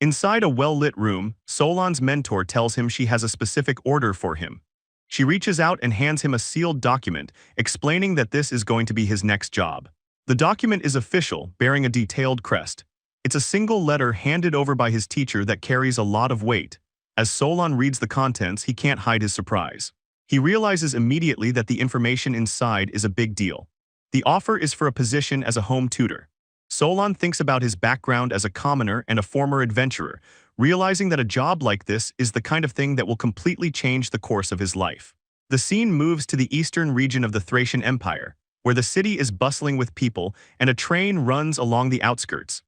Inside a well-lit room, Solon's mentor tells him she has a specific order for him. She reaches out and hands him a sealed document, explaining that this is going to be his next job. The document is official, bearing a detailed crest. It's a single letter handed over by his teacher that carries a lot of weight. As Solon reads the contents, he can't hide his surprise. He realizes immediately that the information inside is a big deal. The offer is for a position as a home tutor. Solon thinks about his background as a commoner and a former adventurer, realizing that a job like this is the kind of thing that will completely change the course of his life. The scene moves to the eastern region of the Thracian Empire, where the city is bustling with people and a train runs along the outskirts.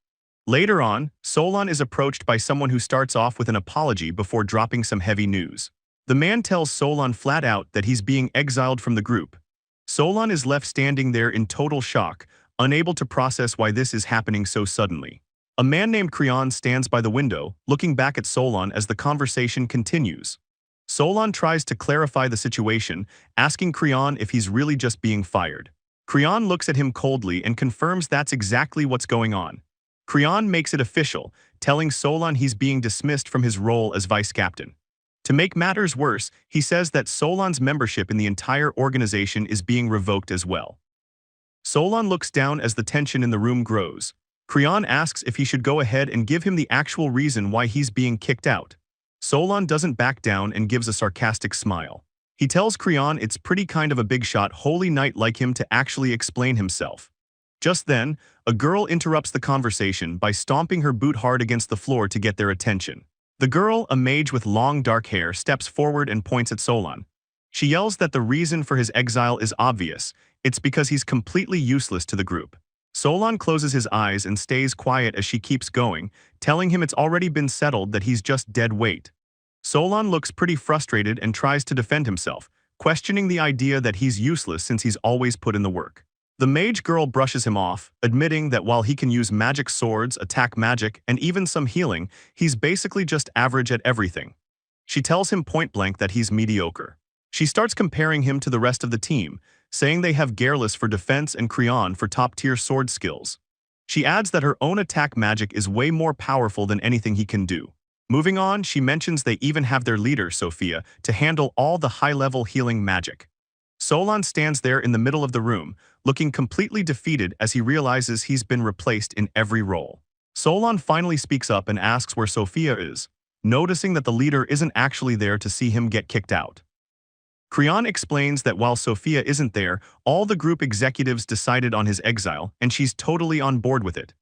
Later on, Solon is approached by someone who starts off with an apology before dropping some heavy news. The man tells Solon flat out that he's being exiled from the group. Solon is left standing there in total shock, unable to process why this is happening so suddenly. A man named Creon stands by the window, looking back at Solon as the conversation continues. Solon tries to clarify the situation, asking Creon if he's really just being fired. Creon looks at him coldly and confirms that's exactly what's going on. Creon makes it official, telling Solon he's being dismissed from his role as vice captain. To make matters worse, he says that Solon's membership in the entire organization is being revoked as well. Solon looks down as the tension in the room grows. Creon asks if he should go ahead and give him the actual reason why he's being kicked out. Solon doesn't back down and gives a sarcastic smile. He tells Creon it's pretty kind of a big shot holy knight like him to actually explain himself. Just then, a girl interrupts the conversation by stomping her boot hard against the floor to get their attention. The girl, a mage with long dark hair, steps forward and points at Solon. She yells that the reason for his exile is obvious. It's because he's completely useless to the group. Solon closes his eyes and stays quiet as she keeps going, telling him it's already been settled that he's just dead weight. Solon looks pretty frustrated and tries to defend himself, questioning the idea that he's useless since he's always put in the work. The mage girl brushes him off, admitting that while he can use magic swords, attack magic, and even some healing, he's basically just average at everything. She tells him point-blank that he's mediocre. She starts comparing him to the rest of the team, saying they have Garrulus for defense and Creon for top-tier sword skills. She adds that her own attack magic is way more powerful than anything he can do. Moving on, she mentions they even have their leader, Sophia, to handle all the high-level healing magic. Solon stands there in the middle of the room, looking completely defeated as he realizes he's been replaced in every role. Solon finally speaks up and asks where Sophia is, noticing that the leader isn't actually there to see him get kicked out. Creon explains that while Sophia isn't there, all the group executives decided on his exile, and she's totally on board with it.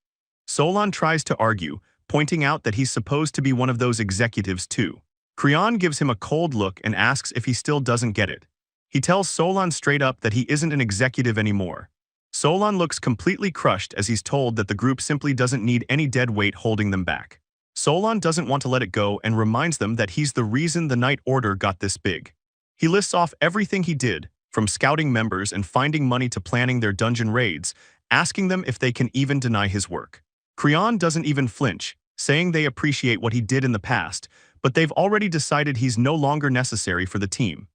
Solon tries to argue, pointing out that he's supposed to be one of those executives too. Creon gives him a cold look and asks if he still doesn't get it. He tells Solon straight up that he isn't an executive anymore. Solon looks completely crushed as he's told that the group simply doesn't need any dead weight holding them back. Solon doesn't want to let it go and reminds them that he's the reason the Night Order got this big. He lists off everything he did, from scouting members and finding money to planning their dungeon raids, asking them if they can even deny his work. Creon doesn't even flinch, saying they appreciate what he did in the past, but they've already decided he's no longer necessary for the team.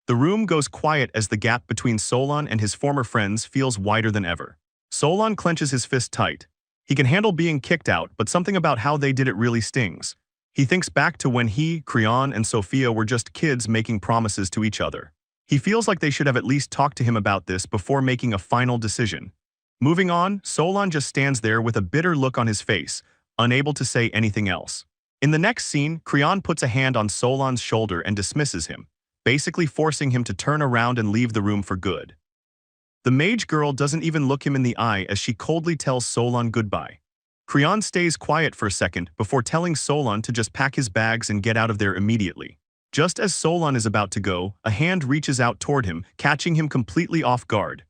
The room goes quiet as the gap between Solon and his former friends feels wider than ever. Solon clenches his fist tight. He can handle being kicked out, but something about how they did it really stings. He thinks back to when he, Creon, and Sophia were just kids making promises to each other. He feels like they should have at least talked to him about this before making a final decision. Moving on, Solon just stands there with a bitter look on his face, unable to say anything else. In the next scene, Creon puts a hand on Solon's shoulder and dismisses him, basically forcing him to turn around and leave the room for good. The mage girl doesn't even look him in the eye as she coldly tells Solon goodbye. Creon stays quiet for a second before telling Solon to just pack his bags and get out of there immediately. Just as Solon is about to go, a hand reaches out toward him, catching him completely off guard.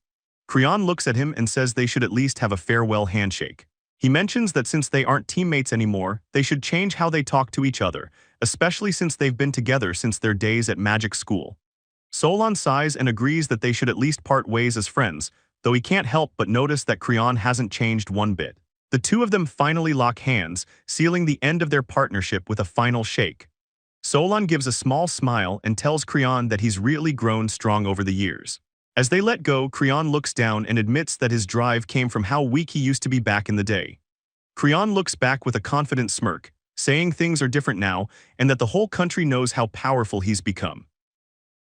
Creon looks at him and says they should at least have a farewell handshake. He mentions that since they aren't teammates anymore, they should change how they talk to each other, especially since they've been together since their days at magic school. Solon sighs and agrees that they should at least part ways as friends, though he can't help but notice that Creon hasn't changed one bit. The two of them finally lock hands, sealing the end of their partnership with a final shake. Solon gives a small smile and tells Creon that he's really grown strong over the years. As they let go, Creon looks down and admits that his drive came from how weak he used to be back in the day. Creon looks back with a confident smirk, saying things are different now and that the whole country knows how powerful he's become.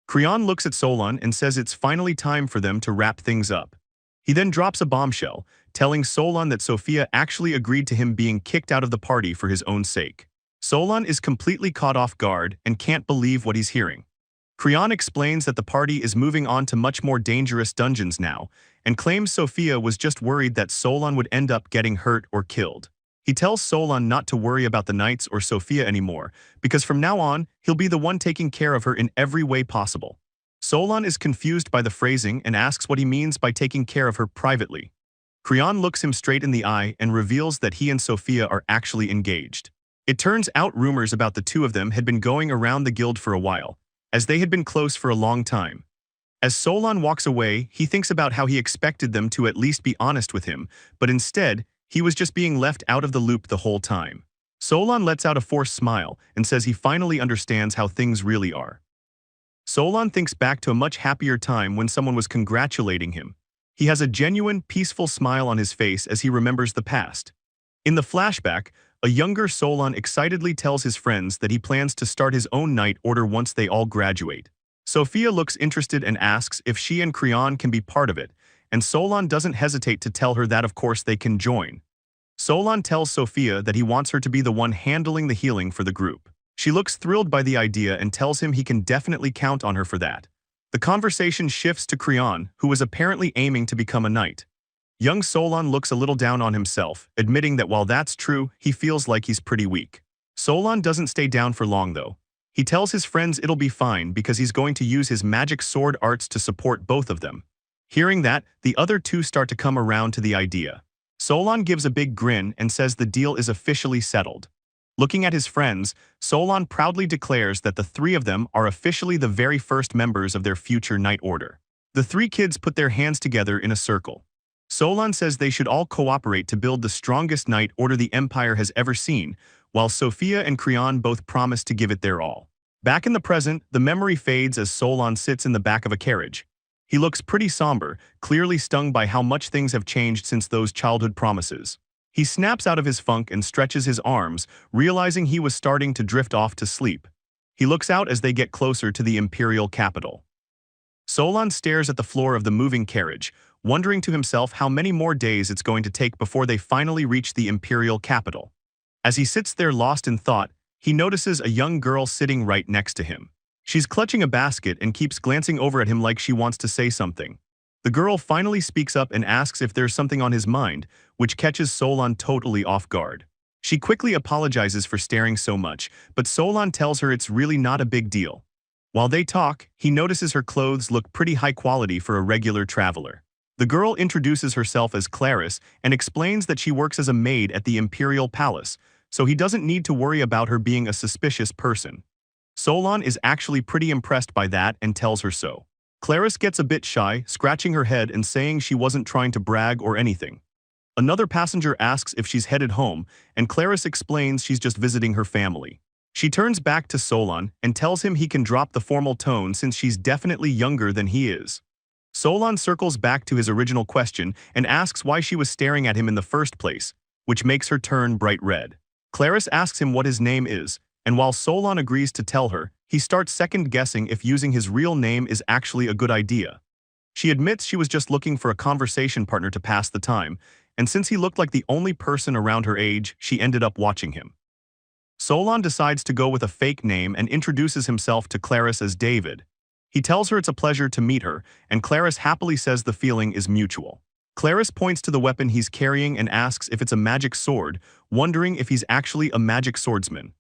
Creon looks at Solon and says it's finally time for them to wrap things up. He then drops a bombshell, telling Solon that Sophia actually agreed to him being kicked out of the party for his own sake. Solon is completely caught off guard and can't believe what he's hearing. Creon explains that the party is moving on to much more dangerous dungeons now, and claims Sophia was just worried that Solon would end up getting hurt or killed. He tells Solon not to worry about the knights or Sophia anymore, because from now on, he'll be the one taking care of her in every way possible. Solon is confused by the phrasing and asks what he means by taking care of her privately. Creon looks him straight in the eye and reveals that he and Sophia are actually engaged. It turns out rumors about the two of them had been going around the guild for a while, as they had been close for a long time. As Solon walks away, he thinks about how he expected them to at least be honest with him, but instead, he was just being left out of the loop the whole time. Solon lets out a forced smile and says he finally understands how things really are. Solon thinks back to a much happier time when someone was congratulating him. He has a genuine, peaceful smile on his face as he remembers the past. In the flashback, a younger Solon excitedly tells his friends that he plans to start his own night order once they all graduate. Sophia looks interested and asks if she and Creon can be part of it, and Solon doesn't hesitate to tell her that of course they can join. Solon tells Sophia that he wants her to be the one handling the healing for the group. She looks thrilled by the idea and tells him he can definitely count on her for that. The conversation shifts to Creon, who was apparently aiming to become a knight. Young Solon looks a little down on himself, admitting that while that's true, he feels like he's pretty weak. Solon doesn't stay down for long though. He tells his friends it'll be fine because he's going to use his magic sword arts to support both of them. Hearing that, the other two start to come around to the idea. Solon gives a big grin and says the deal is officially settled. Looking at his friends, Solon proudly declares that the three of them are officially the very first members of their future Knight Order. The three kids put their hands together in a circle. Solon says they should all cooperate to build the strongest Knight Order the Empire has ever seen, while Sophia and Creon both promise to give it their all. Back in the present, the memory fades as Solon sits in the back of a carriage. He looks pretty somber, clearly stung by how much things have changed since those childhood promises. He snaps out of his funk and stretches his arms, realizing he was starting to drift off to sleep. He looks out as they get closer to the imperial capital. Solon stares at the floor of the moving carriage, wondering to himself how many more days it's going to take before they finally reach the imperial capital. As he sits there lost in thought, he notices a young girl sitting right next to him. She's clutching a basket and keeps glancing over at him like she wants to say something. The girl finally speaks up and asks if there's something on his mind, which catches Solon totally off guard. She quickly apologizes for staring so much, but Solon tells her it's really not a big deal. While they talk, he notices her clothes look pretty high quality for a regular traveler. The girl introduces herself as Clarice and explains that she works as a maid at the Imperial Palace, so he doesn't need to worry about her being a suspicious person. Solon is actually pretty impressed by that and tells her so. Clarice gets a bit shy, scratching her head and saying she wasn't trying to brag or anything. Another passenger asks if she's headed home, and Clarice explains she's just visiting her family. She turns back to Solon and tells him he can drop the formal tone since she's definitely younger than he is. Solon circles back to his original question and asks why she was staring at him in the first place, which makes her turn bright red. Clarice asks him what his name is, and while Solon agrees to tell her, he starts second-guessing if using his real name is actually a good idea. She admits she was just looking for a conversation partner to pass the time, and since he looked like the only person around her age, she ended up watching him. Solon decides to go with a fake name and introduces himself to Clarice as David. He tells her it's a pleasure to meet her, and Clarice happily says the feeling is mutual. Clarice points to the weapon he's carrying and asks if it's a magic sword, wondering if he's actually a magic swordsman.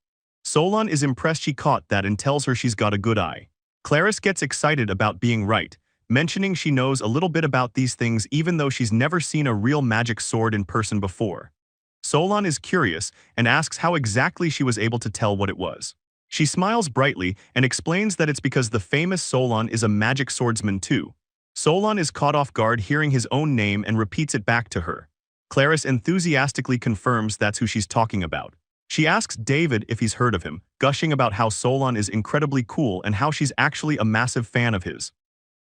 Solon is impressed she caught that and tells her she's got a good eye. Clarice gets excited about being right, mentioning she knows a little bit about these things even though she's never seen a real magic sword in person before. Solon is curious and asks how exactly she was able to tell what it was. She smiles brightly and explains that it's because the famous Solon is a magic swordsman too. Solon is caught off guard hearing his own name and repeats it back to her. Clarice enthusiastically confirms that's who she's talking about. She asks David if he's heard of him, gushing about how Solon is incredibly cool and how she's actually a massive fan of his.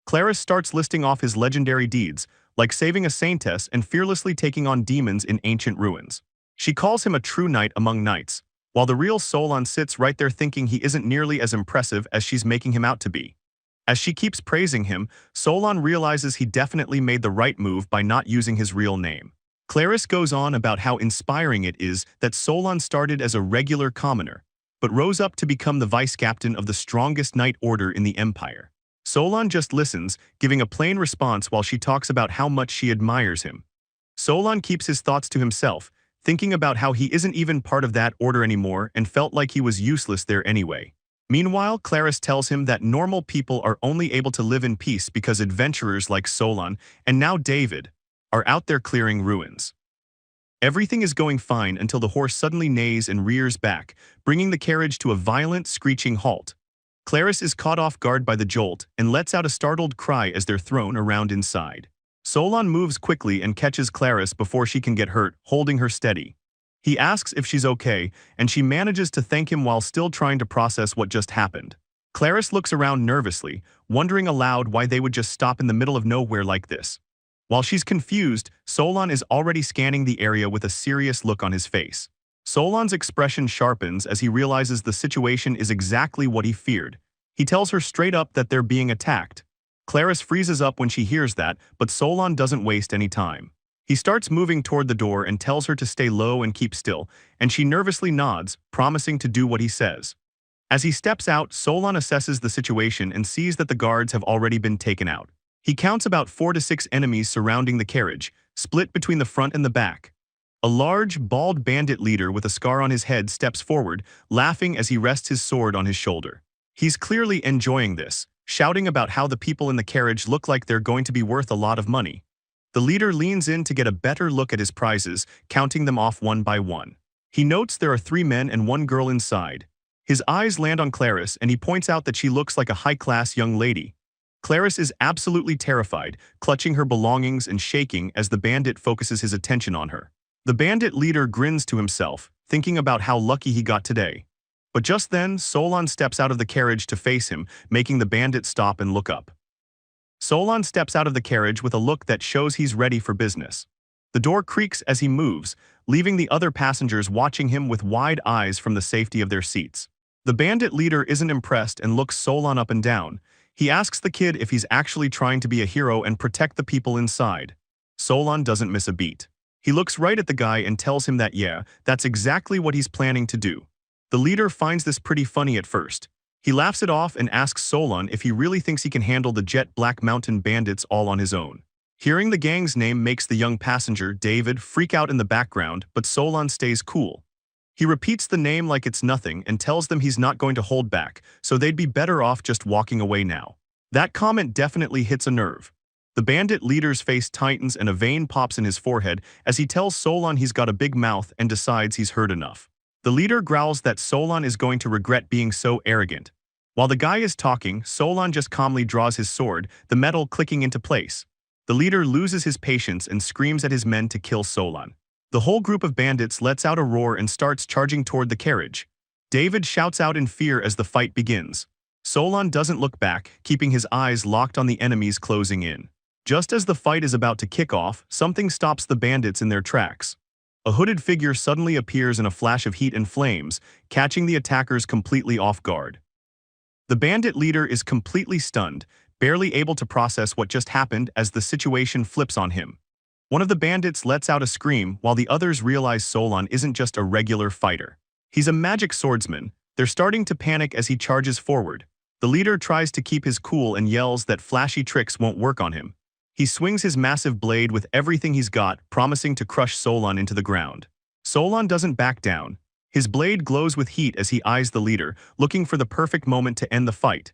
Clarice starts listing off his legendary deeds, like saving a saintess and fearlessly taking on demons in ancient ruins. She calls him a true knight among knights, while the real Solon sits right there thinking he isn't nearly as impressive as she's making him out to be. As she keeps praising him, Solon realizes he definitely made the right move by not using his real name. Clarice goes on about how inspiring it is that Solon started as a regular commoner, but rose up to become the vice-captain of the strongest knight order in the Empire. Solon just listens, giving a plain response while she talks about how much she admires him. Solon keeps his thoughts to himself, thinking about how he isn't even part of that order anymore and felt like he was useless there anyway. Meanwhile, Clarice tells him that normal people are only able to live in peace because adventurers like Solon, and now David, are out there clearing ruins. Everything is going fine until the horse suddenly neighs and rears back, bringing the carriage to a violent, screeching halt. Clarice is caught off guard by the jolt and lets out a startled cry as they're thrown around inside. Solon moves quickly and catches Clarice before she can get hurt, holding her steady. He asks if she's okay, and she manages to thank him while still trying to process what just happened. Clarice looks around nervously, wondering aloud why they would just stop in the middle of nowhere like this. While she's confused, Solon is already scanning the area with a serious look on his face. Solon's expression sharpens as he realizes the situation is exactly what he feared. He tells her straight up that they're being attacked. Clarice freezes up when she hears that, but Solon doesn't waste any time. He starts moving toward the door and tells her to stay low and keep still, and she nervously nods, promising to do what he says. As he steps out, Solon assesses the situation and sees that the guards have already been taken out. He counts about 4 to 6 enemies surrounding the carriage, split between the front and the back. A large, bald bandit leader with a scar on his head steps forward, laughing as he rests his sword on his shoulder. He's clearly enjoying this, shouting about how the people in the carriage look like they're going to be worth a lot of money. The leader leans in to get a better look at his prizes, counting them off one by one. He notes there are 3 men and 1 girl inside. His eyes land on Clarice and he points out that she looks like a high-class young lady. Clarice is absolutely terrified, clutching her belongings and shaking as the bandit focuses his attention on her. The bandit leader grins to himself, thinking about how lucky he got today. But just then, Solon steps out of the carriage to face him, making the bandit stop and look up. Solon steps out of the carriage with a look that shows he's ready for business. The door creaks as he moves, leaving the other passengers watching him with wide eyes from the safety of their seats. The bandit leader isn't impressed and looks Solon up and down. He asks the kid if he's actually trying to be a hero and protect the people inside. Solon doesn't miss a beat. He looks right at the guy and tells him that yeah, that's exactly what he's planning to do. The leader finds this pretty funny at first. He laughs it off and asks Solon if he really thinks he can handle the jet black mountain bandits all on his own. Hearing the gang's name makes the young passenger, David, freak out in the background, but Solon stays cool. He repeats the name like it's nothing and tells them he's not going to hold back, so they'd be better off just walking away now. That comment definitely hits a nerve. The bandit leader's face tightens and a vein pops in his forehead as he tells Solon he's got a big mouth and decides he's heard enough. The leader growls that Solon is going to regret being so arrogant. While the guy is talking, Solon just calmly draws his sword, the metal clicking into place. The leader loses his patience and screams at his men to kill Solon. The whole group of bandits lets out a roar and starts charging toward the carriage. David shouts out in fear as the fight begins. Solon doesn't look back, keeping his eyes locked on the enemies closing in. Just as the fight is about to kick off, something stops the bandits in their tracks. A hooded figure suddenly appears in a flash of heat and flames, catching the attackers completely off guard. The bandit leader is completely stunned, barely able to process what just happened as the situation flips on him. One of the bandits lets out a scream while the others realize Solon isn't just a regular fighter. He's a magic swordsman. They're starting to panic as he charges forward. The leader tries to keep his cool and yells that flashy tricks won't work on him. He swings his massive blade with everything he's got, promising to crush Solon into the ground. Solon doesn't back down. His blade glows with heat as he eyes the leader, looking for the perfect moment to end the fight.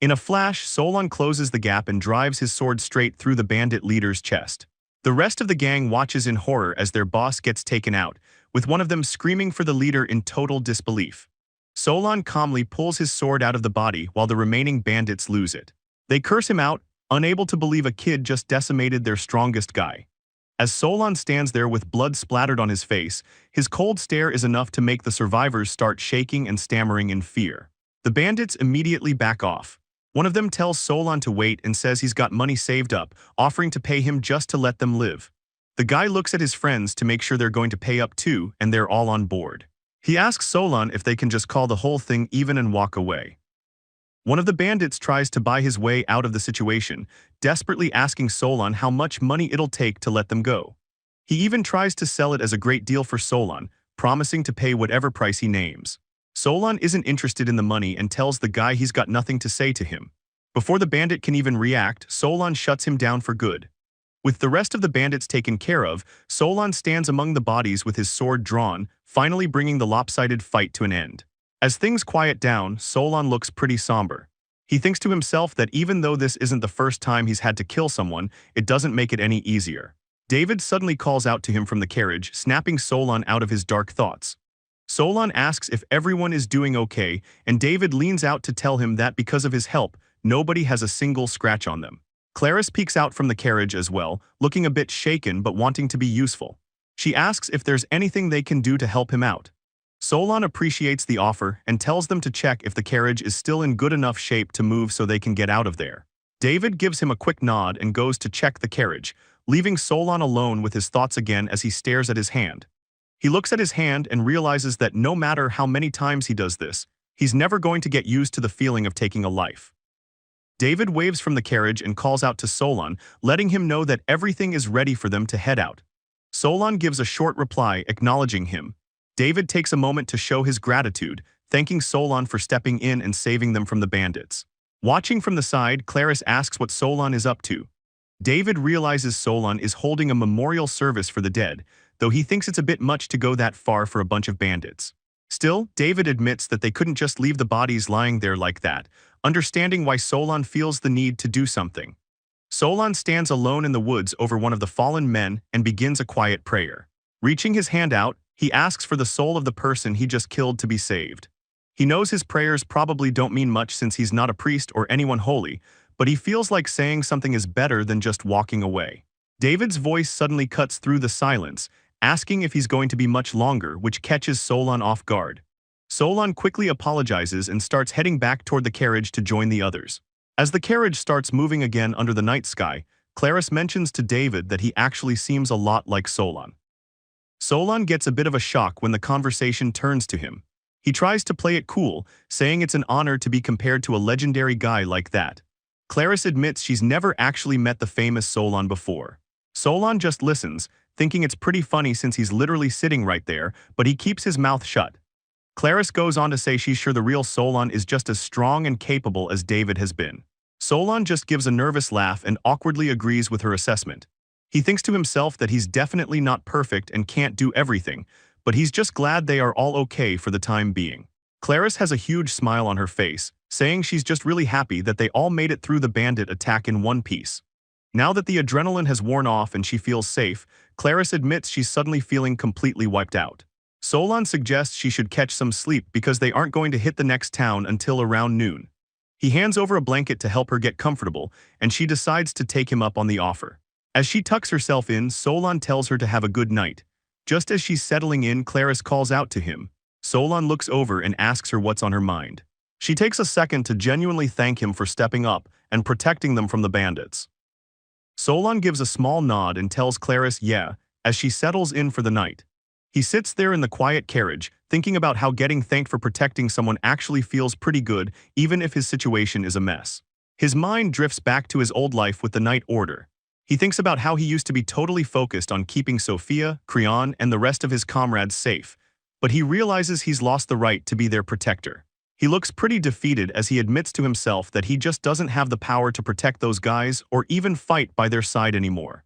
In a flash, Solon closes the gap and drives his sword straight through the bandit leader's chest. The rest of the gang watches in horror as their boss gets taken out, with one of them screaming for the leader in total disbelief. Solon calmly pulls his sword out of the body while the remaining bandits lose it. They curse him out, unable to believe a kid just decimated their strongest guy. As Solon stands there with blood splattered on his face, his cold stare is enough to make the survivors start shaking and stammering in fear. The bandits immediately back off. One of them tells Solon to wait and says he's got money saved up, offering to pay him just to let them live. The guy looks at his friends to make sure they're going to pay up too, and they're all on board. He asks Solon if they can just call the whole thing even and walk away. One of the bandits tries to buy his way out of the situation, desperately asking Solon how much money it'll take to let them go. He even tries to sell it as a great deal for Solon, promising to pay whatever price he names. Solon isn't interested in the money and tells the guy he's got nothing to say to him. Before the bandit can even react, Solon shuts him down for good. With the rest of the bandits taken care of, Solon stands among the bodies with his sword drawn, finally bringing the lopsided fight to an end. As things quiet down, Solon looks pretty somber. He thinks to himself that even though this isn't the first time he's had to kill someone, it doesn't make it any easier. David suddenly calls out to him from the carriage, snapping Solon out of his dark thoughts. Solon asks if everyone is doing okay, and David leans out to tell him that because of his help, nobody has a single scratch on them. Clarice peeks out from the carriage as well, looking a bit shaken but wanting to be useful. She asks if there's anything they can do to help him out. Solon appreciates the offer and tells them to check if the carriage is still in good enough shape to move so they can get out of there. David gives him a quick nod and goes to check the carriage, leaving Solon alone with his thoughts again as he stares at his hand. He looks at his hand and realizes that no matter how many times he does this, he's never going to get used to the feeling of taking a life. David waves from the carriage and calls out to Solon, letting him know that everything is ready for them to head out. Solon gives a short reply acknowledging him. David takes a moment to show his gratitude, thanking Solon for stepping in and saving them from the bandits. Watching from the side, Clarice asks what Solon is up to. David realizes Solon is holding a memorial service for the dead, though he thinks it's a bit much to go that far for a bunch of bandits. Still, David admits that they couldn't just leave the bodies lying there like that, understanding why Solon feels the need to do something. Solon stands alone in the woods over one of the fallen men and begins a quiet prayer. Reaching his hand out, he asks for the soul of the person he just killed to be saved. He knows his prayers probably don't mean much since he's not a priest or anyone holy, but he feels like saying something is better than just walking away. David's voice suddenly cuts through the silence, asking if he's going to be much longer, which catches Solon off guard. Solon quickly apologizes and starts heading back toward the carriage to join the others. As the carriage starts moving again under the night sky, Clarice mentions to David that he actually seems a lot like Solon. Solon gets a bit of a shock when the conversation turns to him. He tries to play it cool, saying it's an honor to be compared to a legendary guy like that. Clarice admits she's never actually met the famous Solon before. Solon just listens, thinking it's pretty funny since he's literally sitting right there, but he keeps his mouth shut. Clarice goes on to say she's sure the real Solon is just as strong and capable as David has been. Solon just gives a nervous laugh and awkwardly agrees with her assessment. He thinks to himself that he's definitely not perfect and can't do everything, but he's just glad they are all okay for the time being. Clarice has a huge smile on her face, saying she's just really happy that they all made it through the bandit attack in one piece. Now that the adrenaline has worn off and she feels safe, Clarice admits she's suddenly feeling completely wiped out. Solon suggests she should catch some sleep because they aren't going to hit the next town until around noon. He hands over a blanket to help her get comfortable, and she decides to take him up on the offer. As she tucks herself in, Solon tells her to have a good night. Just as she's settling in, Clarice calls out to him. Solon looks over and asks her what's on her mind. She takes a second to genuinely thank him for stepping up and protecting them from the bandits. Solon gives a small nod and tells Clarice yeah, as she settles in for the night. He sits there in the quiet carriage, thinking about how getting thanked for protecting someone actually feels pretty good, even if his situation is a mess. His mind drifts back to his old life with the Night Order. He thinks about how he used to be totally focused on keeping Sophia, Creon, and the rest of his comrades safe, but he realizes he's lost the right to be their protector. He looks pretty defeated as he admits to himself that he just doesn't have the power to protect those guys or even fight by their side anymore.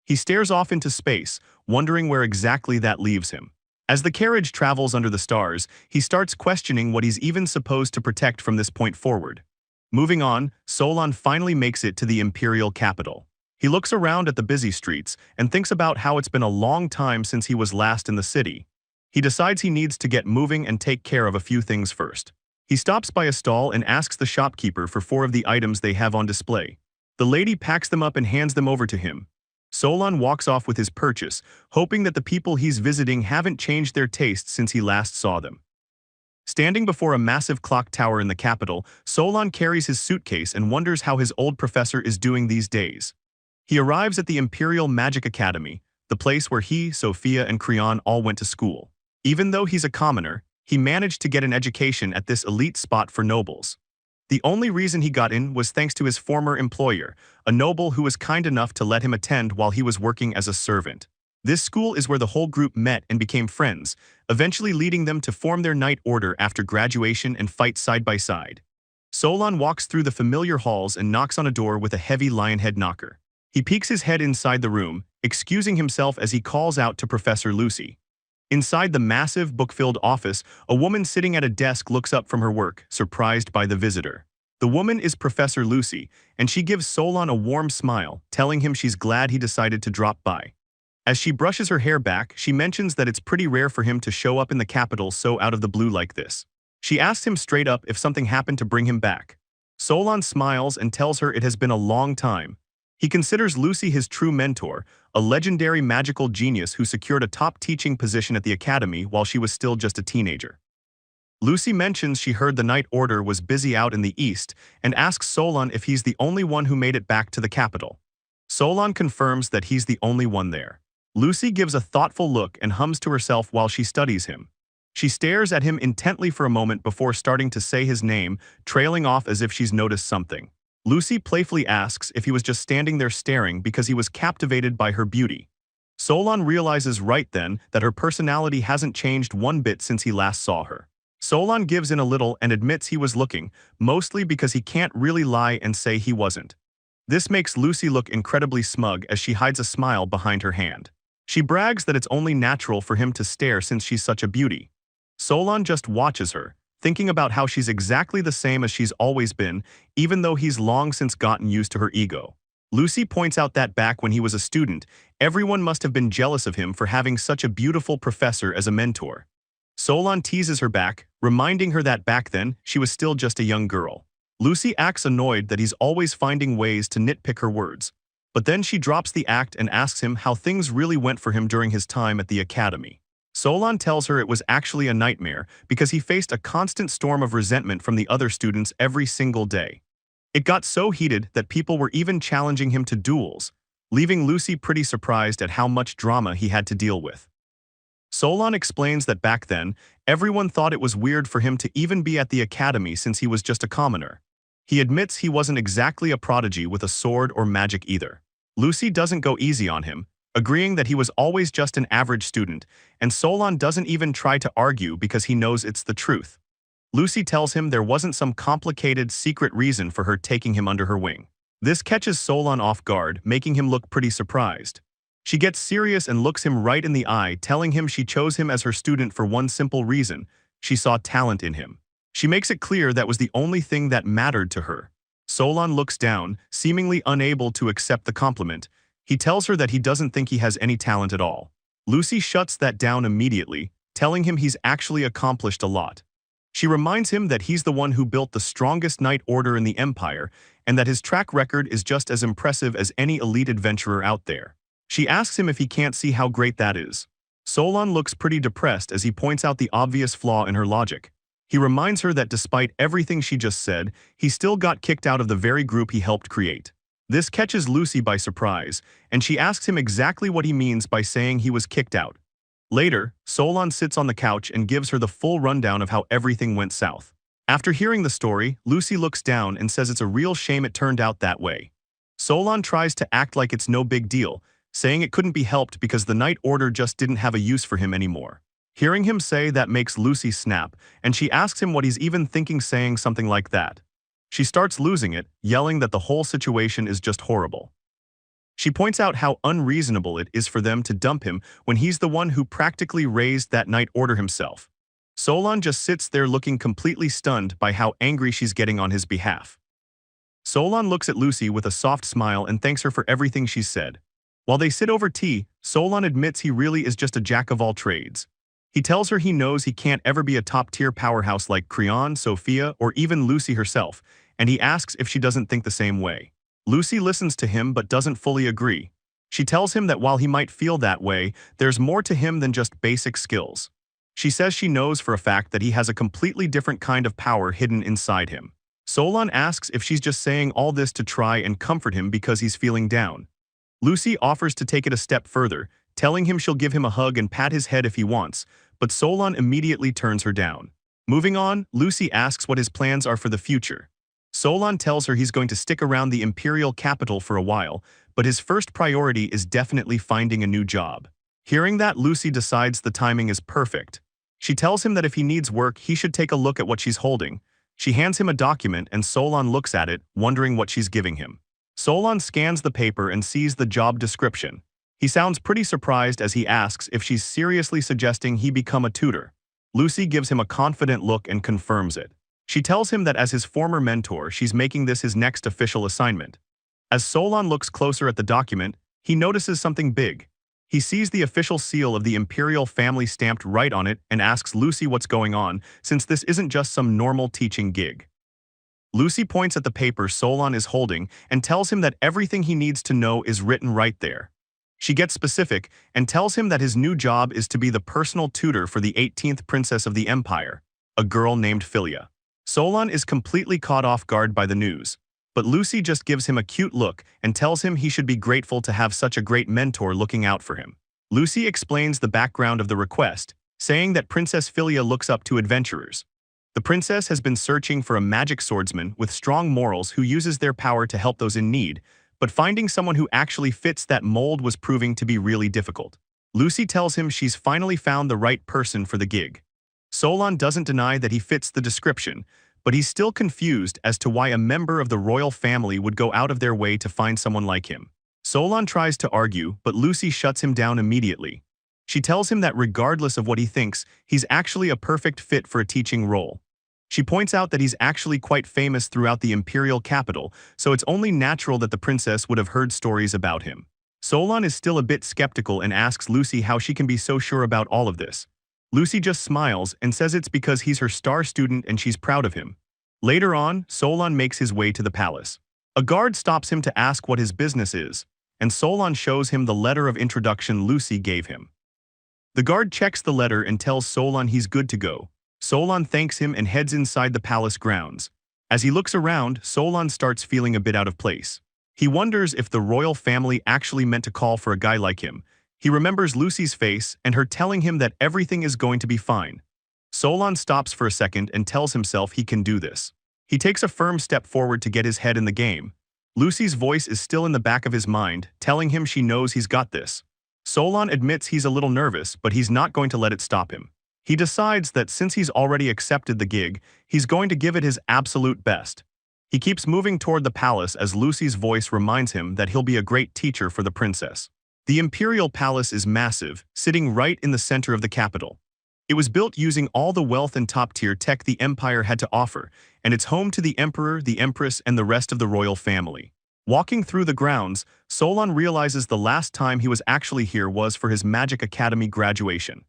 He stares off into space, wondering where exactly that leaves him. As the carriage travels under the stars, he starts questioning what he's even supposed to protect from this point forward. Moving on, Solon finally makes it to the imperial capital. He looks around at the busy streets and thinks about how it's been a long time since he was last in the city. He decides he needs to get moving and take care of a few things first. He stops by a stall and asks the shopkeeper for 4 of the items they have on display. The lady packs them up and hands them over to him. Solon walks off with his purchase, hoping that the people he's visiting haven't changed their taste since he last saw them. Standing before a massive clock tower in the capital, Solon carries his suitcase and wonders how his old professor is doing these days. He arrives at the Imperial Magic Academy, the place where he, Sophia, and Creon all went to school. Even though he's a commoner, he managed to get an education at this elite spot for nobles. The only reason he got in was thanks to his former employer, a noble who was kind enough to let him attend while he was working as a servant. This school is where the whole group met and became friends, eventually leading them to form their knight order after graduation and fight side by side. Solon walks through the familiar halls and knocks on a door with a heavy lionhead knocker. He peeks his head inside the room, excusing himself as he calls out to Professor Lucy. Inside the massive, book-filled office, a woman sitting at a desk looks up from her work, surprised by the visitor. The woman is Professor Lucy, and she gives Solon a warm smile, telling him she's glad he decided to drop by. As she brushes her hair back, she mentions that it's pretty rare for him to show up in the capital so out of the blue like this. She asks him straight up if something happened to bring him back. Solon smiles and tells her it has been a long time. He considers Lucy his true mentor, a legendary magical genius who secured a top teaching position at the academy while she was still just a teenager. Lucy mentions she heard the Knight Order was busy out in the east and asks Solon if he's the only one who made it back to the capital. Solon confirms that he's the only one there. Lucy gives a thoughtful look and hums to herself while she studies him. She stares at him intently for a moment before starting to say his name, trailing off as if she's noticed something. Lucy playfully asks if he was just standing there staring because he was captivated by her beauty. Solon realizes right then that her personality hasn't changed one bit since he last saw her. Solon gives in a little and admits he was looking, mostly because he can't really lie and say he wasn't. This makes Lucy look incredibly smug as she hides a smile behind her hand. She brags that it's only natural for him to stare since she's such a beauty. Solon just watches her, thinking about how she's exactly the same as she's always been, even though he's long since gotten used to her ego. Lucy points out that back when he was a student, everyone must have been jealous of him for having such a beautiful professor as a mentor. Solon teases her back, reminding her that back then, she was still just a young girl. Lucy acts annoyed that he's always finding ways to nitpick her words. But then she drops the act and asks him how things really went for him during his time at the academy. Solon tells her it was actually a nightmare because he faced a constant storm of resentment from the other students every single day. It got so heated that people were even challenging him to duels, leaving Lucy pretty surprised at how much drama he had to deal with. Solon explains that back then, everyone thought it was weird for him to even be at the academy since he was just a commoner. He admits he wasn't exactly a prodigy with a sword or magic either. Lucy doesn't go easy on him, agreeing that he was always just an average student, and Solon doesn't even try to argue because he knows it's the truth. Lucy tells him there wasn't some complicated, secret reason for her taking him under her wing. This catches Solon off guard, making him look pretty surprised. She gets serious and looks him right in the eye, telling him she chose him as her student for one simple reason: she saw talent in him. She makes it clear that was the only thing that mattered to her. Solon looks down, seemingly unable to accept the compliment. He tells her that he doesn't think he has any talent at all. Lucy shuts that down immediately, telling him he's actually accomplished a lot. She reminds him that he's the one who built the strongest knight order in the Empire, and that his track record is just as impressive as any elite adventurer out there. She asks him if he can't see how great that is. Solon looks pretty depressed as he points out the obvious flaw in her logic. He reminds her that despite everything she just said, he still got kicked out of the very group he helped create. This catches Lucy by surprise, and she asks him exactly what he means by saying he was kicked out. Later, Solon sits on the couch and gives her the full rundown of how everything went south. After hearing the story, Lucy looks down and says it's a real shame it turned out that way. Solon tries to act like it's no big deal, saying it couldn't be helped because the Knight Order just didn't have a use for him anymore. Hearing him say that makes Lucy snap, and she asks him what he's even thinking saying something like that. She starts losing it, yelling that the whole situation is just horrible. She points out how unreasonable it is for them to dump him when he's the one who practically raised that Knight Order himself. Solon just sits there looking completely stunned by how angry she's getting on his behalf. Solon looks at Lucy with a soft smile and thanks her for everything she's said. While they sit over tea, Solon admits he really is just a jack of all trades. He tells her he knows he can't ever be a top-tier powerhouse like Creon, Sophia, or even Lucy herself, and he asks if she doesn't think the same way. Lucy listens to him but doesn't fully agree. She tells him that while he might feel that way, there's more to him than just basic skills. She says she knows for a fact that he has a completely different kind of power hidden inside him. Solon asks if she's just saying all this to try and comfort him because he's feeling down. Lucy offers to take it a step further, telling him she'll give him a hug and pat his head if he wants, but Solon immediately turns her down. Moving on, Lucy asks what his plans are for the future. Solon tells her he's going to stick around the imperial capital for a while, but his first priority is definitely finding a new job. Hearing that, Lucy decides the timing is perfect. She tells him that if he needs work, he should take a look at what she's holding. She hands him a document and Solon looks at it, wondering what she's giving him. Solon scans the paper and sees the job description. He sounds pretty surprised as he asks if she's seriously suggesting he become a tutor. Lucy gives him a confident look and confirms it. She tells him that as his former mentor, she's making this his next official assignment. As Solon looks closer at the document, he notices something big. He sees the official seal of the imperial family stamped right on it and asks Lucy what's going on, since this isn't just some normal teaching gig. Lucy points at the paper Solon is holding and tells him that everything he needs to know is written right there. She gets specific and tells him that his new job is to be the personal tutor for the 18th princess of the empire, a girl named Filia. Solon is completely caught off guard by the news, but Lucy just gives him a cute look and tells him he should be grateful to have such a great mentor looking out for him. Lucy explains the background of the request, saying that Princess Filia looks up to adventurers. The princess has been searching for a magic swordsman with strong morals who uses their power to help those in need, but finding someone who actually fits that mold was proving to be really difficult. Lucy tells him she's finally found the right person for the gig. Solon doesn't deny that he fits the description, but he's still confused as to why a member of the royal family would go out of their way to find someone like him. Solon tries to argue, but Lucy shuts him down immediately. She tells him that regardless of what he thinks, he's actually a perfect fit for a teaching role. She points out that he's actually quite famous throughout the imperial capital, so it's only natural that the princess would have heard stories about him. Solon is still a bit skeptical and asks Lucy how she can be so sure about all of this. Lucy just smiles and says it's because he's her star student and she's proud of him. Later on, Solon makes his way to the palace. A guard stops him to ask what his business is, and Solon shows him the letter of introduction Lucy gave him. The guard checks the letter and tells Solon he's good to go. Solon thanks him and heads inside the palace grounds. As he looks around, Solon starts feeling a bit out of place. He wonders if the royal family actually meant to call for a guy like him. He remembers Lucy's face and her telling him that everything is going to be fine. Solon stops for a second and tells himself he can do this. He takes a firm step forward to get his head in the game. Lucy's voice is still in the back of his mind, telling him she knows he's got this. Solon admits he's a little nervous, but he's not going to let it stop him. He decides that since he's already accepted the gig, he's going to give it his absolute best. He keeps moving toward the palace as Lucy's voice reminds him that he'll be a great teacher for the princess. The imperial palace is massive, sitting right in the center of the capital. It was built using all the wealth and top-tier tech the empire had to offer, and it's home to the emperor, the empress, and the rest of the royal family. Walking through the grounds, Solon realizes the last time he was actually here was for his Magic Academy graduation.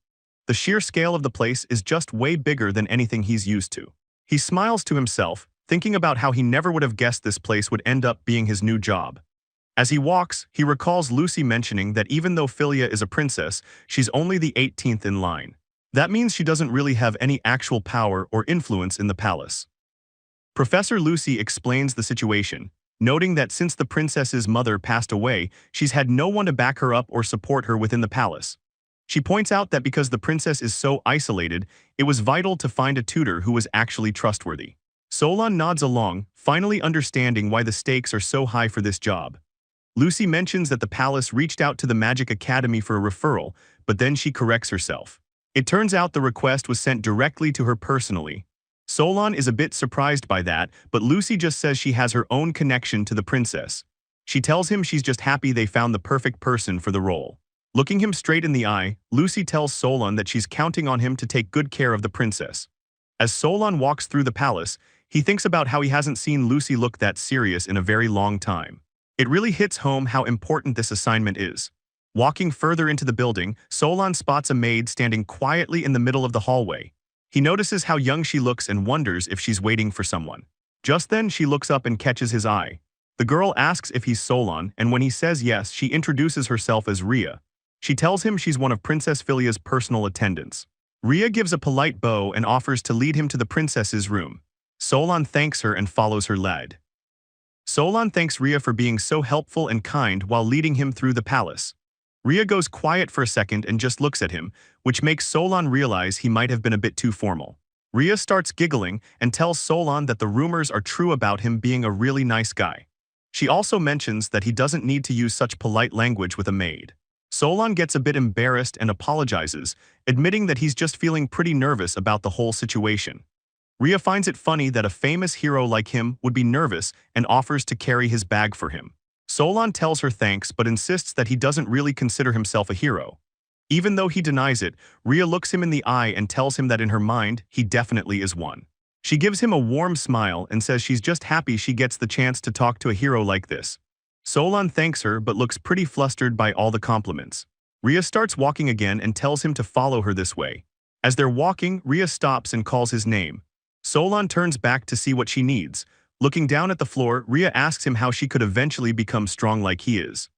The sheer scale of the place is just way bigger than anything he's used to. He smiles to himself, thinking about how he never would have guessed this place would end up being his new job. As he walks, he recalls Lucy mentioning that even though Filia is a princess, she's only the 18th in line. That means she doesn't really have any actual power or influence in the palace. Professor Lucy explains the situation, noting that since the princess's mother passed away, she's had no one to back her up or support her within the palace. She points out that because the princess is so isolated, it was vital to find a tutor who was actually trustworthy. Solon nods along, finally understanding why the stakes are so high for this job. Lucy mentions that the palace reached out to the Magic Academy for a referral, but then she corrects herself. It turns out the request was sent directly to her personally. Solon is a bit surprised by that, but Lucy just says she has her own connection to the princess. She tells him she's just happy they found the perfect person for the role. Looking him straight in the eye, Lucy tells Solon that she's counting on him to take good care of the princess. As Solon walks through the palace, he thinks about how he hasn't seen Lucy look that serious in a very long time. It really hits home how important this assignment is. Walking further into the building, Solon spots a maid standing quietly in the middle of the hallway. He notices how young she looks and wonders if she's waiting for someone. Just then, she looks up and catches his eye. The girl asks if he's Solon, and when he says yes, she introduces herself as Rhea. She tells him she's one of Princess Filia's personal attendants. Rhea gives a polite bow and offers to lead him to the princess's room. Solon thanks her and follows her lead. Solon thanks Rhea for being so helpful and kind while leading him through the palace. Ria goes quiet for a second and just looks at him, which makes Solon realize he might have been a bit too formal. Ria starts giggling and tells Solon that the rumors are true about him being a really nice guy. She also mentions that he doesn't need to use such polite language with a maid. Solon gets a bit embarrassed and apologizes, admitting that he's just feeling pretty nervous about the whole situation. Ria finds it funny that a famous hero like him would be nervous and offers to carry his bag for him. Solon tells her thanks but insists that he doesn't really consider himself a hero. Even though he denies it, Ria looks him in the eye and tells him that in her mind, he definitely is one. She gives him a warm smile and says she's just happy she gets the chance to talk to a hero like this. Solon thanks her but looks pretty flustered by all the compliments. Ria starts walking again and tells him to follow her this way. As they're walking, Ria stops and calls his name. Solon turns back to see what she needs. Looking down at the floor, Ria asks him how she could eventually become strong like he is.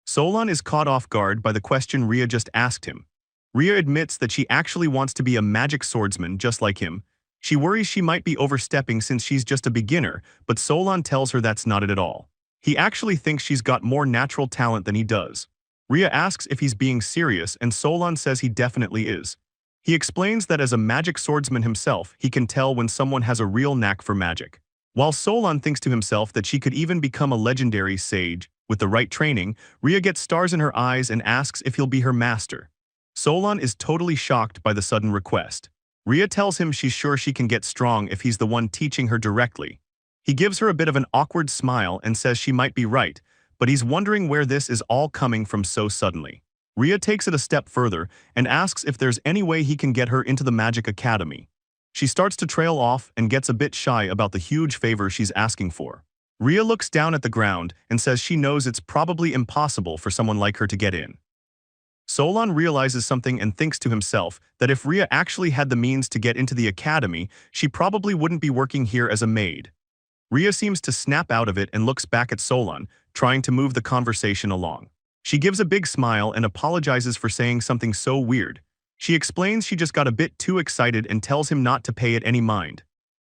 Solon is caught off guard by the question Ria just asked him. Ria admits that she actually wants to be a magic swordsman just like him. She worries she might be overstepping since she's just a beginner, but Solon tells her that's not it at all. He actually thinks she's got more natural talent than he does. Ria asks if he's being serious and Solon says he definitely is. He explains that as a magic swordsman himself, he can tell when someone has a real knack for magic. While Solon thinks to himself that she could even become a legendary sage, with the right training, Ria gets stars in her eyes and asks if he'll be her master. Solon is totally shocked by the sudden request. Ria tells him she's sure she can get strong if he's the one teaching her directly. He gives her a bit of an awkward smile and says she might be right, but he's wondering where this is all coming from so suddenly. Ria takes it a step further and asks if there's any way he can get her into the Magic Academy. She starts to trail off and gets a bit shy about the huge favor she's asking for. Ria looks down at the ground and says she knows it's probably impossible for someone like her to get in. Solon realizes something and thinks to himself that if Ria actually had the means to get into the academy, she probably wouldn't be working here as a maid. Ria seems to snap out of it and looks back at Solon, trying to move the conversation along. She gives a big smile and apologizes for saying something so weird. She explains she just got a bit too excited and tells him not to pay it any mind.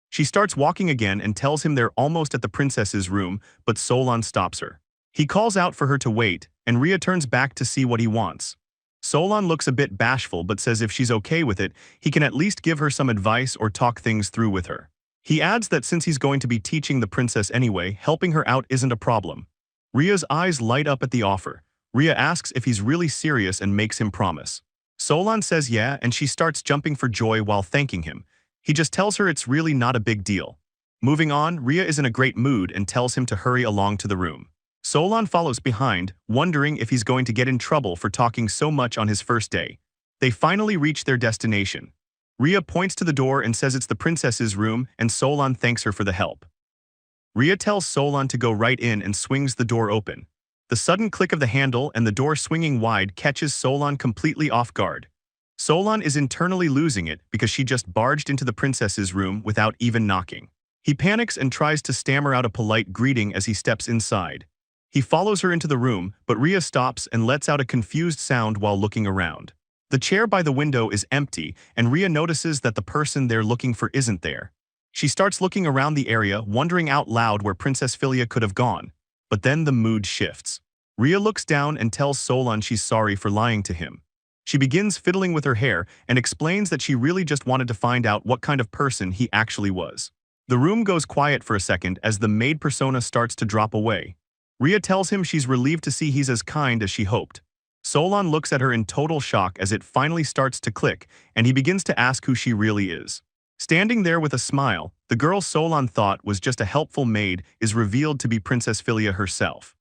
She starts walking again and tells him they're almost at the princess's room, but Solon stops her. He calls out for her to wait, and Ria turns back to see what he wants. Solon looks a bit bashful but says if she's okay with it, he can at least give her some advice or talk things through with her. He adds that since he's going to be teaching the princess anyway, helping her out isn't a problem. Ria's eyes light up at the offer. Ria asks if he's really serious and makes him promise. Solon says yeah, and she starts jumping for joy while thanking him. He just tells her it's really not a big deal. Moving on, Ria is in a great mood and tells him to hurry along to the room. Solon follows behind, wondering if he's going to get in trouble for talking so much on his first day. They finally reach their destination. Ria points to the door and says it's the princess's room, and Solon thanks her for the help. Ria tells Solon to go right in and swings the door open. The sudden click of the handle and the door swinging wide catches Solon completely off guard. Solon is internally losing it because she just barged into the princess's room without even knocking. He panics and tries to stammer out a polite greeting as he steps inside. He follows her into the room, but Ria stops and lets out a confused sound while looking around. The chair by the window is empty, and Ria notices that the person they're looking for isn't there. She starts looking around the area, wondering out loud where Princess Filia could have gone. But then the mood shifts. Ria looks down and tells Solon she's sorry for lying to him. She begins fiddling with her hair and explains that she really just wanted to find out what kind of person he actually was. The room goes quiet for a second as the maid persona starts to drop away. Ria tells him she's relieved to see he's as kind as she hoped. Solon looks at her in total shock as it finally starts to click, and he begins to ask who she really is. Standing there with a smile, the girl Solon thought was just a helpful maid is revealed to be Princess Filia herself.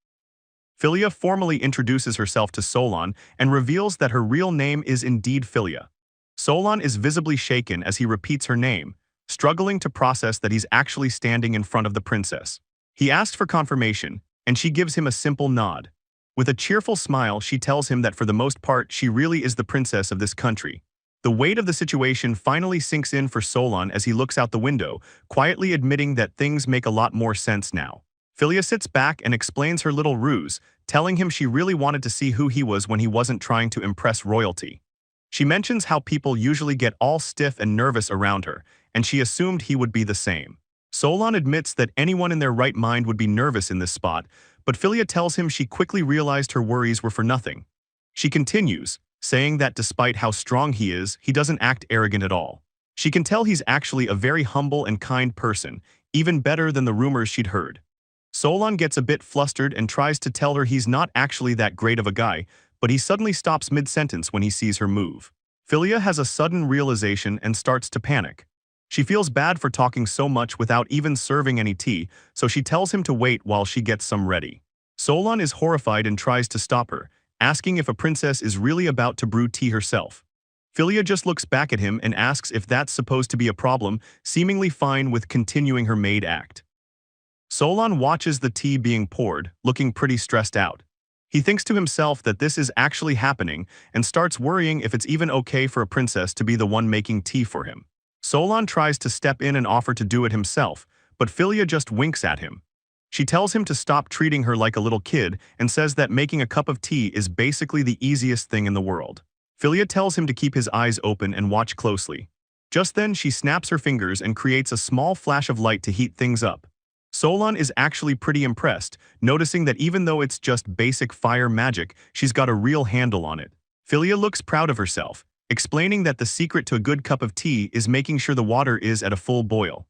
Filia formally introduces herself to Solon and reveals that her real name is indeed Filia. Solon is visibly shaken as he repeats her name, struggling to process that he's actually standing in front of the princess. He asks for confirmation, and she gives him a simple nod. With a cheerful smile, she tells him that for the most part, she really is the princess of this country. The weight of the situation finally sinks in for Solon as he looks out the window, quietly admitting that things make a lot more sense now. Filia sits back and explains her little ruse, telling him she really wanted to see who he was when he wasn't trying to impress royalty. She mentions how people usually get all stiff and nervous around her, and she assumed he would be the same. Solon admits that anyone in their right mind would be nervous in this spot, but Filia tells him she quickly realized her worries were for nothing. She continues, saying that despite how strong he is, he doesn't act arrogant at all. She can tell he's actually a very humble and kind person, even better than the rumors she'd heard. Solon gets a bit flustered and tries to tell her he's not actually that great of a guy, but he suddenly stops mid-sentence when he sees her move. Filia has a sudden realization and starts to panic. She feels bad for talking so much without even serving any tea, so she tells him to wait while she gets some ready. Solon is horrified and tries to stop her, asking if a princess is really about to brew tea herself. Filia just looks back at him and asks if that's supposed to be a problem, seemingly fine with continuing her maid act. Solon watches the tea being poured, looking pretty stressed out. He thinks to himself that this is actually happening and starts worrying if it's even okay for a princess to be the one making tea for him. Solon tries to step in and offer to do it himself, but Filia just winks at him. She tells him to stop treating her like a little kid and says that making a cup of tea is basically the easiest thing in the world. Filia tells him to keep his eyes open and watch closely. Just then, she snaps her fingers and creates a small flash of light to heat things up. Solon is actually pretty impressed, noticing that even though it's just basic fire magic, she's got a real handle on it. Filia looks proud of herself, explaining that the secret to a good cup of tea is making sure the water is at a full boil.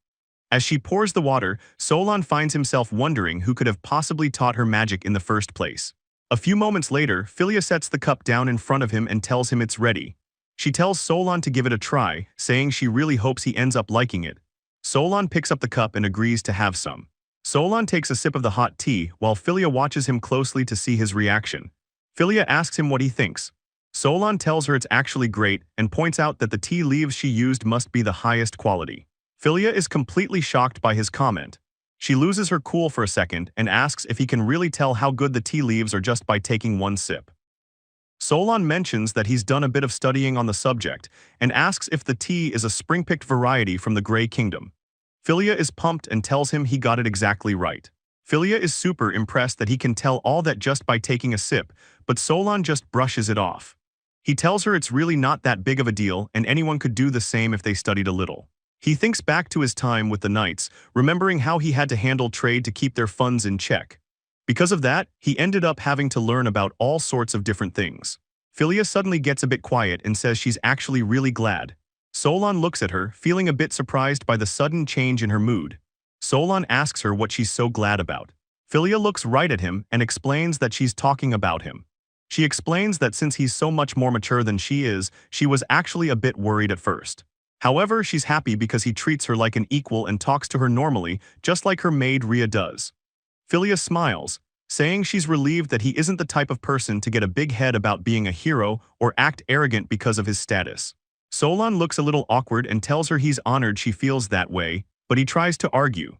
As she pours the water, Solon finds himself wondering who could have possibly taught her magic in the first place. A few moments later, Filia sets the cup down in front of him and tells him it's ready. She tells Solon to give it a try, saying she really hopes he ends up liking it. Solon picks up the cup and agrees to have some. Solon takes a sip of the hot tea, while Filia watches him closely to see his reaction. Filia asks him what he thinks. Solon tells her it's actually great and points out that the tea leaves she used must be the highest quality. Filia is completely shocked by his comment. She loses her cool for a second and asks if he can really tell how good the tea leaves are just by taking one sip. Solon mentions that he's done a bit of studying on the subject and asks if the tea is a spring-picked variety from the Grey Kingdom. Filia is pumped and tells him he got it exactly right. Filia is super impressed that he can tell all that just by taking a sip, but Solon just brushes it off. He tells her it's really not that big of a deal and anyone could do the same if they studied a little. He thinks back to his time with the knights, remembering how he had to handle trade to keep their funds in check. Because of that, he ended up having to learn about all sorts of different things. Filia suddenly gets a bit quiet and says she's actually really glad. Solon looks at her, feeling a bit surprised by the sudden change in her mood. Solon asks her what she's so glad about. Filia looks right at him and explains that she's talking about him. She explains that since he's so much more mature than she is, she was actually a bit worried at first. However, she's happy because he treats her like an equal and talks to her normally, just like her maid Rhea does. Filia smiles, saying she's relieved that he isn't the type of person to get a big head about being a hero or act arrogant because of his status. Solon looks a little awkward and tells her he's honored she feels that way, but he tries to argue.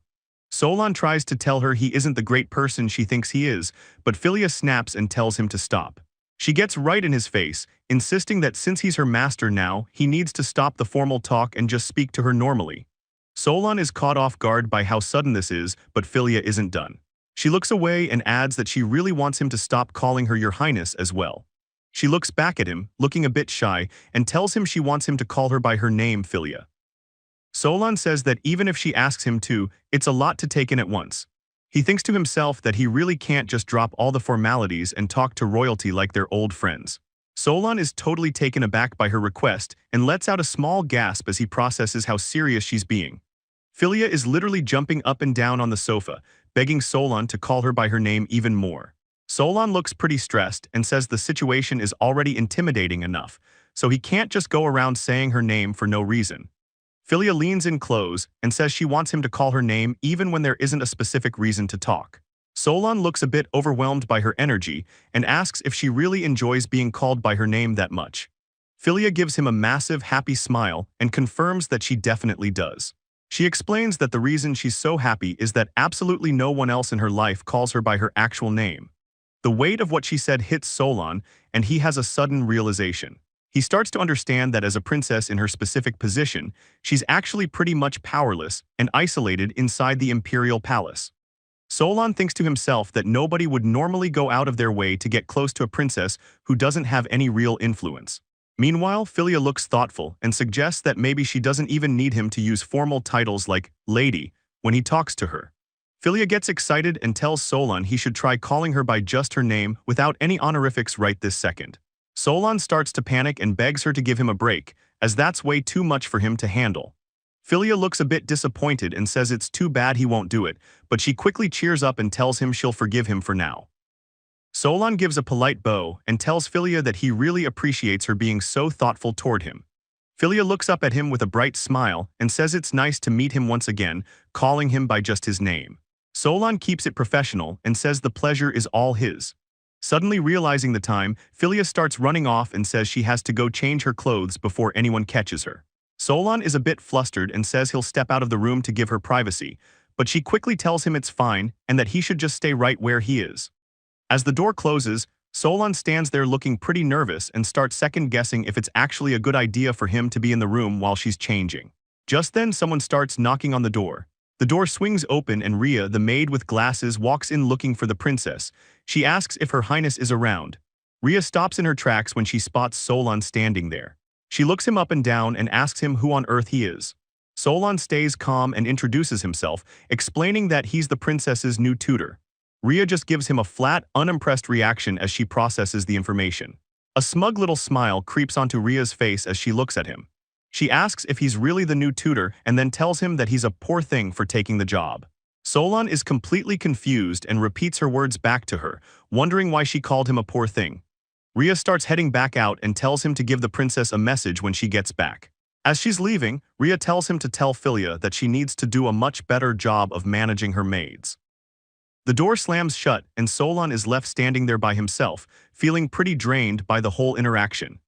Solon tries to tell her he isn't the great person she thinks he is, but Filia snaps and tells him to stop. She gets right in his face, insisting that since he's her master now, he needs to stop the formal talk and just speak to her normally. Solon is caught off guard by how sudden this is, but Filia isn't done. She looks away and adds that she really wants him to stop calling her Your Highness as well. She looks back at him, looking a bit shy, and tells him she wants him to call her by her name, Filia. Solon says that even if she asks him to, it's a lot to take in at once. He thinks to himself that he really can't just drop all the formalities and talk to royalty like they're old friends. Solon is totally taken aback by her request and lets out a small gasp as he processes how serious she's being. Filia is literally jumping up and down on the sofa, begging Solon to call her by her name even more. Solon looks pretty stressed and says the situation is already intimidating enough, so he can't just go around saying her name for no reason. Filia leans in close and says she wants him to call her name even when there isn't a specific reason to talk. Solon looks a bit overwhelmed by her energy and asks if she really enjoys being called by her name that much. Filia gives him a massive, happy smile and confirms that she definitely does. She explains that the reason she's so happy is that absolutely no one else in her life calls her by her actual name. The weight of what she said hits Solon, and he has a sudden realization. He starts to understand that as a princess in her specific position, she's actually pretty much powerless and isolated inside the imperial palace. Solon thinks to himself that nobody would normally go out of their way to get close to a princess who doesn't have any real influence. Meanwhile, Filia looks thoughtful and suggests that maybe she doesn't even need him to use formal titles like lady when he talks to her. Filia gets excited and tells Solon he should try calling her by just her name without any honorifics right this second. Solon starts to panic and begs her to give him a break, as that's way too much for him to handle. Filia looks a bit disappointed and says it's too bad he won't do it, but she quickly cheers up and tells him she'll forgive him for now. Solon gives a polite bow and tells Filia that he really appreciates her being so thoughtful toward him. Filia looks up at him with a bright smile and says it's nice to meet him once again, calling him by just his name. Solon keeps it professional and says the pleasure is all his. Suddenly realizing the time, Filia starts running off and says she has to go change her clothes before anyone catches her. Solon is a bit flustered and says he'll step out of the room to give her privacy, but she quickly tells him it's fine and that he should just stay right where he is. As the door closes, Solon stands there looking pretty nervous and starts second-guessing if it's actually a good idea for him to be in the room while she's changing. Just then someone starts knocking on the door. The door swings open and Rhea, the maid with glasses, walks in looking for the princess. She asks if Her Highness is around. Rhea stops in her tracks when she spots Solon standing there. She looks him up and down and asks him who on earth he is. Solon stays calm and introduces himself, explaining that he's the princess's new tutor. Rhea just gives him a flat, unimpressed reaction as she processes the information. A smug little smile creeps onto Rhea's face as she looks at him. She asks if he's really the new tutor and then tells him that he's a poor thing for taking the job. Solon is completely confused and repeats her words back to her, wondering why she called him a poor thing. Rhea starts heading back out and tells him to give the princess a message when she gets back. As she's leaving, Rhea tells him to tell Filia that she needs to do a much better job of managing her maids. The door slams shut and Solon is left standing there by himself, feeling pretty drained by the whole interaction.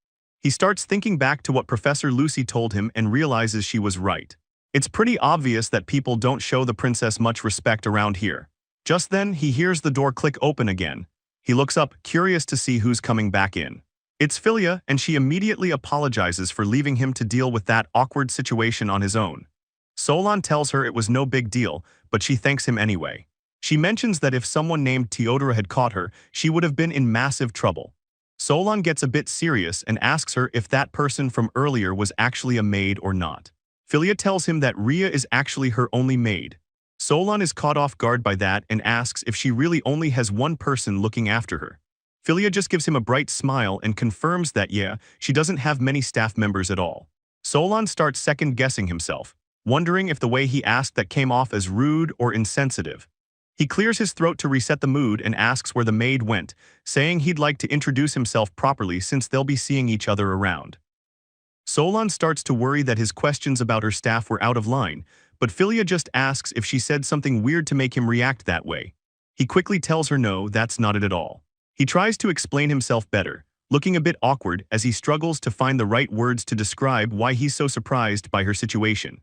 He starts thinking back to what Professor Lucy told him and realizes she was right. It's pretty obvious that people don't show the princess much respect around here. Just then, he hears the door click open again. He looks up, curious to see who's coming back in. It's Filia, and she immediately apologizes for leaving him to deal with that awkward situation on his own. Solon tells her it was no big deal, but she thanks him anyway. She mentions that if someone named Teodora had caught her, she would have been in massive trouble. Solon gets a bit serious and asks her if that person from earlier was actually a maid or not. Filia tells him that Rhea is actually her only maid. Solon is caught off guard by that and asks if she really only has one person looking after her. Filia just gives him a bright smile and confirms that yeah, she doesn't have many staff members at all. Solon starts second-guessing himself, wondering if the way he asked that came off as rude or insensitive. He clears his throat to reset the mood and asks where the maid went, saying he'd like to introduce himself properly since they'll be seeing each other around. Solon starts to worry that his questions about her staff were out of line, but Filia just asks if she said something weird to make him react that way. He quickly tells her no, that's not it at all. He tries to explain himself better, looking a bit awkward as he struggles to find the right words to describe why he's so surprised by her situation.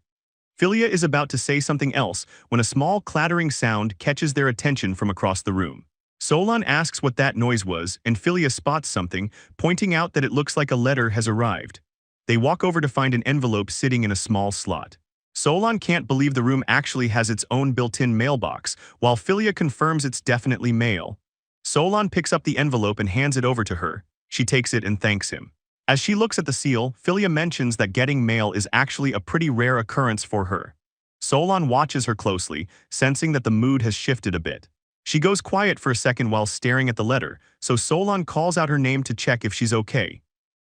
Filia is about to say something else when a small clattering sound catches their attention from across the room. Solon asks what that noise was, and Filia spots something, pointing out that it looks like a letter has arrived. They walk over to find an envelope sitting in a small slot. Solon can't believe the room actually has its own built-in mailbox, while Filia confirms it's definitely mail. Solon picks up the envelope and hands it over to her. She takes it and thanks him. As she looks at the seal, Filia mentions that getting mail is actually a pretty rare occurrence for her. Solon watches her closely, sensing that the mood has shifted a bit. She goes quiet for a second while staring at the letter, so Solon calls out her name to check if she's okay.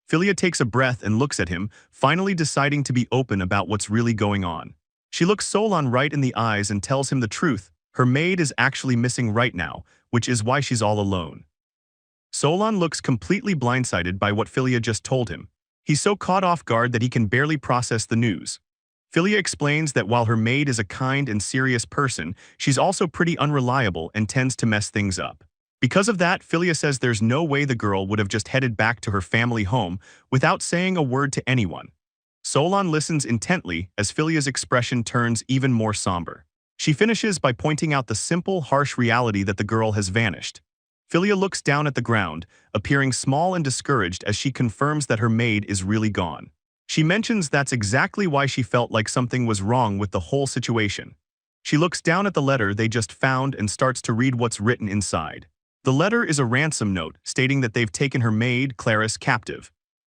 Filia takes a breath and looks at him, finally deciding to be open about what's really going on. She looks Solon right in the eyes and tells him the truth. Her maid is actually missing right now, which is why she's all alone. Solon looks completely blindsided by what Filia just told him. He's so caught off guard that he can barely process the news. Filia explains that while her maid is a kind and serious person, she's also pretty unreliable and tends to mess things up. Because of that, Filia says there's no way the girl would have just headed back to her family home without saying a word to anyone. Solon listens intently as Filia's expression turns even more somber. She finishes by pointing out the simple, harsh reality that the girl has vanished. Filia looks down at the ground, appearing small and discouraged as she confirms that her maid is really gone. She mentions that's exactly why she felt like something was wrong with the whole situation. She looks down at the letter they just found and starts to read what's written inside. The letter is a ransom note stating that they've taken her maid, Clarice, captive.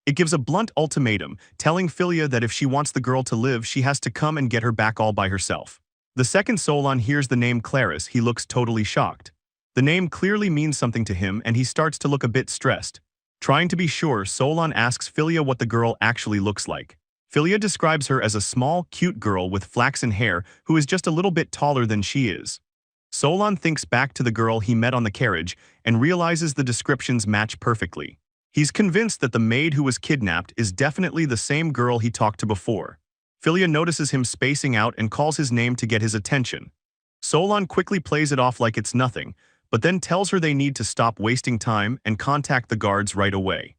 It gives a blunt ultimatum, telling Filia that if she wants the girl to live, she has to come and get her back all by herself. The second Solon hears the name Clarice, he looks totally shocked. The name clearly means something to him and he starts to look a bit stressed. Trying to be sure, Solon asks Filia what the girl actually looks like. Filia describes her as a small, cute girl with flaxen hair who is just a little bit taller than she is. Solon thinks back to the girl he met on the carriage and realizes the descriptions match perfectly. He's convinced that the maid who was kidnapped is definitely the same girl he talked to before. Filia notices him spacing out and calls his name to get his attention. Solon quickly plays it off like it's nothing, but then tells her they need to stop wasting time and contact the guards right away.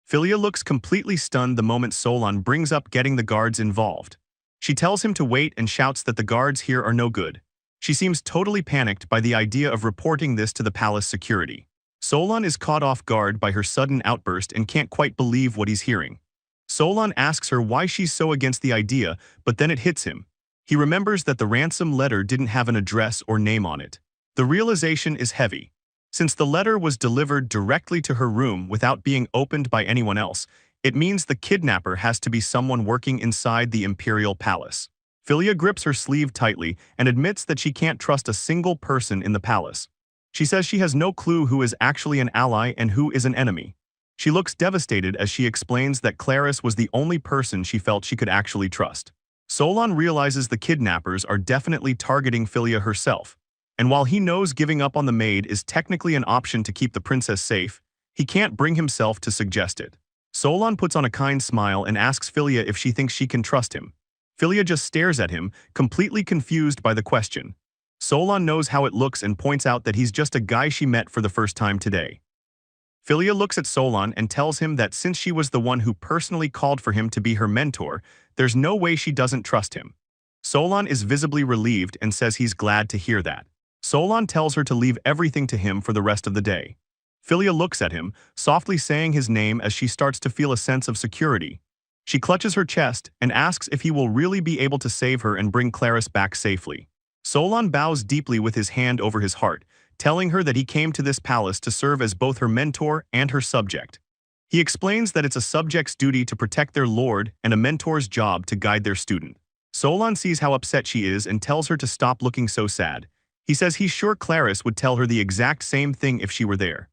Filia looks completely stunned the moment Solon brings up getting the guards involved. She tells him to wait and shouts that the guards here are no good. She seems totally panicked by the idea of reporting this to the palace security. Solon is caught off guard by her sudden outburst and can't quite believe what he's hearing. Solon asks her why she's so against the idea, but then it hits him. He remembers that the ransom letter didn't have an address or name on it. The realization is heavy. Since the letter was delivered directly to her room without being opened by anyone else, it means the kidnapper has to be someone working inside the imperial palace. Filia grips her sleeve tightly and admits that she can't trust a single person in the palace. She says she has no clue who is actually an ally and who is an enemy. She looks devastated as she explains that Claris was the only person she felt she could actually trust. Solon realizes the kidnappers are definitely targeting Filia herself, and while he knows giving up on the maid is technically an option to keep the princess safe, he can't bring himself to suggest it. Solon puts on a kind smile and asks Filia if she thinks she can trust him. Filia just stares at him, completely confused by the question. Solon knows how it looks and points out that he's just a guy she met for the first time today. Filia looks at Solon and tells him that since she was the one who personally called for him to be her mentor, there's no way she doesn't trust him. Solon is visibly relieved and says he's glad to hear that. Solon tells her to leave everything to him for the rest of the day. Filia looks at him, softly saying his name as she starts to feel a sense of security. She clutches her chest and asks if he will really be able to save her and bring Claris back safely. Solon bows deeply with his hand over his heart, telling her that he came to this palace to serve as both her mentor and her subject. He explains that it's a subject's duty to protect their lord and a mentor's job to guide their student. Solon sees how upset she is and tells her to stop looking so sad. He says he's sure Claris would tell her the exact same thing if she were there.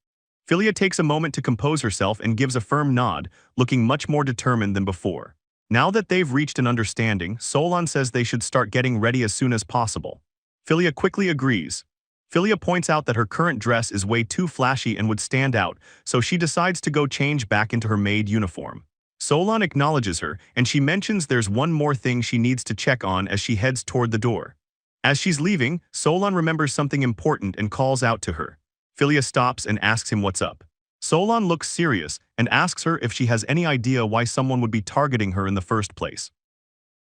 Filia takes a moment to compose herself and gives a firm nod, looking much more determined than before. Now that they've reached an understanding, Solon says they should start getting ready as soon as possible. Filia quickly agrees. Filia points out that her current dress is way too flashy and would stand out, so she decides to go change back into her maid uniform. Solon acknowledges her, and she mentions there's one more thing she needs to check on as she heads toward the door. As she's leaving, Solon remembers something important and calls out to her. Filia stops and asks him what's up. Solon looks serious and asks her if she has any idea why someone would be targeting her in the first place.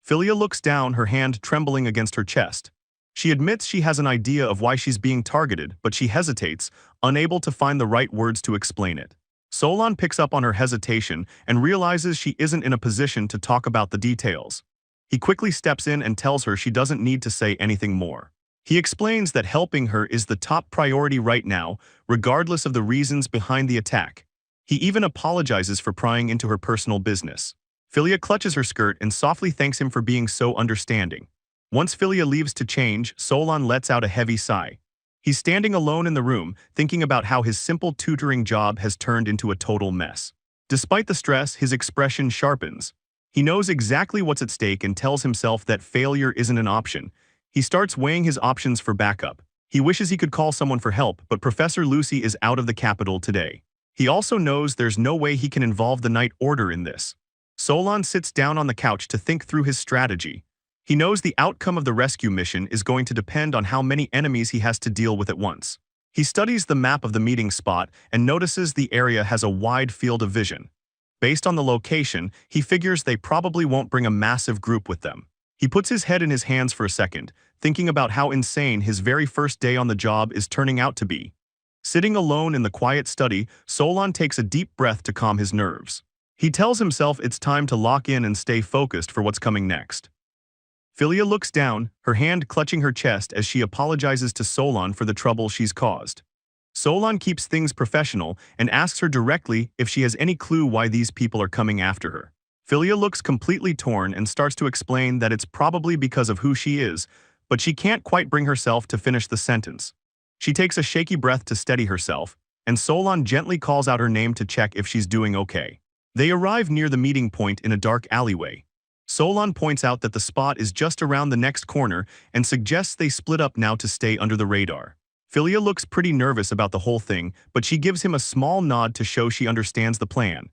Filia looks down, her hand trembling against her chest. She admits she has an idea of why she's being targeted, but she hesitates, unable to find the right words to explain it. Solon picks up on her hesitation and realizes she isn't in a position to talk about the details. He quickly steps in and tells her she doesn't need to say anything more. He explains that helping her is the top priority right now, regardless of the reasons behind the attack. He even apologizes for prying into her personal business. Filia clutches her skirt and softly thanks him for being so understanding. Once Filia leaves to change, Solon lets out a heavy sigh. He's standing alone in the room, thinking about how his simple tutoring job has turned into a total mess. Despite the stress, his expression sharpens. He knows exactly what's at stake and tells himself that failure isn't an option. He starts weighing his options for backup. He wishes he could call someone for help, but Professor Lucy is out of the capital today. He also knows there's no way he can involve the Night Order in this. Solon sits down on the couch to think through his strategy. He knows the outcome of the rescue mission is going to depend on how many enemies he has to deal with at once. He studies the map of the meeting spot and notices the area has a wide field of vision. Based on the location, he figures they probably won't bring a massive group with them. He puts his head in his hands for a second, thinking about how insane his very first day on the job is turning out to be. Sitting alone in the quiet study, Solon takes a deep breath to calm his nerves. He tells himself it's time to lock in and stay focused for what's coming next. Filia looks down, her hand clutching her chest as she apologizes to Solon for the trouble she's caused. Solon keeps things professional and asks her directly if she has any clue why these people are coming after her. Filia looks completely torn and starts to explain that it's probably because of who she is, but she can't quite bring herself to finish the sentence. She takes a shaky breath to steady herself, and Solon gently calls out her name to check if she's doing okay. They arrive near the meeting point in a dark alleyway. Solon points out that the spot is just around the next corner and suggests they split up now to stay under the radar. Filia looks pretty nervous about the whole thing, but she gives him a small nod to show she understands the plan.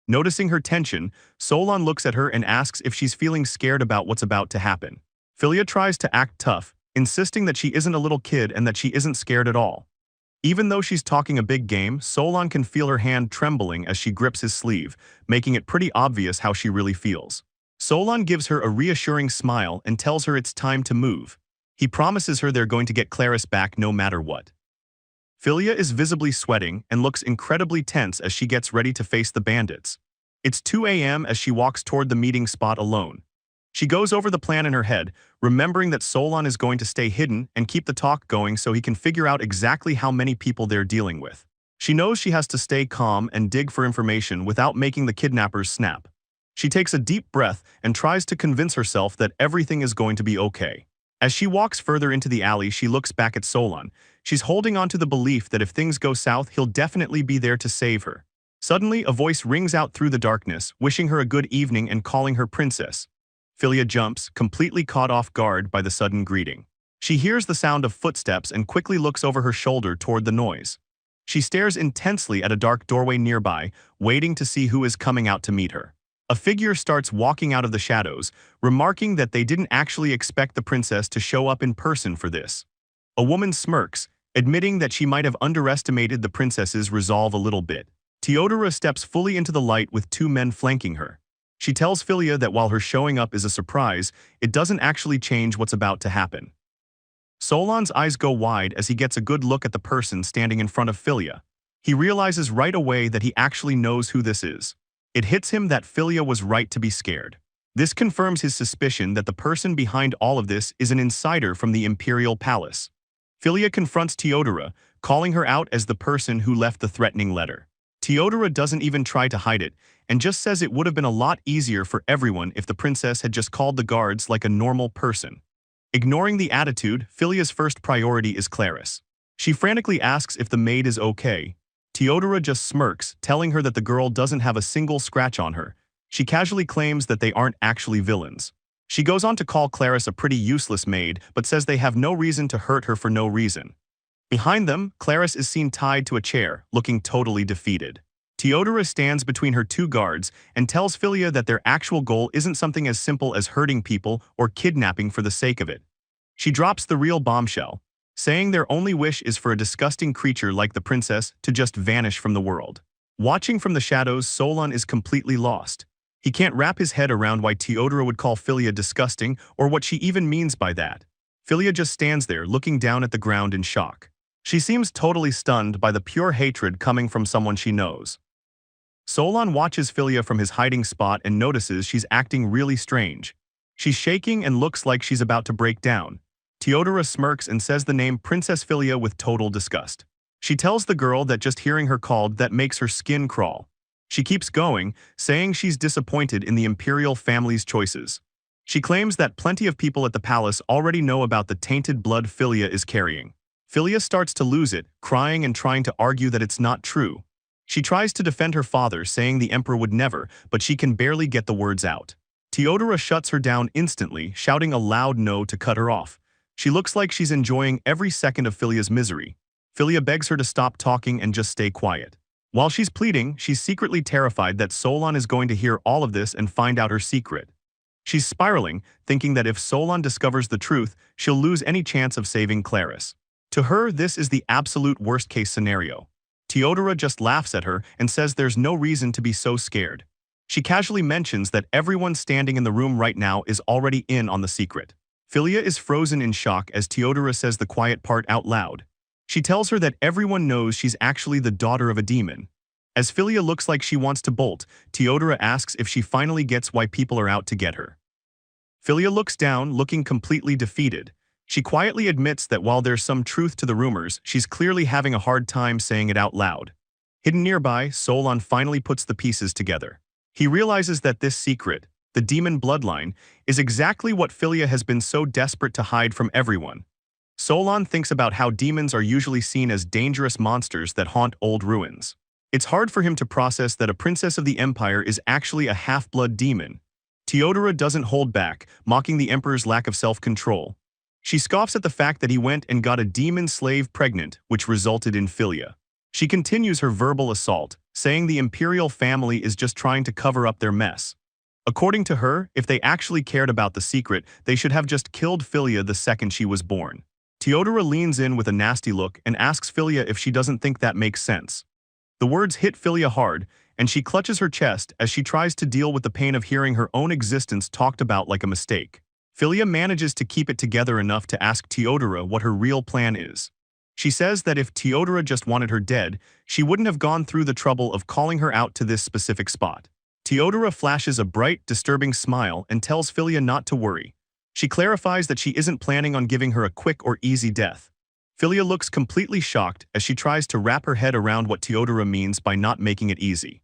Noticing her tension, Solon looks at her and asks if she's feeling scared about what's about to happen. Filia tries to act tough, insisting that she isn't a little kid and that she isn't scared at all. Even though she's talking a big game, Solon can feel her hand trembling as she grips his sleeve, making it pretty obvious how she really feels. Solon gives her a reassuring smile and tells her it's time to move. He promises her they're going to get Claris back no matter what. Filia is visibly sweating and looks incredibly tense as she gets ready to face the bandits. It's 2 a.m. as she walks toward the meeting spot alone. She goes over the plan in her head, remembering that Solon is going to stay hidden and keep the talk going so he can figure out exactly how many people they're dealing with. She knows she has to stay calm and dig for information without making the kidnappers snap. She takes a deep breath and tries to convince herself that everything is going to be okay. As she walks further into the alley, she looks back at Solon. She's holding on to the belief that if things go south, he'll definitely be there to save her. Suddenly, a voice rings out through the darkness, wishing her a good evening and calling her princess. Filia jumps, completely caught off guard by the sudden greeting. She hears the sound of footsteps and quickly looks over her shoulder toward the noise. She stares intensely at a dark doorway nearby, waiting to see who is coming out to meet her. A figure starts walking out of the shadows, remarking that they didn't actually expect the princess to show up in person for this. A woman smirks, admitting that she might have underestimated the princess's resolve a little bit. Teodora steps fully into the light with two men flanking her. She tells Filia that while her showing up is a surprise, it doesn't actually change what's about to happen. Solon's eyes go wide as he gets a good look at the person standing in front of Filia. He realizes right away that he actually knows who this is. It hits him that Filia was right to be scared. This confirms his suspicion that the person behind all of this is an insider from the Imperial Palace. Filia confronts Teodora, calling her out as the person who left the threatening letter. Teodora doesn't even try to hide it, and just says it would have been a lot easier for everyone if the princess had just called the guards like a normal person. Ignoring the attitude, Filia's first priority is Claris. She frantically asks if the maid is okay. Teodora just smirks, telling her that the girl doesn't have a single scratch on her. She casually claims that they aren't actually villains. She goes on to call Claris a pretty useless maid, but says they have no reason to hurt her for no reason. Behind them, Claris is seen tied to a chair, looking totally defeated. Teodora stands between her two guards and tells Filia that their actual goal isn't something as simple as hurting people or kidnapping for the sake of it. She drops the real bombshell, saying their only wish is for a disgusting creature like the princess to just vanish from the world. Watching from the shadows, Solon is completely lost. He can't wrap his head around why Teodora would call Filia disgusting or what she even means by that. Filia just stands there looking down at the ground in shock. She seems totally stunned by the pure hatred coming from someone she knows. Solon watches Filia from his hiding spot and notices she's acting really strange. She's shaking and looks like she's about to break down. Teodora smirks and says the name Princess Filia with total disgust. She tells the girl that just hearing her called that makes her skin crawl. She keeps going, saying she's disappointed in the imperial family's choices. She claims that plenty of people at the palace already know about the tainted blood Filia is carrying. Filia starts to lose it, crying and trying to argue that it's not true. She tries to defend her father, saying the emperor would never, but she can barely get the words out. Teodora shuts her down instantly, shouting a loud no to cut her off. She looks like she's enjoying every second of Filia's misery. Filia begs her to stop talking and just stay quiet. While she's pleading, she's secretly terrified that Solon is going to hear all of this and find out her secret. She's spiraling, thinking that if Solon discovers the truth, she'll lose any chance of saving Claris. To her, this is the absolute worst-case scenario. Teodora just laughs at her and says there's no reason to be so scared. She casually mentions that everyone standing in the room right now is already in on the secret. Filia is frozen in shock as Teodora says the quiet part out loud. She tells her that everyone knows she's actually the daughter of a demon. As Filia looks like she wants to bolt, Teodora asks if she finally gets why people are out to get her. Filia looks down, looking completely defeated. She quietly admits that while there's some truth to the rumors, she's clearly having a hard time saying it out loud. Hidden nearby, Solon finally puts the pieces together. He realizes that this secret, the demon bloodline, is exactly what Filia has been so desperate to hide from everyone. Solon thinks about how demons are usually seen as dangerous monsters that haunt old ruins. It's hard for him to process that a princess of the empire is actually a half-blood demon. Teodora doesn't hold back, mocking the emperor's lack of self-control. She scoffs at the fact that he went and got a demon slave pregnant, which resulted in Filia. She continues her verbal assault, saying the imperial family is just trying to cover up their mess. According to her, if they actually cared about the secret, they should have just killed Filia the second she was born. Teodora leans in with a nasty look and asks Filia if she doesn't think that makes sense. The words hit Filia hard, and she clutches her chest as she tries to deal with the pain of hearing her own existence talked about like a mistake. Filia manages to keep it together enough to ask Teodora what her real plan is. She says that if Teodora just wanted her dead, she wouldn't have gone through the trouble of calling her out to this specific spot. Teodora flashes a bright, disturbing smile and tells Filia not to worry. She clarifies that she isn't planning on giving her a quick or easy death. Filia looks completely shocked as she tries to wrap her head around what Teodora means by not making it easy.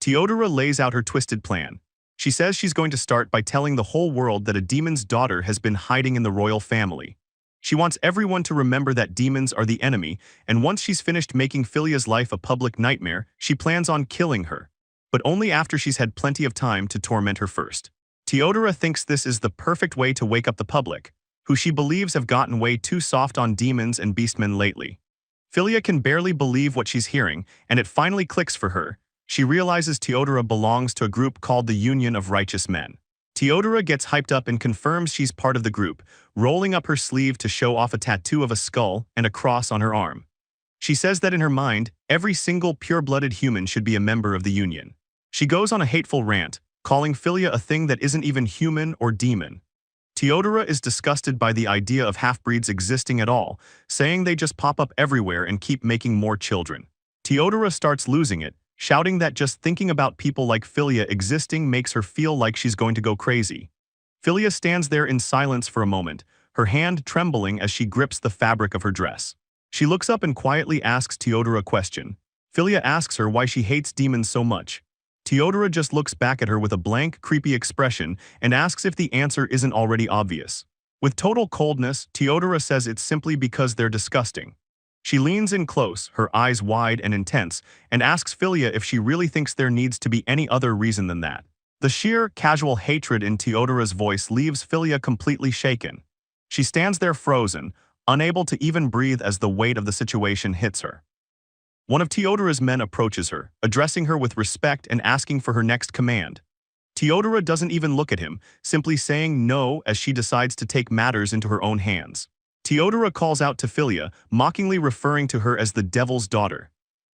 Teodora lays out her twisted plan. She says she's going to start by telling the whole world that a demon's daughter has been hiding in the royal family. She wants everyone to remember that demons are the enemy, and once she's finished making Filia's life a public nightmare, she plans on killing her. But only after she's had plenty of time to torment her first. Teodora thinks this is the perfect way to wake up the public, who she believes have gotten way too soft on demons and beastmen lately. Filia can barely believe what she's hearing, and it finally clicks for her. She realizes Teodora belongs to a group called the Union of Righteous Men. Teodora gets hyped up and confirms she's part of the group, rolling up her sleeve to show off a tattoo of a skull and a cross on her arm. She says that in her mind, every single pure-blooded human should be a member of the Union. She goes on a hateful rant, calling Filia a thing that isn't even human or demon. Teodora is disgusted by the idea of half-breeds existing at all, saying they just pop up everywhere and keep making more children. Teodora starts losing it, shouting that just thinking about people like Filia existing makes her feel like she's going to go crazy. Filia stands there in silence for a moment, her hand trembling as she grips the fabric of her dress. She looks up and quietly asks Teodora a question. Filia asks her why she hates demons so much. Teodora just looks back at her with a blank, creepy expression and asks if the answer isn't already obvious. With total coldness, Teodora says it's simply because they're disgusting. She leans in close, her eyes wide and intense, and asks Filia if she really thinks there needs to be any other reason than that. The sheer, casual hatred in Teodora's voice leaves Filia completely shaken. She stands there frozen, unable to even breathe as the weight of the situation hits her. One of Teodora's men approaches her, addressing her with respect and asking for her next command. Teodora doesn't even look at him, simply saying no as she decides to take matters into her own hands. Teodora calls out to Filia, mockingly referring to her as the devil's daughter.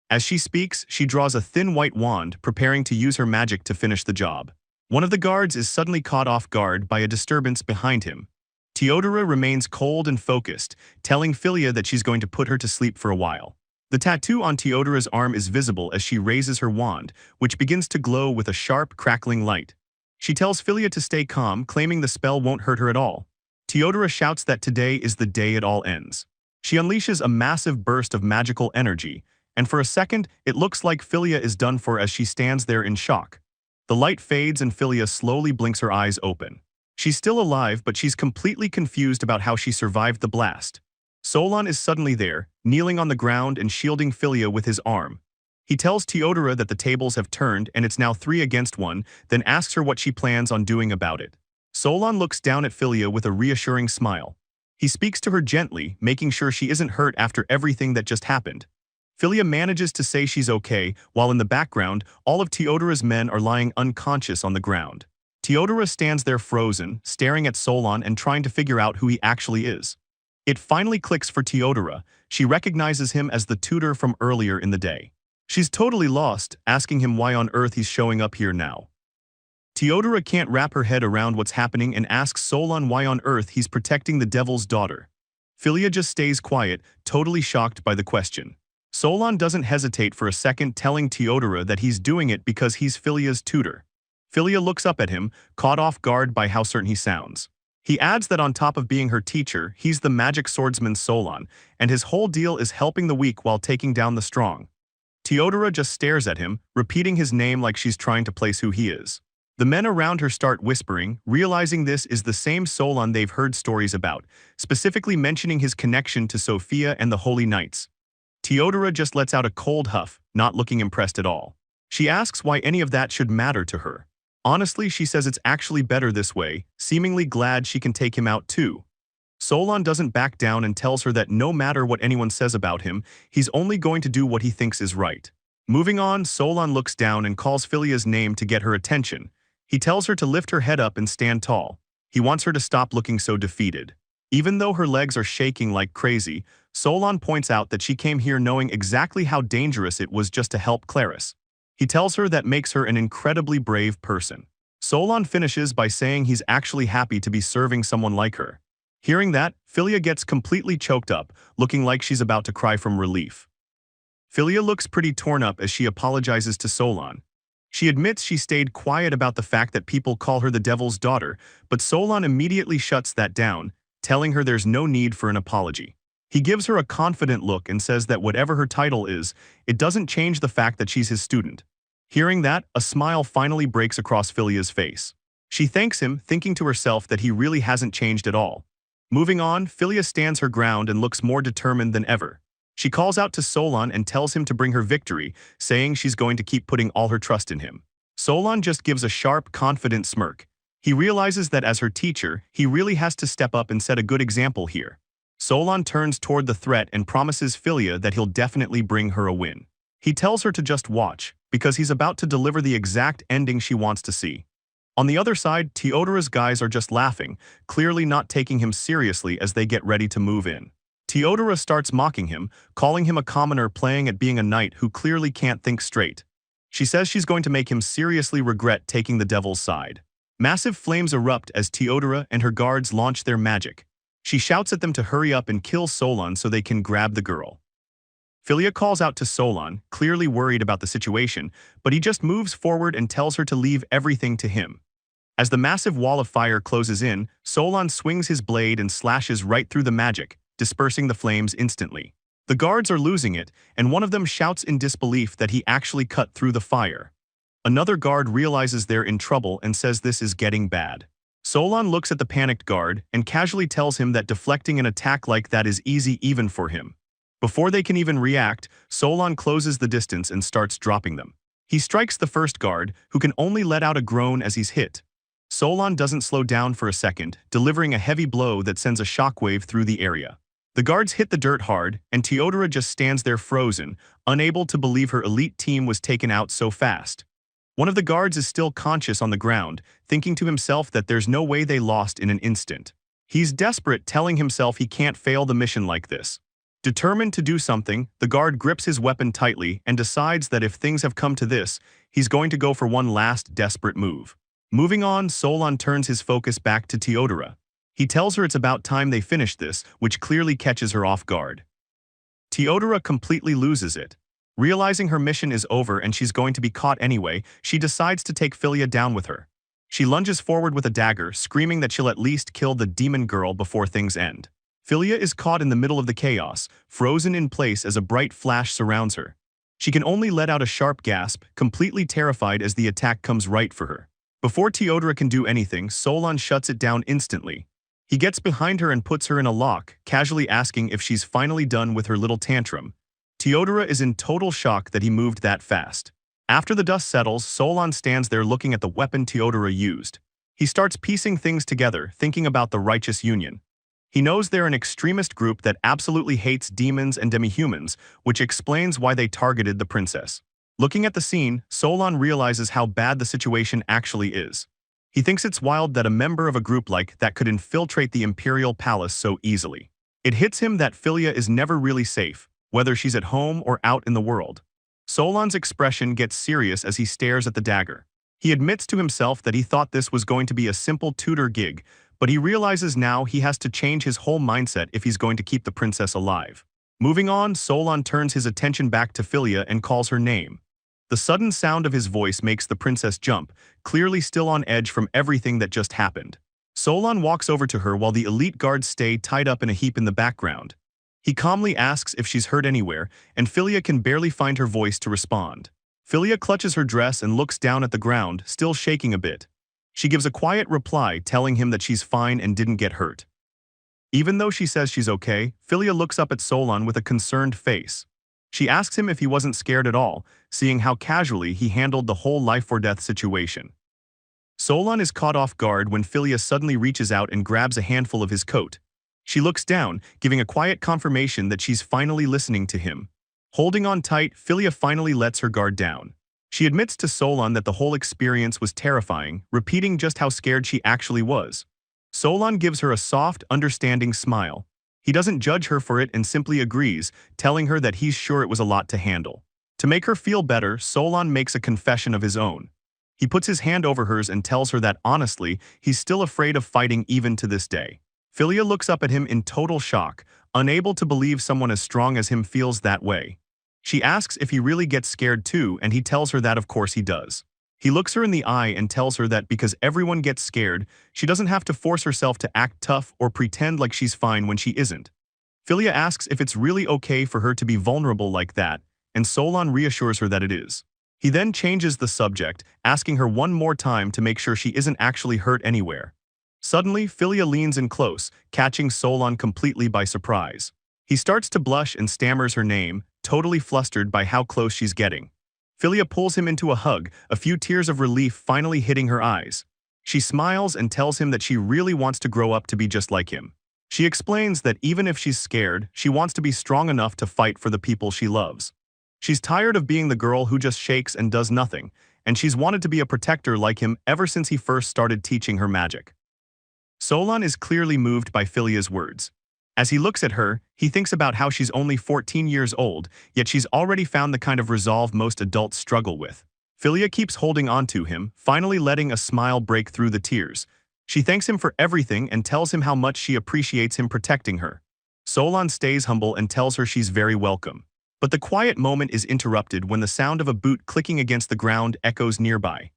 As she speaks, she draws a thin white wand, preparing to use her magic to finish the job. One of the guards is suddenly caught off guard by a disturbance behind him. Teodora remains cold and focused, telling Filia that she's going to put her to sleep for a while. The tattoo on Teodora's arm is visible as she raises her wand, which begins to glow with a sharp, crackling light. She tells Filia to stay calm, claiming the spell won't hurt her at all. Teodora shouts that today is the day it all ends. She unleashes a massive burst of magical energy, and for a second, it looks like Filia is done for as she stands there in shock. The light fades and Filia slowly blinks her eyes open. She's still alive, but she's completely confused about how she survived the blast. Solon is suddenly there, kneeling on the ground and shielding Filia with his arm. He tells Teodora that the tables have turned and it's now 3 against 1, then asks her what she plans on doing about it. Solon looks down at Filia with a reassuring smile. He speaks to her gently, making sure she isn't hurt after everything that just happened. Filia manages to say she's okay, while in the background, all of Teodora's men are lying unconscious on the ground. Teodora stands there frozen, staring at Solon and trying to figure out who he actually is. It finally clicks for Teodora. She recognizes him as the tutor from earlier in the day. She's totally lost, asking him why on earth he's showing up here now. Teodora can't wrap her head around what's happening and asks Solon why on earth he's protecting the devil's daughter. Filia just stays quiet, totally shocked by the question. Solon doesn't hesitate for a second, telling Teodora that he's doing it because he's Filia's tutor. Filia looks up at him, caught off guard by how certain he sounds. He adds that on top of being her teacher, he's the magic swordsman Solon, and his whole deal is helping the weak while taking down the strong. Teodora just stares at him, repeating his name like she's trying to place who he is. The men around her start whispering, realizing this is the same Solon they've heard stories about, specifically mentioning his connection to Sophia and the Holy Knights. Teodora just lets out a cold huff, not looking impressed at all. She asks why any of that should matter to her. Honestly, she says it's actually better this way, seemingly glad she can take him out too. Solon doesn't back down and tells her that no matter what anyone says about him, he's only going to do what he thinks is right. Moving on, Solon looks down and calls Filia's name to get her attention. He tells her to lift her head up and stand tall. He wants her to stop looking so defeated. Even though her legs are shaking like crazy, Solon points out that she came here knowing exactly how dangerous it was just to help Claris. He tells her that makes her an incredibly brave person. Solon finishes by saying he's actually happy to be serving someone like her. Hearing that, Filia gets completely choked up, looking like she's about to cry from relief. Filia looks pretty torn up as she apologizes to Solon. She admits she stayed quiet about the fact that people call her the devil's daughter, but Solon immediately shuts that down, telling her there's no need for an apology. He gives her a confident look and says that whatever her title is, it doesn't change the fact that she's his student. Hearing that, a smile finally breaks across Filia's face. She thanks him, thinking to herself that he really hasn't changed at all. Moving on, Filia stands her ground and looks more determined than ever. She calls out to Solon and tells him to bring her victory, saying she's going to keep putting all her trust in him. Solon just gives a sharp, confident smirk. He realizes that as her teacher, he really has to step up and set a good example here. Solon turns toward the threat and promises Filia that he'll definitely bring her a win. He tells her to just watch, because he's about to deliver the exact ending she wants to see. On the other side, Teodora's guys are just laughing, clearly not taking him seriously as they get ready to move in. Teodora starts mocking him, calling him a commoner playing at being a knight who clearly can't think straight. She says she's going to make him seriously regret taking the devil's side. Massive flames erupt as Teodora and her guards launch their magic. She shouts at them to hurry up and kill Solon so they can grab the girl. Filia calls out to Solon, clearly worried about the situation, but he just moves forward and tells her to leave everything to him. As the massive wall of fire closes in, Solon swings his blade and slashes right through the magic, dispersing the flames instantly. The guards are losing it, and one of them shouts in disbelief that he actually cut through the fire. Another guard realizes they're in trouble and says this is getting bad. Solon looks at the panicked guard and casually tells him that deflecting an attack like that is easy even for him. Before they can even react, Solon closes the distance and starts dropping them. He strikes the first guard, who can only let out a groan as he's hit. Solon doesn't slow down for a second, delivering a heavy blow that sends a shockwave through the area. The guards hit the dirt hard, and Teodora just stands there frozen, unable to believe her elite team was taken out so fast. One of the guards is still conscious on the ground, thinking to himself that there's no way they lost in an instant. He's desperate, telling himself he can't fail the mission like this. Determined to do something, the guard grips his weapon tightly and decides that if things have come to this, he's going to go for one last desperate move. Moving on, Solon turns his focus back to Teodora. He tells her it's about time they finish this, which clearly catches her off guard. Teodora completely loses it. Realizing her mission is over and she's going to be caught anyway, she decides to take Filia down with her. She lunges forward with a dagger, screaming that she'll at least kill the demon girl before things end. Filia is caught in the middle of the chaos, frozen in place as a bright flash surrounds her. She can only let out a sharp gasp, completely terrified as the attack comes right for her. Before Teodora can do anything, Solon shuts it down instantly. He gets behind her and puts her in a lock, casually asking if she's finally done with her little tantrum. Teodora is in total shock that he moved that fast. After the dust settles, Solon stands there looking at the weapon Teodora used. He starts piecing things together, thinking about the Righteous Union. He knows they're an extremist group that absolutely hates demons and demihumans, which explains why they targeted the princess. Looking at the scene, Solon realizes how bad the situation actually is. He thinks it's wild that a member of a group like that could infiltrate the imperial palace so easily. It hits him that Filia is never really safe, whether she's at home or out in the world. Solon's expression gets serious as he stares at the dagger. He admits to himself that he thought this was going to be a simple tutor gig, but he realizes now he has to change his whole mindset if he's going to keep the princess alive. Moving on, Solon turns his attention back to Filia and calls her name. The sudden sound of his voice makes the princess jump, clearly still on edge from everything that just happened. Solon walks over to her while the elite guards stay tied up in a heap in the background. He calmly asks if she's hurt anywhere, and Filia can barely find her voice to respond. Filia clutches her dress and looks down at the ground, still shaking a bit. She gives a quiet reply telling him that she's fine and didn't get hurt. Even though she says she's okay, Filia looks up at Solon with a concerned face. She asks him if he wasn't scared at all, seeing how casually he handled the whole life-or-death situation. Solon is caught off guard when Filia suddenly reaches out and grabs a handful of his coat. She looks down, giving a quiet confirmation that she's finally listening to him. Holding on tight, Filia finally lets her guard down. She admits to Solon that the whole experience was terrifying, repeating just how scared she actually was. Solon gives her a soft, understanding smile. He doesn't judge her for it and simply agrees, telling her that he's sure it was a lot to handle. To make her feel better, Solon makes a confession of his own. He puts his hand over hers and tells her that, honestly, he's still afraid of fighting even to this day. Filia looks up at him in total shock, unable to believe someone as strong as him feels that way. She asks if he really gets scared too, and he tells her that of course he does. He looks her in the eye and tells her that because everyone gets scared, she doesn't have to force herself to act tough or pretend like she's fine when she isn't. Filia asks if it's really okay for her to be vulnerable like that, and Solon reassures her that it is. He then changes the subject, asking her one more time to make sure she isn't actually hurt anywhere. Suddenly, Filia leans in close, catching Solon completely by surprise. He starts to blush and stammers her name, totally flustered by how close she's getting. Filia pulls him into a hug, a few tears of relief finally hitting her eyes. She smiles and tells him that she really wants to grow up to be just like him. She explains that even if she's scared, she wants to be strong enough to fight for the people she loves. She's tired of being the girl who just shakes and does nothing, and she's wanted to be a protector like him ever since he first started teaching her magic. Solon is clearly moved by Filia's words. As he looks at her, he thinks about how she's only 14 years old, yet she's already found the kind of resolve most adults struggle with. Filia keeps holding on to him, finally letting a smile break through the tears. She thanks him for everything and tells him how much she appreciates him protecting her. Solon stays humble and tells her she's very welcome. But the quiet moment is interrupted when the sound of a boot clicking against the ground echoes nearby.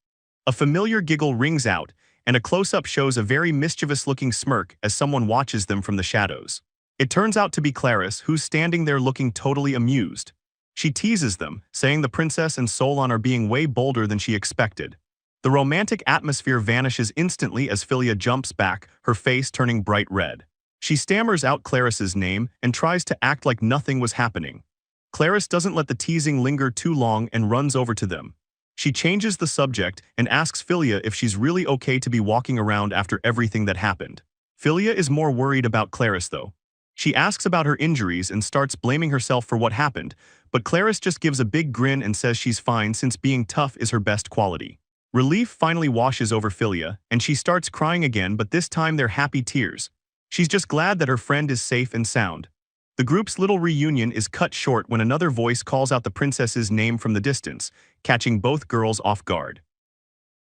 A familiar giggle rings out, and a close-up shows a very mischievous-looking smirk as someone watches them from the shadows. It turns out to be Claris, who's standing there looking totally amused. She teases them, saying the princess and Solon are being way bolder than she expected. The romantic atmosphere vanishes instantly as Filia jumps back, her face turning bright red. She stammers out Claris's name and tries to act like nothing was happening. Claris doesn't let the teasing linger too long and runs over to them. She changes the subject and asks Filia if she's really okay to be walking around after everything that happened. Filia is more worried about Claris though. She asks about her injuries and starts blaming herself for what happened, but Claris just gives a big grin and says she's fine since being tough is her best quality. Relief finally washes over Filia, and she starts crying again, but this time they're happy tears. She's just glad that her friend is safe and sound. The group's little reunion is cut short when another voice calls out the princess's name from the distance, catching both girls off guard.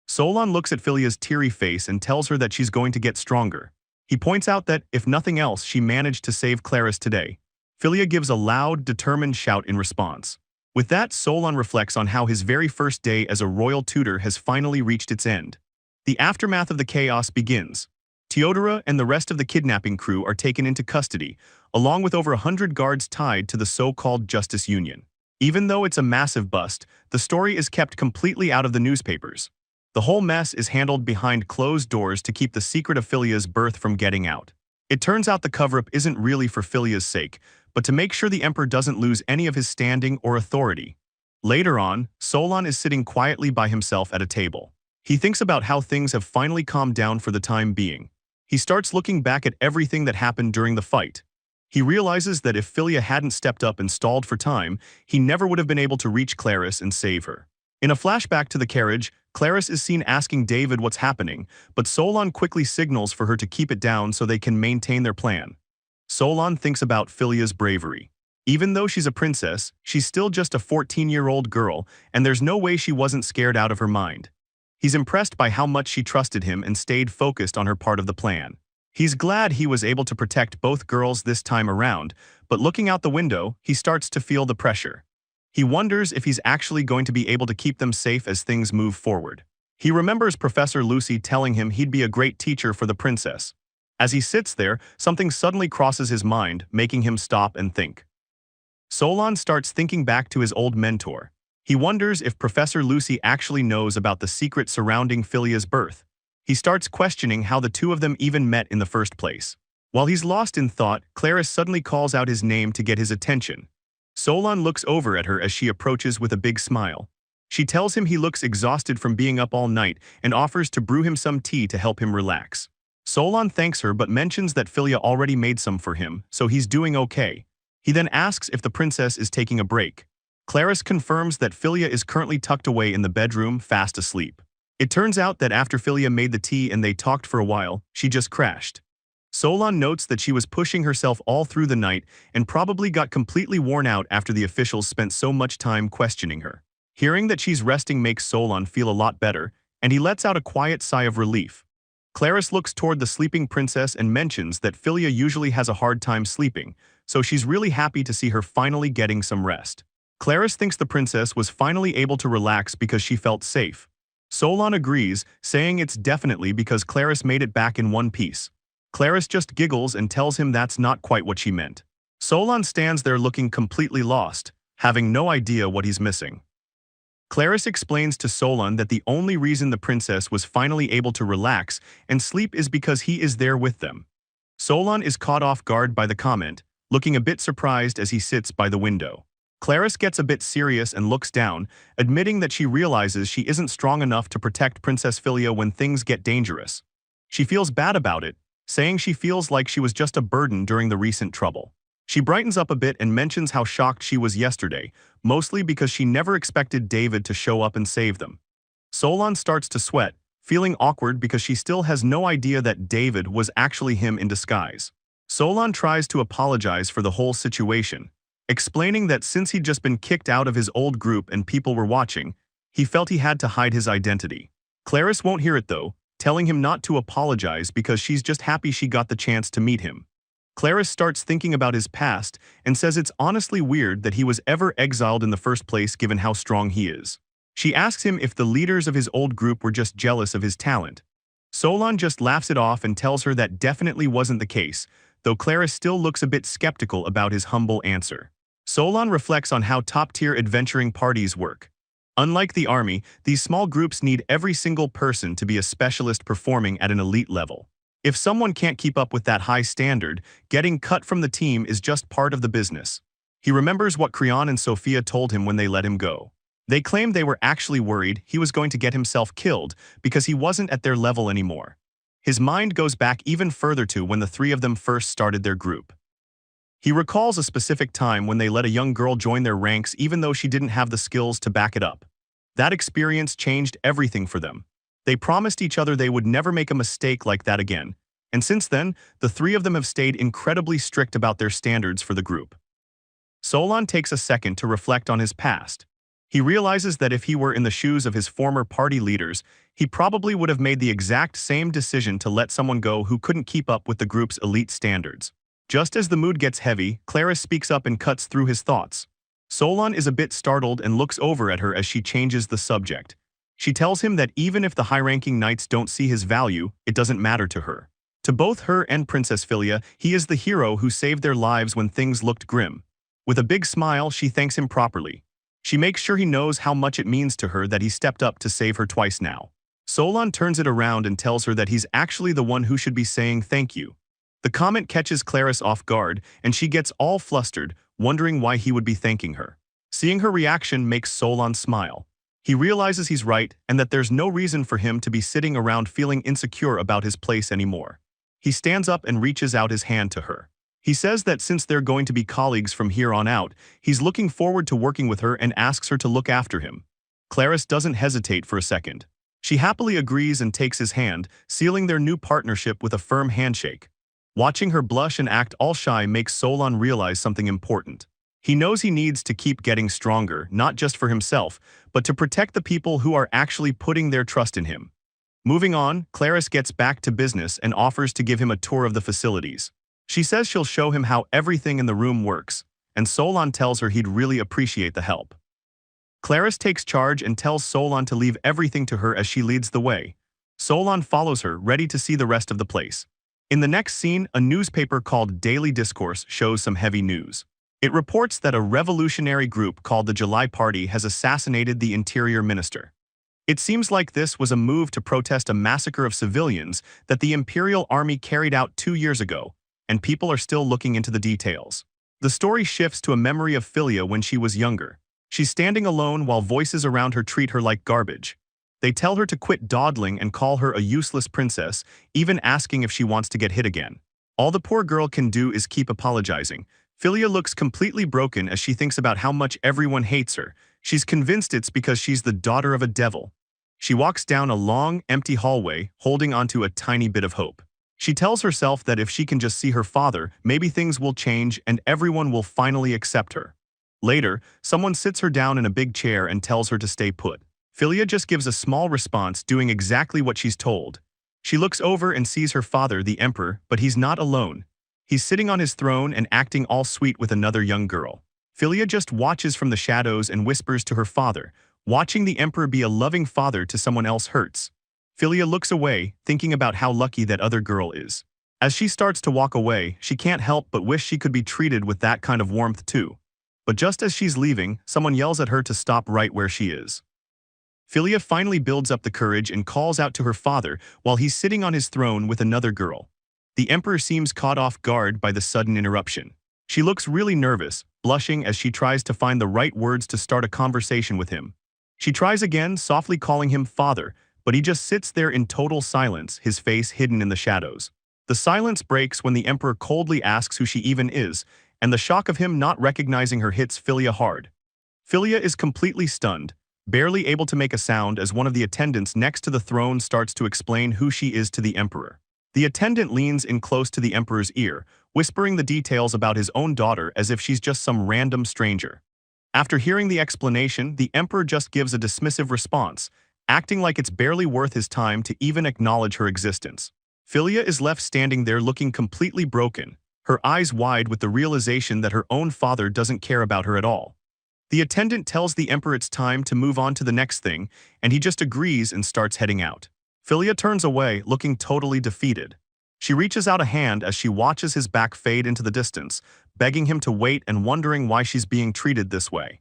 Solon looks at Filia's teary face and tells her that she's going to get stronger. He points out that, if nothing else, she managed to save Claris today. Filia gives a loud, determined shout in response. With that, Solon reflects on how his very first day as a royal tutor has finally reached its end. The aftermath of the chaos begins. Teodora and the rest of the kidnapping crew are taken into custody, along with over 100 guards tied to the so-called Justice Union. Even though it's a massive bust, the story is kept completely out of the newspapers. The whole mess is handled behind closed doors to keep the secret of Filia's birth from getting out. It turns out the cover-up isn't really for Filia's sake, but to make sure the Emperor doesn't lose any of his standing or authority. Later on, Solon is sitting quietly by himself at a table. He thinks about how things have finally calmed down for the time being. He starts looking back at everything that happened during the fight. He realizes that if Filia hadn't stepped up and stalled for time, he never would have been able to reach Claris and save her. In a flashback to the carriage, Claris is seen asking David what's happening, but Solon quickly signals for her to keep it down so they can maintain their plan. Solon thinks about Filia's bravery. Even though she's a princess, she's still just a 14-year-old girl, and there's no way she wasn't scared out of her mind. He's impressed by how much she trusted him and stayed focused on her part of the plan. He's glad he was able to protect both girls this time around, but looking out the window, he starts to feel the pressure. He wonders if he's actually going to be able to keep them safe as things move forward. He remembers Professor Lucy telling him he'd be a great teacher for the princess. As he sits there, something suddenly crosses his mind, making him stop and think. Solon starts thinking back to his old mentor. He wonders if Professor Lucy actually knows about the secret surrounding Filia's birth. He starts questioning how the two of them even met in the first place. While he's lost in thought, Clarice suddenly calls out his name to get his attention. Solon looks over at her as she approaches with a big smile. She tells him he looks exhausted from being up all night and offers to brew him some tea to help him relax. Solon thanks her but mentions that Filia already made some for him, so he's doing okay. He then asks if the princess is taking a break. Clarice confirms that Filia is currently tucked away in the bedroom, fast asleep. It turns out that after Filia made the tea and they talked for a while, she just crashed. Solon notes that she was pushing herself all through the night and probably got completely worn out after the officials spent so much time questioning her. Hearing that she's resting makes Solon feel a lot better, and he lets out a quiet sigh of relief. Clarice looks toward the sleeping princess and mentions that Filia usually has a hard time sleeping, so she's really happy to see her finally getting some rest. Clarice thinks the princess was finally able to relax because she felt safe. Solon agrees, saying it's definitely because Clarice made it back in one piece. Clarice just giggles and tells him that's not quite what she meant. Solon stands there looking completely lost, having no idea what he's missing. Clarice explains to Solon that the only reason the princess was finally able to relax and sleep is because he is there with them. Solon is caught off guard by the comment, looking a bit surprised as he sits by the window. Clarice gets a bit serious and looks down, admitting that she realizes she isn't strong enough to protect Princess Filia when things get dangerous. She feels bad about it, saying she feels like she was just a burden during the recent trouble. She brightens up a bit and mentions how shocked she was yesterday, mostly because she never expected David to show up and save them. Solon starts to sweat, feeling awkward because she still has no idea that David was actually him in disguise. Solon tries to apologize for the whole situation, explaining that since he'd just been kicked out of his old group and people were watching, he felt he had to hide his identity. Clarice won't hear it though, telling him not to apologize because she's just happy she got the chance to meet him. Clarice starts thinking about his past and says it's honestly weird that he was ever exiled in the first place given how strong he is. She asks him if the leaders of his old group were just jealous of his talent. Solon just laughs it off and tells her that definitely wasn't the case, though Clarice still looks a bit skeptical about his humble answer. Solon reflects on how top-tier adventuring parties work. Unlike the army, these small groups need every single person to be a specialist performing at an elite level. If someone can't keep up with that high standard, getting cut from the team is just part of the business. He remembers what Creon and Sophia told him when they let him go. They claimed they were actually worried he was going to get himself killed because he wasn't at their level anymore. His mind goes back even further to when the three of them first started their group. He recalls a specific time when they let a young girl join their ranks even though she didn't have the skills to back it up. That experience changed everything for them. They promised each other they would never make a mistake like that again, and since then, the three of them have stayed incredibly strict about their standards for the group. Solon takes a second to reflect on his past. He realizes that if he were in the shoes of his former party leaders, he probably would have made the exact same decision to let someone go who couldn't keep up with the group's elite standards. Just as the mood gets heavy, Clarice speaks up and cuts through his thoughts. Solon is a bit startled and looks over at her as she changes the subject. She tells him that even if the high-ranking knights don't see his value, it doesn't matter to her. To both her and Princess Filia, he is the hero who saved their lives when things looked grim. With a big smile, she thanks him properly. She makes sure he knows how much it means to her that he stepped up to save her twice now. Solon turns it around and tells her that he's actually the one who should be saying thank you. The comment catches Clarice off guard, and she gets all flustered, wondering why he would be thanking her. Seeing her reaction makes Solon smile. He realizes he's right and that there's no reason for him to be sitting around feeling insecure about his place anymore. He stands up and reaches out his hand to her. He says that since they're going to be colleagues from here on out, he's looking forward to working with her and asks her to look after him. Clarice doesn't hesitate for a second. She happily agrees and takes his hand, sealing their new partnership with a firm handshake. Watching her blush and act all shy makes Solon realize something important. He knows he needs to keep getting stronger, not just for himself, but to protect the people who are actually putting their trust in him. Moving on, Clarice gets back to business and offers to give him a tour of the facilities. She says she'll show him how everything in the room works, and Solon tells her he'd really appreciate the help. Clarice takes charge and tells Solon to leave everything to her as she leads the way. Solon follows her, ready to see the rest of the place. In the next scene, a newspaper called Daily Discourse shows some heavy news. It reports that a revolutionary group called the July Party has assassinated the interior minister. It seems like this was a move to protest a massacre of civilians that the Imperial Army carried out 2 years ago, and people are still looking into the details. The story shifts to a memory of Filia when she was younger. She's standing alone while voices around her treat her like garbage. They tell her to quit dawdling and call her a useless princess, even asking if she wants to get hit again. All the poor girl can do is keep apologizing. Filia looks completely broken as she thinks about how much everyone hates her. She's convinced it's because she's the daughter of a devil. She walks down a long, empty hallway, holding onto a tiny bit of hope. She tells herself that if she can just see her father, maybe things will change and everyone will finally accept her. Later, someone sits her down in a big chair and tells her to stay put. Filia just gives a small response, doing exactly what she's told. She looks over and sees her father, the emperor, but he's not alone. He's sitting on his throne and acting all sweet with another young girl. Filia just watches from the shadows and whispers to her father. Watching the emperor be a loving father to someone else hurts. Filia looks away, thinking about how lucky that other girl is. As she starts to walk away, she can't help but wish she could be treated with that kind of warmth too. But just as she's leaving, someone yells at her to stop right where she is. Filia finally builds up the courage and calls out to her father while he's sitting on his throne with another girl. The emperor seems caught off guard by the sudden interruption. She looks really nervous, blushing as she tries to find the right words to start a conversation with him. She tries again, softly calling him father, but he just sits there in total silence, his face hidden in the shadows. The silence breaks when the emperor coldly asks who she even is, and the shock of him not recognizing her hits Filia hard. Filia is completely stunned, barely able to make a sound as one of the attendants next to the throne starts to explain who she is to the emperor. The attendant leans in close to the emperor's ear, whispering the details about his own daughter as if she's just some random stranger. After hearing the explanation, the emperor just gives a dismissive response, acting like it's barely worth his time to even acknowledge her existence. Filia is left standing there looking completely broken, her eyes wide with the realization that her own father doesn't care about her at all. The attendant tells the emperor it's time to move on to the next thing, and he just agrees and starts heading out. Filia turns away, looking totally defeated. She reaches out a hand as she watches his back fade into the distance, begging him to wait and wondering why she's being treated this way.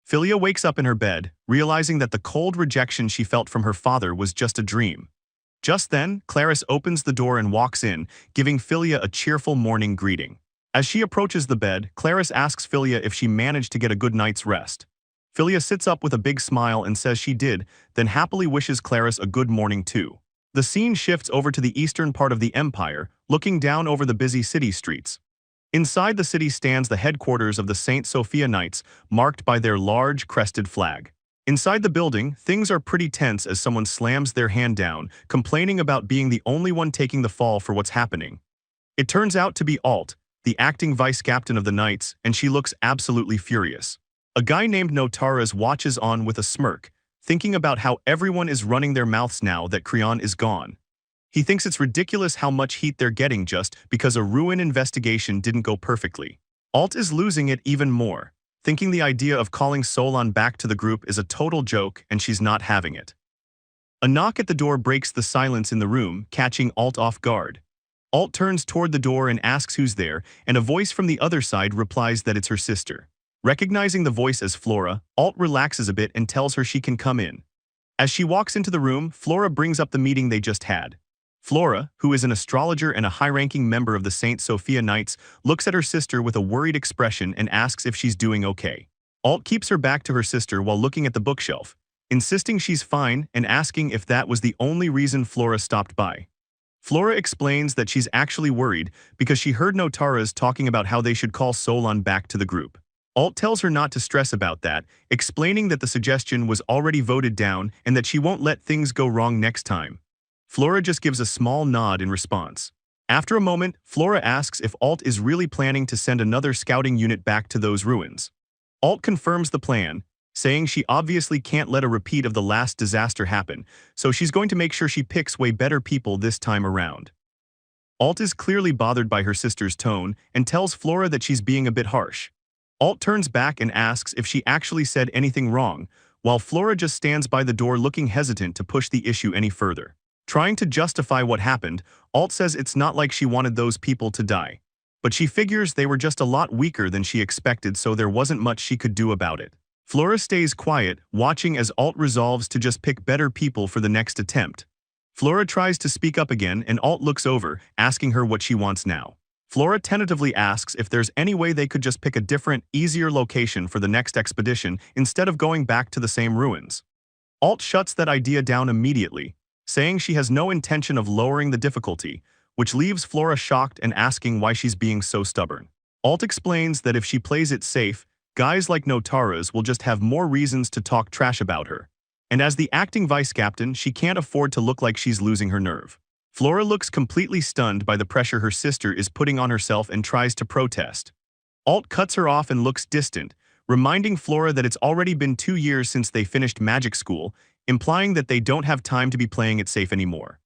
Filia wakes up in her bed, realizing that the cold rejection she felt from her father was just a dream. Just then, Clarice opens the door and walks in, giving Filia a cheerful morning greeting. As she approaches the bed, Clarice asks Filia if she managed to get a good night's rest. Filia sits up with a big smile and says she did, then happily wishes Clarice a good morning too. The scene shifts over to the eastern part of the empire, looking down over the busy city streets. Inside the city stands the headquarters of the St. Sophia Knights, marked by their large crested flag. Inside the building, things are pretty tense as someone slams their hand down, complaining about being the only one taking the fall for what's happening. It turns out to be Alt, the acting vice captain of the Knights, and she looks absolutely furious. A guy named Notaras watches on with a smirk, thinking about how everyone is running their mouths now that Creon is gone. He thinks it's ridiculous how much heat they're getting just because a ruin investigation didn't go perfectly. Alt is losing it even more, thinking the idea of calling Solon back to the group is a total joke and she's not having it. A knock at the door breaks the silence in the room, catching Alt off guard. Alt turns toward the door and asks who's there, and a voice from the other side replies that it's her sister. Recognizing the voice as Flora, Alt relaxes a bit and tells her she can come in. As she walks into the room, Flora brings up the meeting they just had. Flora, who is an astrologer and a high-ranking member of the St. Sophia Knights, looks at her sister with a worried expression and asks if she's doing okay. Alt keeps her back to her sister while looking at the bookshelf, insisting she's fine and asking if that was the only reason Flora stopped by. Flora explains that she's actually worried because she heard Notaras talking about how they should call Solon back to the group. Alt tells her not to stress about that, explaining that the suggestion was already voted down and that she won't let things go wrong next time. Flora just gives a small nod in response. After a moment, Flora asks if Alt is really planning to send another scouting unit back to those ruins. Alt confirms the plan, saying she obviously can't let a repeat of the last disaster happen, so she's going to make sure she picks way better people this time around. Alt is clearly bothered by her sister's tone and tells Flora that she's being a bit harsh. Alt turns back and asks if she actually said anything wrong, while Flora just stands by the door looking hesitant to push the issue any further. Trying to justify what happened, Alt says it's not like she wanted those people to die. but she figures they were just a lot weaker than she expected, so there wasn't much she could do about it. Flora stays quiet, watching as Alt resolves to just pick better people for the next attempt. Flora tries to speak up again and Alt looks over, asking her what she wants now. Flora tentatively asks if there's any way they could just pick a different, easier location for the next expedition instead of going back to the same ruins. Alt shuts that idea down immediately, saying she has no intention of lowering the difficulty, which leaves Flora shocked and asking why she's being so stubborn. Alt explains that if she plays it safe, guys like Notara's will just have more reasons to talk trash about her. And as the acting vice captain, she can't afford to look like she's losing her nerve. Flora looks completely stunned by the pressure her sister is putting on herself and tries to protest. Alt cuts her off and looks distant, reminding Flora that it's already been 2 years since they finished magic school, implying that they don't have time to be playing it safe anymore.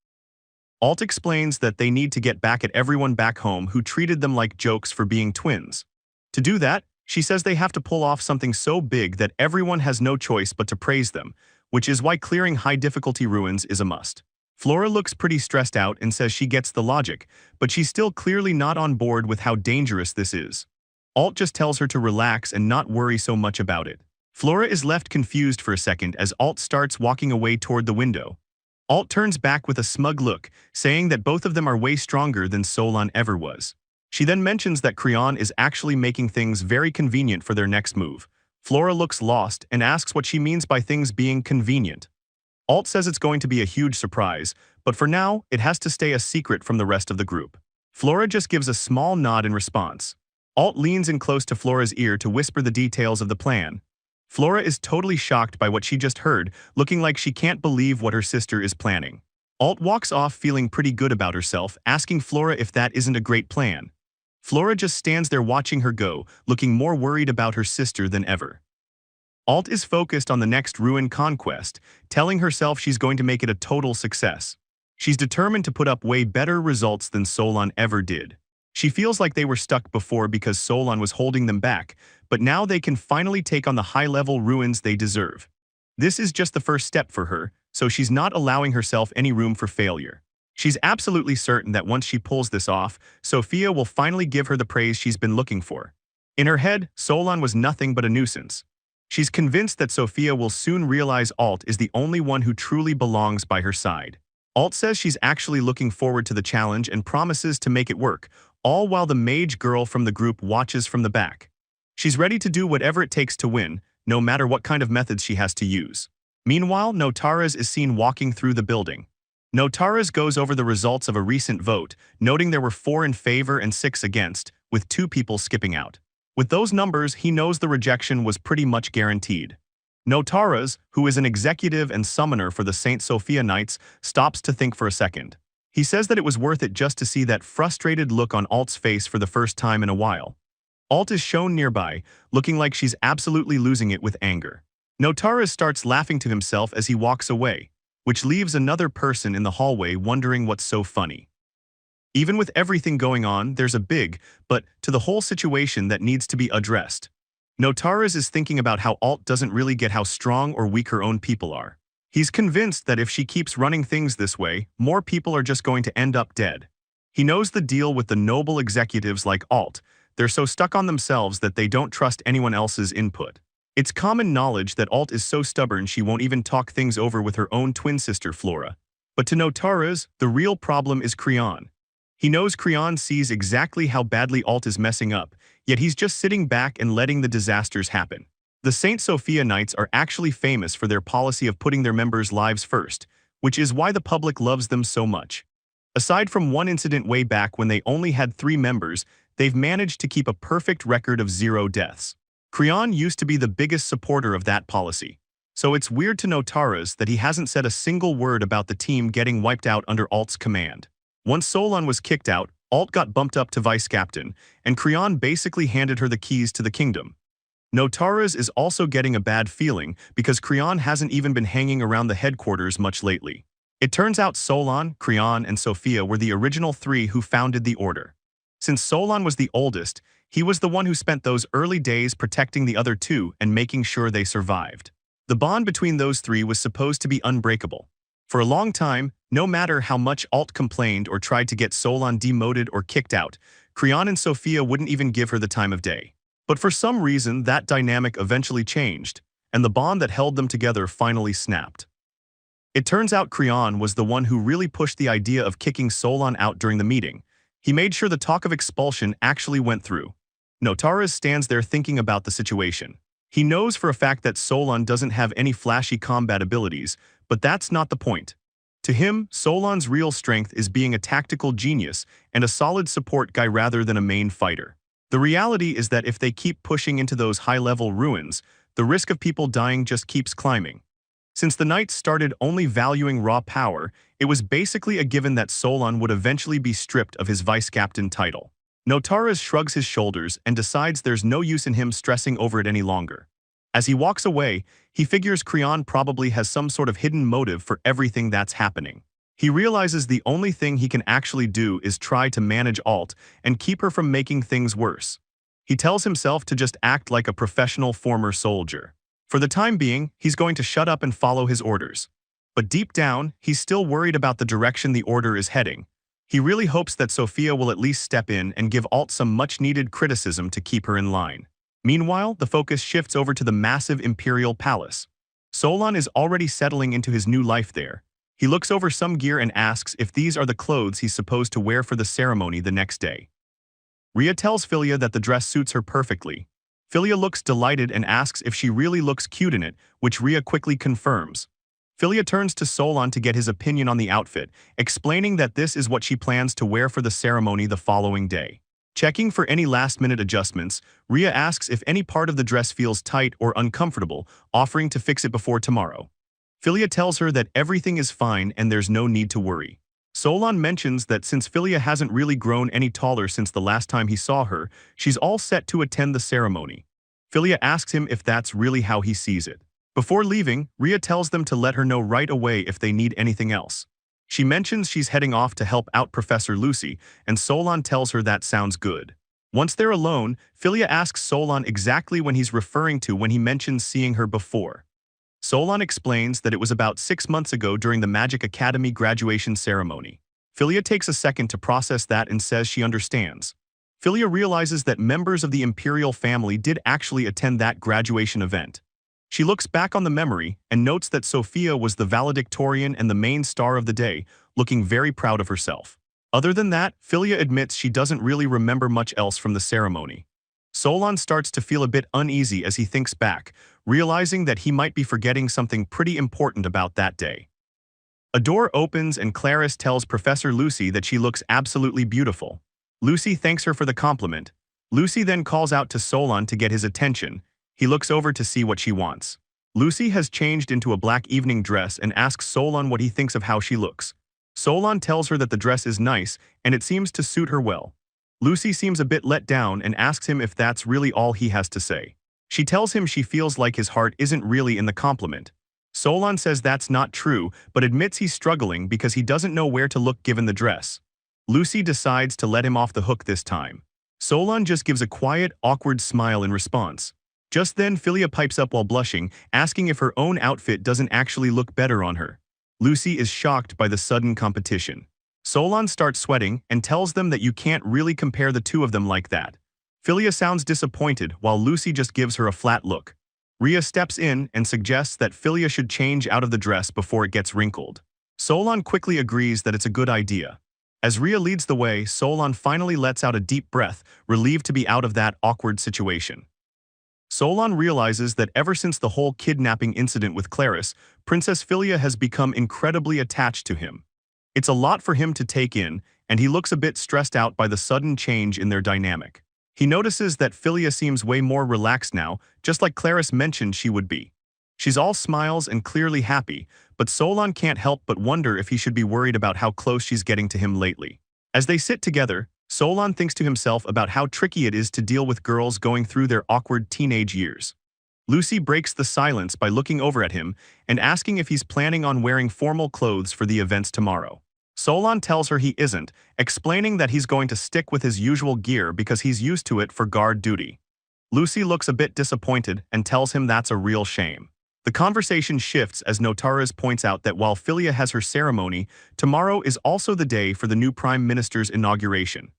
Alt explains that they need to get back at everyone back home who treated them like jokes for being twins. To do that, she says they have to pull off something so big that everyone has no choice but to praise them, which is why clearing high-difficulty ruins is a must. Flora looks pretty stressed out and says she gets the logic, but she's still clearly not on board with how dangerous this is. Alt just tells her to relax and not worry so much about it. Flora is left confused for a second as Alt starts walking away toward the window. Alt turns back with a smug look, saying that both of them are way stronger than Solon ever was. She then mentions that Creon is actually making things very convenient for their next move. Flora looks lost and asks what she means by things being convenient. Alt says it's going to be a huge surprise, but for now, it has to stay a secret from the rest of the group. Flora just gives a small nod in response. Alt leans in close to Flora's ear to whisper the details of the plan. Flora is totally shocked by what she just heard, looking like she can't believe what her sister is planning. Alt walks off feeling pretty good about herself, asking Flora if that isn't a great plan. Flora just stands there watching her go, looking more worried about her sister than ever. Alt is focused on the next ruin conquest, telling herself she's going to make it a total success. She's determined to put up way better results than Solon ever did. She feels like they were stuck before because Solon was holding them back, but now they can finally take on the high-level ruins they deserve. This is just the first step for her, so she's not allowing herself any room for failure. She's absolutely certain that once she pulls this off, Sophia will finally give her the praise she's been looking for. In her head, Solon was nothing but a nuisance. She's convinced that Sophia will soon realize Alt is the only one who truly belongs by her side. Alt says she's actually looking forward to the challenge and promises to make it work, all while the mage girl from the group watches from the back. She's ready to do whatever it takes to win, no matter what kind of methods she has to use. Meanwhile, Notara's is seen walking through the building. Notara's goes over the results of a recent vote, noting there were 4 in favor and 6 against, with 2 people skipping out. With those numbers, he knows the rejection was pretty much guaranteed. Notara's, who is an executive and summoner for the St. Sophia Knights, stops to think for a second. He says that it was worth it just to see that frustrated look on Alt's face for the first time in a while. Alt is shown nearby, looking like she's absolutely losing it with anger. Notara's starts laughing to himself as he walks away, which leaves another person in the hallway wondering what's so funny. Even with everything going on, there's a big, but to the whole situation that needs to be addressed. Notara's is thinking about how Alt doesn't really get how strong or weak her own people are. He's convinced that if she keeps running things this way, more people are just going to end up dead. He knows the deal with the noble executives like Alt. They're so stuck on themselves that they don't trust anyone else's input. It's common knowledge that Alt is so stubborn she won't even talk things over with her own twin sister Flora. But to Notara's, the real problem is Creon. He knows Creon sees exactly how badly Alt is messing up, yet he's just sitting back and letting the disasters happen. The St. Sophia Knights are actually famous for their policy of putting their members' lives first, which is why the public loves them so much. Aside from one incident way back when they only had 3 members, they've managed to keep a perfect record of 0 deaths. Creon used to be the biggest supporter of that policy. So it's weird to Notara's that he hasn't said a single word about the team getting wiped out under Alt's command. Once Solon was kicked out, Alt got bumped up to vice captain, and Creon basically handed her the keys to the kingdom. Notara's is also getting a bad feeling because Creon hasn't even been hanging around the headquarters much lately. It turns out Solon, Creon, and Sophia were the original 3 who founded the order. Since Solon was the oldest, he was the one who spent those early days protecting the other 2 and making sure they survived. The bond between those 3 was supposed to be unbreakable. For a long time, no matter how much Alt complained or tried to get Solon demoted or kicked out, Creon and Sophia wouldn't even give her the time of day. But for some reason, that dynamic eventually changed, and the bond that held them together finally snapped. It turns out Creon was the one who really pushed the idea of kicking Solon out during the meeting. He made sure the talk of expulsion actually went through. Notaras stands there thinking about the situation. He knows for a fact that Solon doesn't have any flashy combat abilities, but that's not the point. To him, Solon's real strength is being a tactical genius and a solid support guy rather than a main fighter. The reality is that if they keep pushing into those high-level ruins, the risk of people dying just keeps climbing. Since the Knights started only valuing raw power, it was basically a given that Solon would eventually be stripped of his vice-captain title. Notaras shrugs his shoulders and decides there's no use in him stressing over it any longer. As he walks away, he figures Creon probably has some sort of hidden motive for everything that's happening. He realizes the only thing he can actually do is try to manage Alt and keep her from making things worse. He tells himself to just act like a professional former soldier. For the time being, he's going to shut up and follow his orders. But deep down, he's still worried about the direction the order is heading. He really hopes that Sophia will at least step in and give Alt some much-needed criticism to keep her in line. Meanwhile, the focus shifts over to the massive Imperial Palace. Solon is already settling into his new life there. He looks over some gear and asks if these are the clothes he's supposed to wear for the ceremony the next day. Rhea tells Filia that the dress suits her perfectly. Filia looks delighted and asks if she really looks cute in it, which Rhea quickly confirms. Filia turns to Solon to get his opinion on the outfit, explaining that this is what she plans to wear for the ceremony the following day. Checking for any last-minute adjustments, Rhea asks if any part of the dress feels tight or uncomfortable, offering to fix it before tomorrow. Filia tells her that everything is fine and there's no need to worry. Solon mentions that since Filia hasn't really grown any taller since the last time he saw her, she's all set to attend the ceremony. Filia asks him if that's really how he sees it. Before leaving, Rhea tells them to let her know right away if they need anything else. She mentions she's heading off to help out Professor Lucy, and Solon tells her that sounds good. Once they're alone, Filia asks Solon exactly when he's referring to when he mentions seeing her before. Solon explains that it was about 6 months ago during the Magic Academy graduation ceremony. Filia takes a second to process that and says she understands. Filia realizes that members of the Imperial family did actually attend that graduation event. She looks back on the memory and notes that Sophia was the valedictorian and the main star of the day, looking very proud of herself. Other than that, Filia admits she doesn't really remember much else from the ceremony. Solon starts to feel a bit uneasy as he thinks back, realizing that he might be forgetting something pretty important about that day. A door opens and Clarice tells Professor Lucy that she looks absolutely beautiful. Lucy thanks her for the compliment. Lucy then calls out to Solon to get his attention. He looks over to see what she wants. Lucy has changed into a black evening dress and asks Solon what he thinks of how she looks. Solon tells her that the dress is nice and it seems to suit her well. Lucy seems a bit let down and asks him if that's really all he has to say. She tells him she feels like his heart isn't really in the compliment. Solon says that's not true, but admits he's struggling because he doesn't know where to look given the dress. Lucy decides to let him off the hook this time. Solon just gives a quiet, awkward smile in response. Just then, Filia pipes up while blushing, asking if her own outfit doesn't actually look better on her. Lucy is shocked by the sudden competition. Solon starts sweating and tells them that you can't really compare the two of them like that. Filia sounds disappointed while Lucy just gives her a flat look. Rhea steps in and suggests that Filia should change out of the dress before it gets wrinkled. Solon quickly agrees that it's a good idea. As Rhea leads the way, Solon finally lets out a deep breath, relieved to be out of that awkward situation. Solon realizes that ever since the whole kidnapping incident with Clarice, Princess Filia has become incredibly attached to him. It's a lot for him to take in, and he looks a bit stressed out by the sudden change in their dynamic. He notices that Filia seems way more relaxed now, just like Clarice mentioned she would be. She's all smiles and clearly happy, but Solon can't help but wonder if he should be worried about how close she's getting to him lately. As they sit together, Solon thinks to himself about how tricky it is to deal with girls going through their awkward teenage years. Lucy breaks the silence by looking over at him and asking if he's planning on wearing formal clothes for the events tomorrow. Solon tells her he isn't, explaining that he's going to stick with his usual gear because he's used to it for guard duty. Lucy looks a bit disappointed and tells him that's a real shame. The conversation shifts as Notaras points out that while Filia has her ceremony, tomorrow is also the day for the new Prime Minister's inauguration.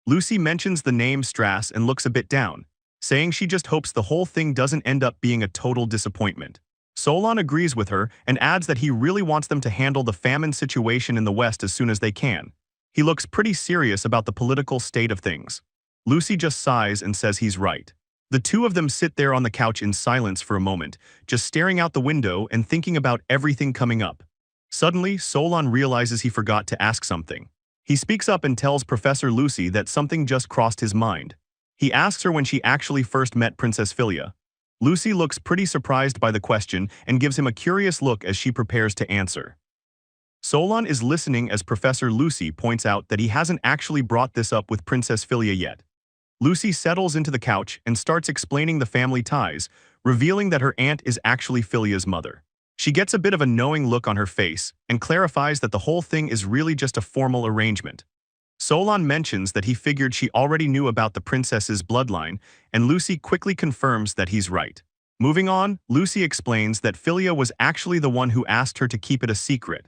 Lucy mentions the name Strass and looks a bit down, saying she just hopes the whole thing doesn't end up being a total disappointment. Solon agrees with her and adds that he really wants them to handle the famine situation in the West as soon as they can. He looks pretty serious about the political state of things. Lucy just sighs and says he's right. The two of them sit there on the couch in silence for a moment, just staring out the window and thinking about everything coming up. Suddenly, Solon realizes he forgot to ask something. He speaks up and tells Professor Lucy that something just crossed his mind. He asks her when she actually first met Princess Filia. Lucy looks pretty surprised by the question and gives him a curious look as she prepares to answer. Solon is listening as Professor Lucy points out that he hasn't actually brought this up with Princess Filia yet. Lucy settles into the couch and starts explaining the family ties, revealing that her aunt is actually Filia's mother. She gets a bit of a knowing look on her face and clarifies that the whole thing is really just a formal arrangement. Solon mentions that he figured she already knew about the princess's bloodline, and Lucy quickly confirms that he's right. Moving on, Lucy explains that Filia was actually the one who asked her to keep it a secret.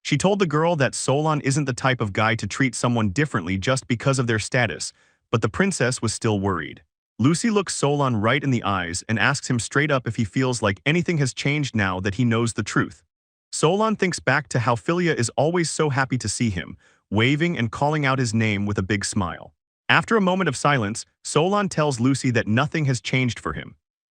She told the girl that Solon isn't the type of guy to treat someone differently just because of their status, but the princess was still worried. Lucy looks Solon right in the eyes and asks him straight up if he feels like anything has changed now that he knows the truth. Solon thinks back to how Filia is always so happy to see him, waving and calling out his name with a big smile. After a moment of silence, Solon tells Lucy that nothing has changed for him.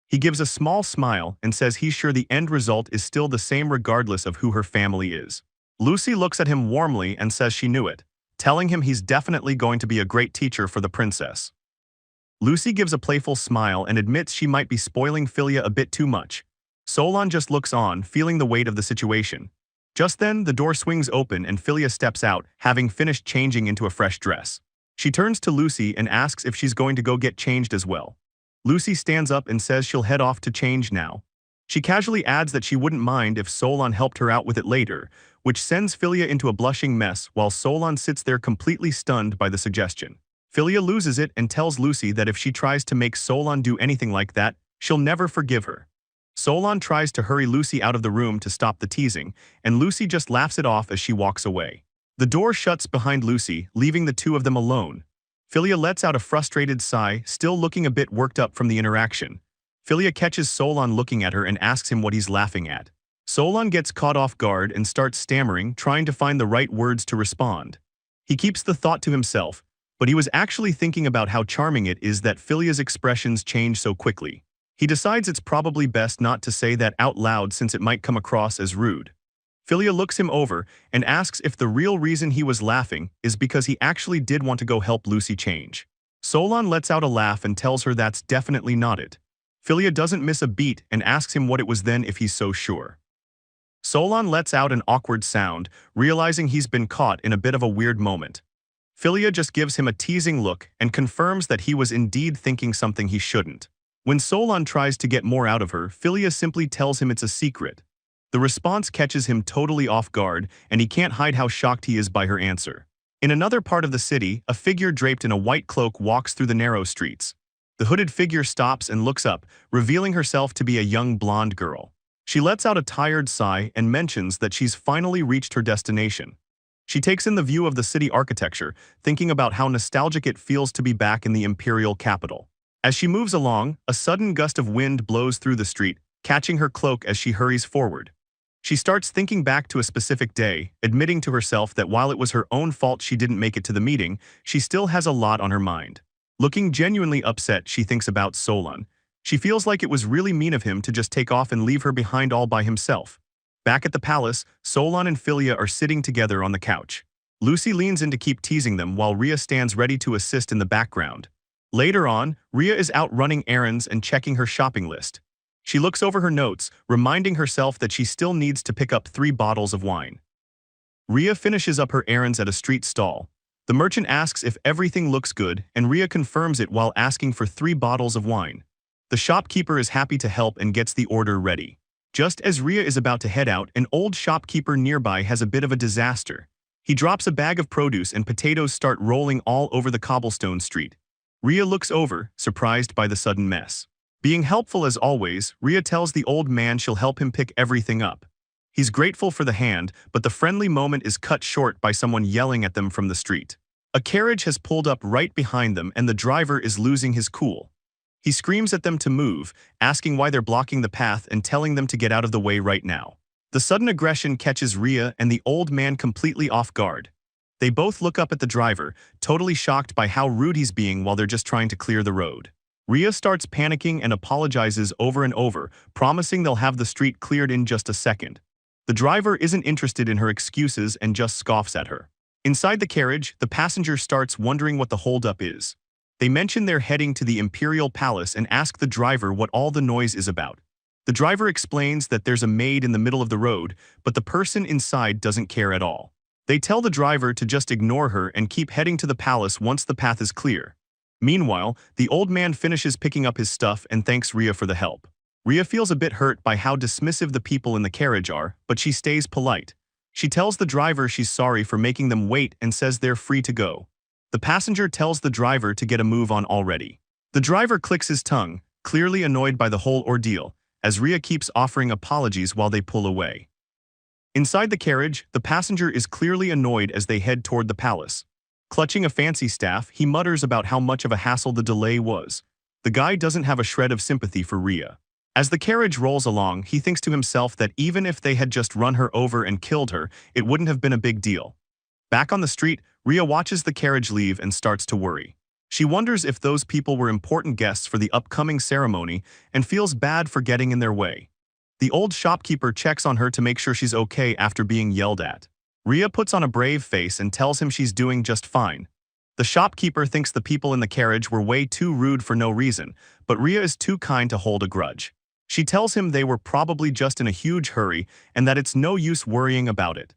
He gives a small smile and says he's sure the end result is still the same regardless of who her family is. Lucy looks at him warmly and says she knew it, telling him he's definitely going to be a great teacher for the princess. Lucy gives a playful smile and admits she might be spoiling Filia a bit too much. Solon just looks on, feeling the weight of the situation. Just then, the door swings open and Filia steps out, having finished changing into a fresh dress. She turns to Lucy and asks if she's going to go get changed as well. Lucy stands up and says she'll head off to change now. She casually adds that she wouldn't mind if Solon helped her out with it later, which sends Filia into a blushing mess while Solon sits there completely stunned by the suggestion. Filia loses it and tells Lucy that if she tries to make Solon do anything like that, she'll never forgive her. Solon tries to hurry Lucy out of the room to stop the teasing, and Lucy just laughs it off as she walks away. The door shuts behind Lucy, leaving the two of them alone. Filia lets out a frustrated sigh, still looking a bit worked up from the interaction. Filia catches Solon looking at her and asks him what he's laughing at. Solon gets caught off guard and starts stammering, trying to find the right words to respond. He keeps the thought to himself, but he was actually thinking about how charming it is that Filia's expressions change so quickly. He decides it's probably best not to say that out loud since it might come across as rude. Filia looks him over and asks if the real reason he was laughing is because he actually did want to go help Lucy change. Solon lets out a laugh and tells her that's definitely not it. Filia doesn't miss a beat and asks him what it was then if he's so sure. Solon lets out an awkward sound, realizing he's been caught in a bit of a weird moment. Filia just gives him a teasing look and confirms that he was indeed thinking something he shouldn't. When Solon tries to get more out of her, Filia simply tells him it's a secret. The response catches him totally off guard, and he can't hide how shocked he is by her answer. In another part of the city, a figure draped in a white cloak walks through the narrow streets. The hooded figure stops and looks up, revealing herself to be a young blonde girl. She lets out a tired sigh and mentions that she's finally reached her destination. She takes in the view of the city architecture, thinking about how nostalgic it feels to be back in the imperial capital. As she moves along, a sudden gust of wind blows through the street, catching her cloak as she hurries forward. She starts thinking back to a specific day, admitting to herself that while it was her own fault she didn't make it to the meeting, she still has a lot on her mind. Looking genuinely upset, she thinks about Solon. She feels like it was really mean of him to just take off and leave her behind all by himself. Back at the palace, Solon and Filia are sitting together on the couch. Lucy leans in to keep teasing them while Rhea stands ready to assist in the background. Later on, Rhea is out running errands and checking her shopping list. She looks over her notes, reminding herself that she still needs to pick up 3 bottles of wine. Rhea finishes up her errands at a street stall. The merchant asks if everything looks good, and Rhea confirms it while asking for 3 bottles of wine. The shopkeeper is happy to help and gets the order ready. Just as Rhea is about to head out, an old shopkeeper nearby has a bit of a disaster. He drops a bag of produce and potatoes start rolling all over the cobblestone street. Rhea looks over, surprised by the sudden mess. Being helpful as always, Rhea tells the old man she'll help him pick everything up. He's grateful for the hand, but the friendly moment is cut short by someone yelling at them from the street. A carriage has pulled up right behind them and the driver is losing his cool. He screams at them to move, asking why they're blocking the path and telling them to get out of the way right now. The sudden aggression catches Ria and the old man completely off guard. They both look up at the driver, totally shocked by how rude he's being while they're just trying to clear the road. Ria starts panicking and apologizes over and over, promising they'll have the street cleared in just a second. The driver isn't interested in her excuses and just scoffs at her. Inside the carriage, the passenger starts wondering what the holdup is. They mention they're heading to the Imperial Palace and ask the driver what all the noise is about. The driver explains that there's a maid in the middle of the road, but the person inside doesn't care at all. They tell the driver to just ignore her and keep heading to the palace once the path is clear. Meanwhile, the old man finishes picking up his stuff and thanks Ria for the help. Ria feels a bit hurt by how dismissive the people in the carriage are, but she stays polite. She tells the driver she's sorry for making them wait and says they're free to go. The passenger tells the driver to get a move on already. The driver clicks his tongue, clearly annoyed by the whole ordeal, as Ria keeps offering apologies while they pull away. Inside the carriage, the passenger is clearly annoyed as they head toward the palace. Clutching a fancy staff, he mutters about how much of a hassle the delay was. The guy doesn't have a shred of sympathy for Ria. As the carriage rolls along, he thinks to himself that even if they had just run her over and killed her, it wouldn't have been a big deal. Back on the street, Ria watches the carriage leave and starts to worry. She wonders if those people were important guests for the upcoming ceremony and feels bad for getting in their way. The old shopkeeper checks on her to make sure she's okay after being yelled at. Ria puts on a brave face and tells him she's doing just fine. The shopkeeper thinks the people in the carriage were way too rude for no reason, but Ria is too kind to hold a grudge. She tells him they were probably just in a huge hurry and that it's no use worrying about it.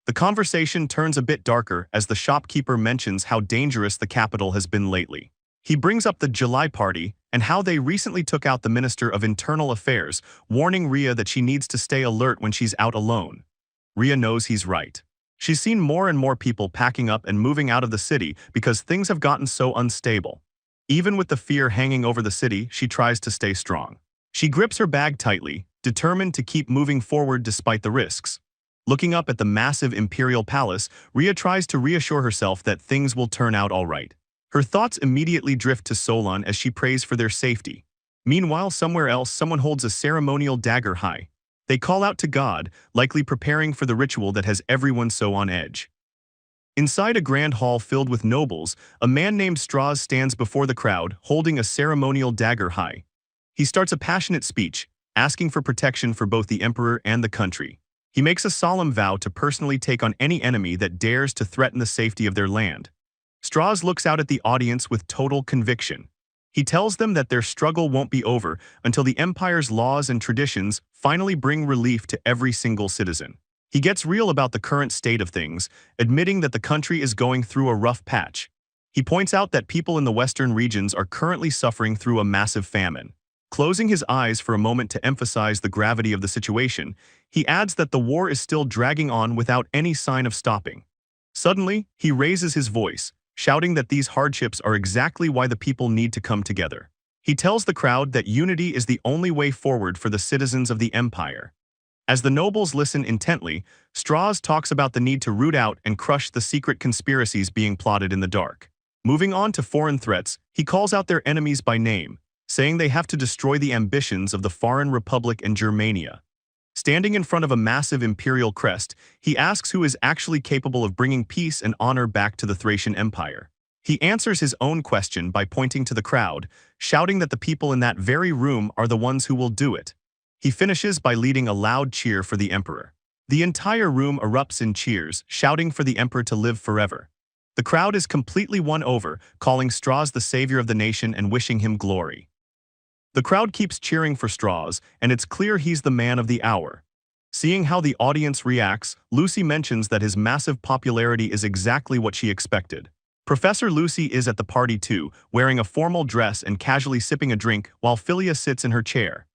The conversation turns a bit darker as the shopkeeper mentions how dangerous the capital has been lately. He brings up the July party and how they recently took out the Minister of Internal Affairs, warning Ria that she needs to stay alert when she's out alone. Ria knows he's right. She's seen more and more people packing up and moving out of the city because things have gotten so unstable. Even with the fear hanging over the city, she tries to stay strong. She grips her bag tightly, determined to keep moving forward despite the risks. Looking up at the massive Imperial Palace, Ria tries to reassure herself that things will turn out all right. Her thoughts immediately drift to Solon as she prays for their safety. Meanwhile, somewhere else, someone holds a ceremonial dagger high. They call out to God, likely preparing for the ritual that has everyone so on edge. Inside a grand hall filled with nobles, a man named Strauss stands before the crowd, holding a ceremonial dagger high. He starts a passionate speech, asking for protection for both the emperor and the country. He makes a solemn vow to personally take on any enemy that dares to threaten the safety of their land. Strauss looks out at the audience with total conviction. He tells them that their struggle won't be over until the empire's laws and traditions finally bring relief to every single citizen. He gets real about the current state of things, admitting that the country is going through a rough patch. He points out that people in the western regions are currently suffering through a massive famine. Closing his eyes for a moment to emphasize the gravity of the situation, he adds that the war is still dragging on without any sign of stopping. Suddenly, he raises his voice, shouting that these hardships are exactly why the people need to come together. He tells the crowd that unity is the only way forward for the citizens of the empire. As the nobles listen intently, Strauss talks about the need to root out and crush the secret conspiracies being plotted in the dark. Moving on to foreign threats, he calls out their enemies by name, saying they have to destroy the ambitions of the Foreign Republic and Germania. Standing in front of a massive imperial crest, he asks who is actually capable of bringing peace and honor back to the Thracian Empire. He answers his own question by pointing to the crowd, shouting that the people in that very room are the ones who will do it. He finishes by leading a loud cheer for the emperor. The entire room erupts in cheers, shouting for the emperor to live forever. The crowd is completely won over, calling Strauss the savior of the nation and wishing him glory. The crowd keeps cheering for Strauss, and it's clear he's the man of the hour. Seeing how the audience reacts, Lucy mentions that his massive popularity is exactly what she expected. Professor Lucy is at the party too, wearing a formal dress and casually sipping a drink while Filia sits in her chair.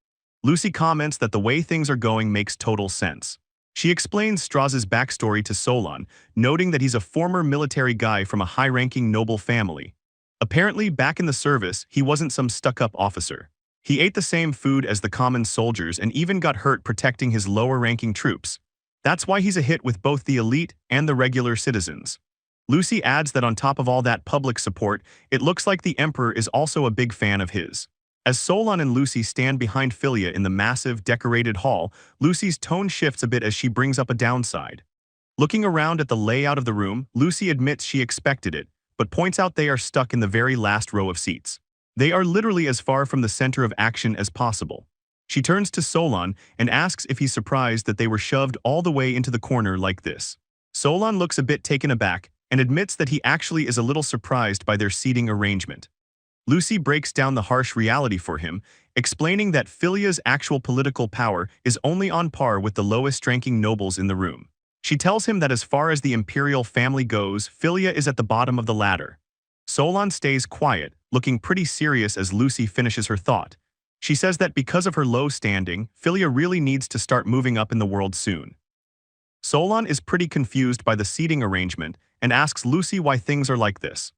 Lucy comments that the way things are going makes total sense. She explains Strauss's backstory to Solon, noting that he's a former military guy from a high-ranking noble family. Apparently, back in the service, he wasn't some stuck-up officer. He ate the same food as the common soldiers and even got hurt protecting his lower-ranking troops. That's why he's a hit with both the elite and the regular citizens. Lucy adds that on top of all that public support, it looks like the Emperor is also a big fan of his. As Solon and Lucy stand behind Filia in the massive, decorated hall, Lucy's tone shifts a bit as she brings up a downside. Looking around at the layout of the room, Lucy admits she expected it, but points out they are stuck in the very last row of seats. They are literally as far from the center of action as possible. She turns to Solon and asks if he's surprised that they were shoved all the way into the corner like this. Solon looks a bit taken aback and admits that he actually is a little surprised by their seating arrangement. Lucy breaks down the harsh reality for him, explaining that Filia's actual political power is only on par with the lowest-ranking nobles in the room. She tells him that as far as the imperial family goes, Filia is at the bottom of the ladder. Solon stays quiet, looking pretty serious as Lucy finishes her thought. She says that because of her low standing, Filia really needs to start moving up in the world soon. Solon is pretty confused by the seating arrangement and asks Lucy why things are like this.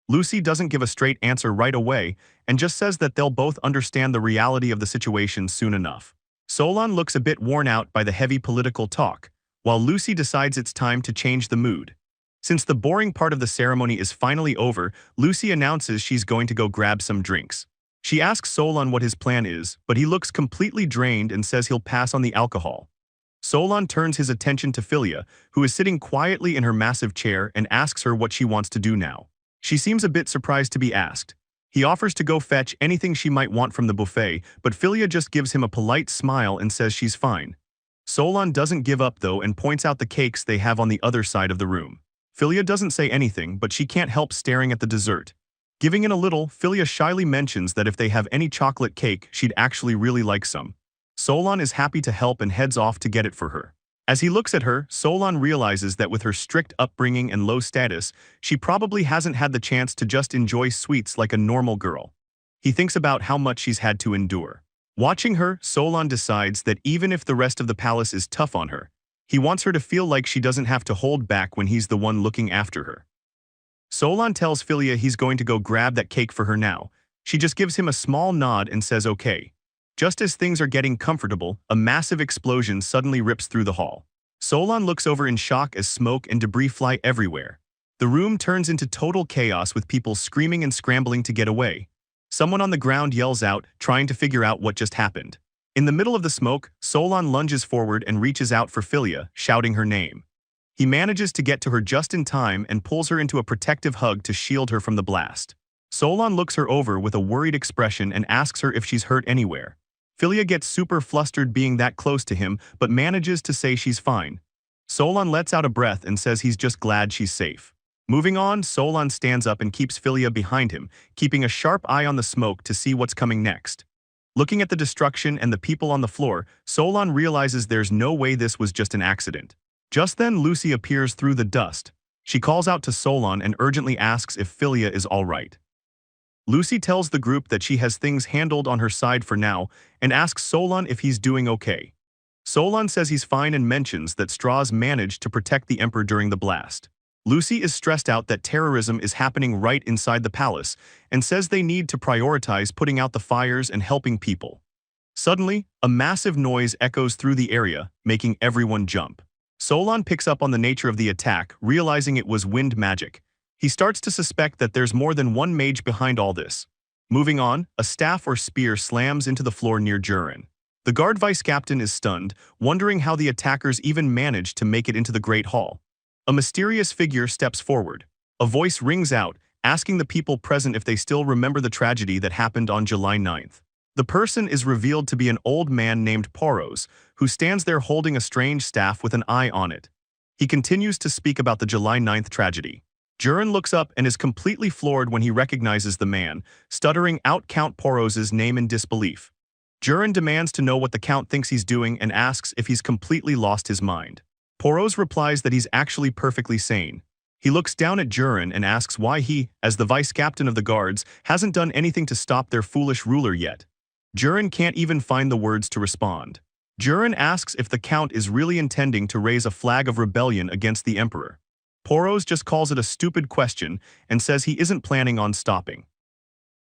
Lucy doesn't give a straight answer right away and just says that they'll both understand the reality of the situation soon enough. Solon looks a bit worn out by the heavy political talk, while Lucy decides it's time to change the mood. Since the boring part of the ceremony is finally over, Lucy announces she's going to go grab some drinks. She asks Solon what his plan is, but he looks completely drained and says he'll pass on the alcohol. Solon turns his attention to Filia, who is sitting quietly in her massive chair, and asks her what she wants to do now. She seems a bit surprised to be asked. He offers to go fetch anything she might want from the buffet, but Filia just gives him a polite smile and says she's fine. Solon doesn't give up though and points out the cakes they have on the other side of the room. Filia doesn't say anything, but she can't help staring at the dessert. Giving in a little, Filia shyly mentions that if they have any chocolate cake, she'd actually really like some. Solon is happy to help and heads off to get it for her. As he looks at her, Solon realizes that with her strict upbringing and low status, she probably hasn't had the chance to just enjoy sweets like a normal girl. He thinks about how much she's had to endure. Watching her, Solon decides that even if the rest of the palace is tough on her, he wants her to feel like she doesn't have to hold back when he's the one looking after her. Solon tells Filia he's going to go grab that cake for her now. She just gives him a small nod and says okay. Just as things are getting comfortable, a massive explosion suddenly rips through the hall. Solon looks over in shock as smoke and debris fly everywhere. The room turns into total chaos with people screaming and scrambling to get away. Someone on the ground yells out, trying to figure out what just happened. In the middle of the smoke, Solon lunges forward and reaches out for Filia, shouting her name. He manages to get to her just in time and pulls her into a protective hug to shield her from the blast. Solon looks her over with a worried expression and asks her if she's hurt anywhere. Filia gets super flustered being that close to him, but manages to say she's fine. Solon lets out a breath and says he's just glad she's safe. Moving on, Solon stands up and keeps Filia behind him, keeping a sharp eye on the smoke to see what's coming next. Looking at the destruction and the people on the floor, Solon realizes there's no way this was just an accident. Just then, Lucy appears through the dust. She calls out to Solon and urgently asks if Filia is all right. Lucy tells the group that she has things handled on her side for now and asks Solon if he's doing okay. Solon says he's fine and mentions that Straws managed to protect the Emperor during the blast. Lucy is stressed out that terrorism is happening right inside the palace and says they need to prioritize putting out the fires and helping people. Suddenly, a massive noise echoes through the area, making everyone jump. Solon picks up on the nature of the attack, realizing it was wind magic. He starts to suspect that there's more than one mage behind all this. Moving on, a staff or spear slams into the floor near Jurin. The guard vice-captain is stunned, wondering how the attackers even managed to make it into the Great Hall. A mysterious figure steps forward. A voice rings out, asking the people present if they still remember the tragedy that happened on July 9th. The person is revealed to be an old man named Poros, who stands there holding a strange staff with an eye on it. He continues to speak about the July 9th tragedy. Jurin looks up and is completely floored when he recognizes the man, stuttering out Count Poros's name in disbelief. Jurin demands to know what the Count thinks he's doing and asks if he's completely lost his mind. Poros replies that he's actually perfectly sane. He looks down at Jurin and asks why he, as the vice-captain of the guards, hasn't done anything to stop their foolish ruler yet. Jurin can't even find the words to respond. Jurin asks if the Count is really intending to raise a flag of rebellion against the Emperor. Poros just calls it a stupid question and says he isn't planning on stopping.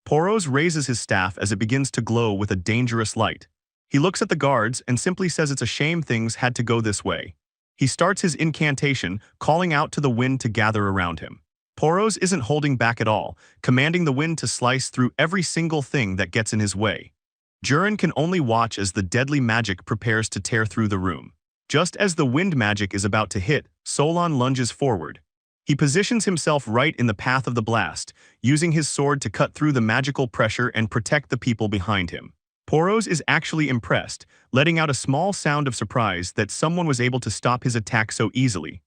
Poros raises his staff as it begins to glow with a dangerous light. He looks at the guards and simply says it's a shame things had to go this way. He starts his incantation, calling out to the wind to gather around him. Poros isn't holding back at all, commanding the wind to slice through every single thing that gets in his way. Jurin can only watch as the deadly magic prepares to tear through the room. Just as the wind magic is about to hit, Solon lunges forward. He positions himself right in the path of the blast, using his sword to cut through the magical pressure and protect the people behind him. Poros is actually impressed, letting out a small sound of surprise that someone was able to stop his attack so easily.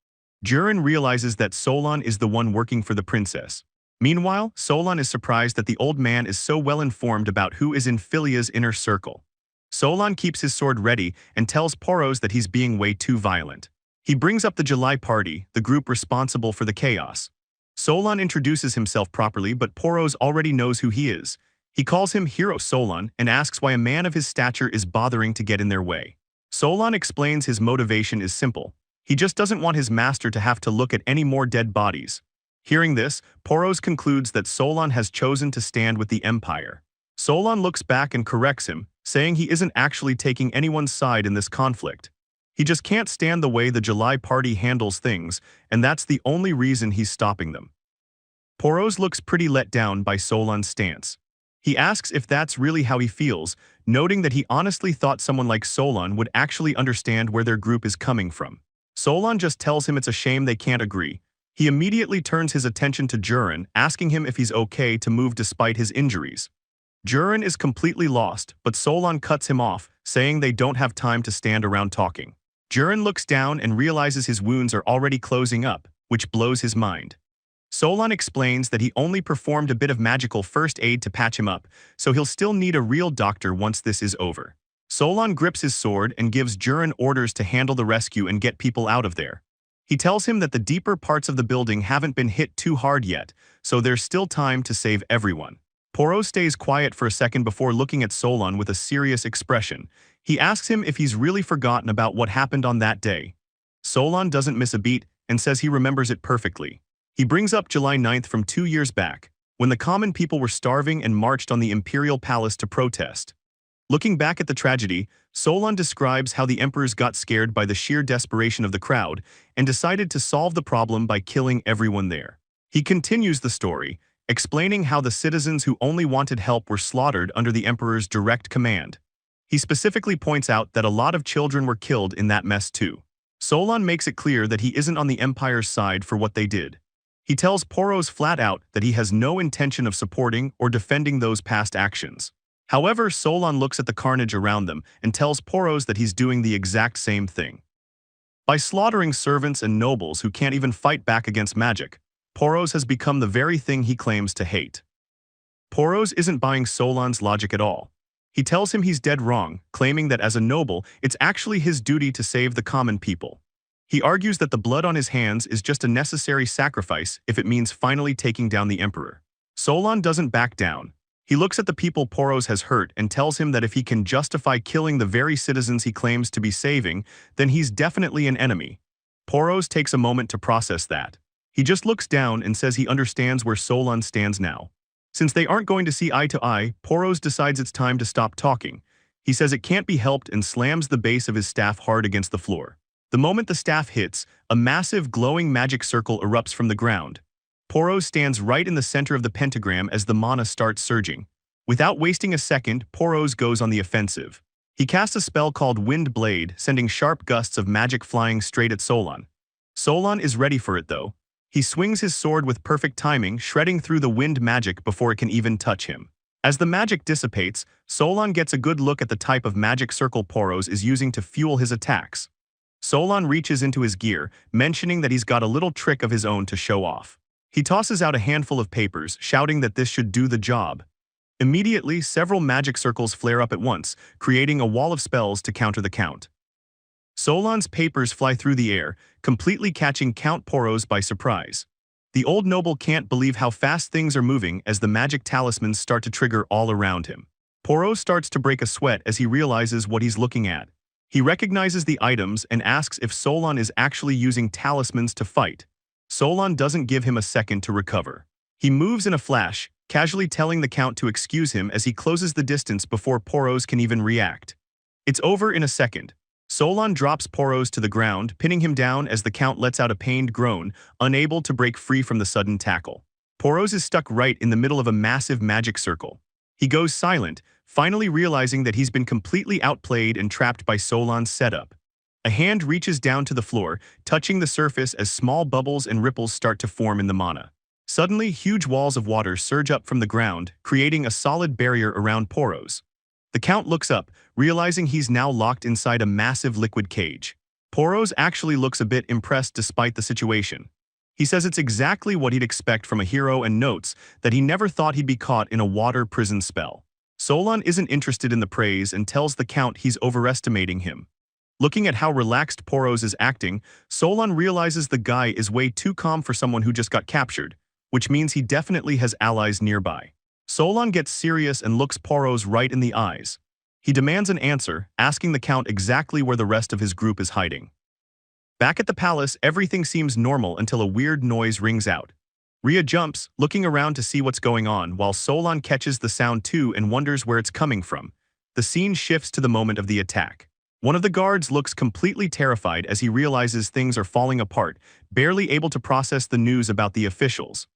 Jurin realizes that Solon is the one working for the princess. Meanwhile, Solon is surprised that the old man is so well informed about who is in Filia's inner circle. Solon keeps his sword ready and tells Poros that he's being way too violent. He brings up the July party, the group responsible for the chaos. Solon introduces himself properly, but Poros already knows who he is. He calls him Hero Solon and asks why a man of his stature is bothering to get in their way. Solon explains his motivation is simple. He just doesn't want his master to have to look at any more dead bodies. Hearing this, Poros concludes that Solon has chosen to stand with the Empire. Solon looks back and corrects him, saying he isn't actually taking anyone's side in this conflict. He just can't stand the way the July party handles things, and that's the only reason he's stopping them. Poros looks pretty let down by Solon's stance. He asks if that's really how he feels, noting that he honestly thought someone like Solon would actually understand where their group is coming from. Solon just tells him it's a shame they can't agree. He immediately turns his attention to Jurin, asking him if he's okay to move despite his injuries. Jurin is completely lost, but Solon cuts him off, saying they don't have time to stand around talking. Jurin looks down and realizes his wounds are already closing up, which blows his mind. Solon explains that he only performed a bit of magical first aid to patch him up, so he'll still need a real doctor once this is over. Solon grips his sword and gives Jurin orders to handle the rescue and get people out of there. He tells him that the deeper parts of the building haven't been hit too hard yet, so there's still time to save everyone. Poros stays quiet for a second before looking at Solon with a serious expression. He asks him if he's really forgotten about what happened on that day. Solon doesn't miss a beat and says he remembers it perfectly. He brings up July 9th from 2 years back, when the common people were starving and marched on the imperial palace to protest. Looking back at the tragedy, Solon describes how the emperors got scared by the sheer desperation of the crowd and decided to solve the problem by killing everyone there. He continues the story, explaining how the citizens who only wanted help were slaughtered under the emperor's direct command. He specifically points out that a lot of children were killed in that mess too. Solon makes it clear that he isn't on the empire's side for what they did. He tells Poros flat out that he has no intention of supporting or defending those past actions. However, Solon looks at the carnage around them and tells Poros that he's doing the exact same thing. By slaughtering servants and nobles who can't even fight back against magic, Poros has become the very thing he claims to hate. Poros isn't buying Solon's logic at all. He tells him he's dead wrong, claiming that as a noble, it's actually his duty to save the common people. He argues that the blood on his hands is just a necessary sacrifice if it means finally taking down the emperor. Solon doesn't back down. He looks at the people Poros has hurt and tells him that if he can justify killing the very citizens he claims to be saving, then he's definitely an enemy. Poros takes a moment to process that. He just looks down and says he understands where Solon stands now. Since they aren't going to see eye to eye, Poros decides it's time to stop talking. He says it can't be helped and slams the base of his staff hard against the floor. The moment the staff hits, a massive glowing magic circle erupts from the ground. Poros stands right in the center of the pentagram as the mana starts surging. Without wasting a second, Poros goes on the offensive. He casts a spell called Wind Blade, sending sharp gusts of magic flying straight at Solon. Solon is ready for it though. He swings his sword with perfect timing, shredding through the wind magic before it can even touch him. As the magic dissipates, Solon gets a good look at the type of magic circle Poros is using to fuel his attacks. Solon reaches into his gear, mentioning that he's got a little trick of his own to show off. He tosses out a handful of papers, shouting that this should do the job. Immediately, several magic circles flare up at once, creating a wall of spells to counter the count. Solon's papers fly through the air, completely catching Count Poros by surprise. The old noble can't believe how fast things are moving as the magic talismans start to trigger all around him. Poros starts to break a sweat as he realizes what he's looking at. He recognizes the items and asks if Solon is actually using talismans to fight. Solon doesn't give him a second to recover. He moves in a flash, casually telling the Count to excuse him as he closes the distance before Poros can even react. It's over in a second. Solon drops Poros to the ground, pinning him down as the Count lets out a pained groan, unable to break free from the sudden tackle. Poros is stuck right in the middle of a massive magic circle. He goes silent, finally realizing that he's been completely outplayed and trapped by Solon's setup. A hand reaches down to the floor, touching the surface as small bubbles and ripples start to form in the mana. Suddenly, huge walls of water surge up from the ground, creating a solid barrier around Poros. The Count looks up, realizing he's now locked inside a massive liquid cage. Poros actually looks a bit impressed despite the situation. He says it's exactly what he'd expect from a hero and notes that he never thought he'd be caught in a water prison spell. Solon isn't interested in the praise and tells the Count he's overestimating him. Looking at how relaxed Poros is acting, Solon realizes the guy is way too calm for someone who just got captured, which means he definitely has allies nearby. Solon gets serious and looks Poros right in the eyes. He demands an answer, asking the Count exactly where the rest of his group is hiding. Back at the palace, everything seems normal until a weird noise rings out. Rhea jumps, looking around to see what's going on, while Solon catches the sound too and wonders where it's coming from. The scene shifts to the moment of the attack. One of the guards looks completely terrified as he realizes things are falling apart, barely able to process the news about the officials.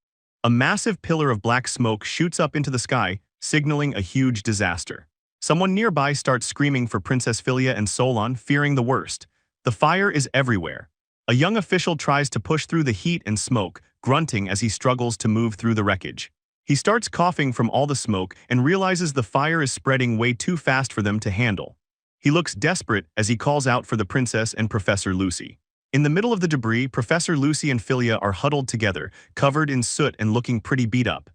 A massive pillar of black smoke shoots up into the sky, signaling a huge disaster. Someone nearby starts screaming for Princess Filia and Solon, fearing the worst. The fire is everywhere. A young official tries to push through the heat and smoke, grunting as he struggles to move through the wreckage. He starts coughing from all the smoke and realizes the fire is spreading way too fast for them to handle. He looks desperate as he calls out for the princess and Professor Lucy. In the middle of the debris, Professor Lucy and Filia are huddled together, covered in soot and looking pretty beat up.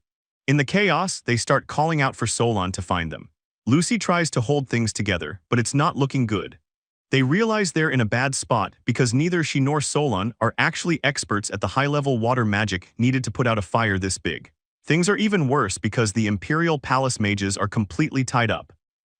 In the chaos, they start calling out for Solon to find them. Lucy tries to hold things together, but it's not looking good. They realize they're in a bad spot because neither she nor Solon are actually experts at the high-level water magic needed to put out a fire this big. Things are even worse because the Imperial Palace mages are completely tied up.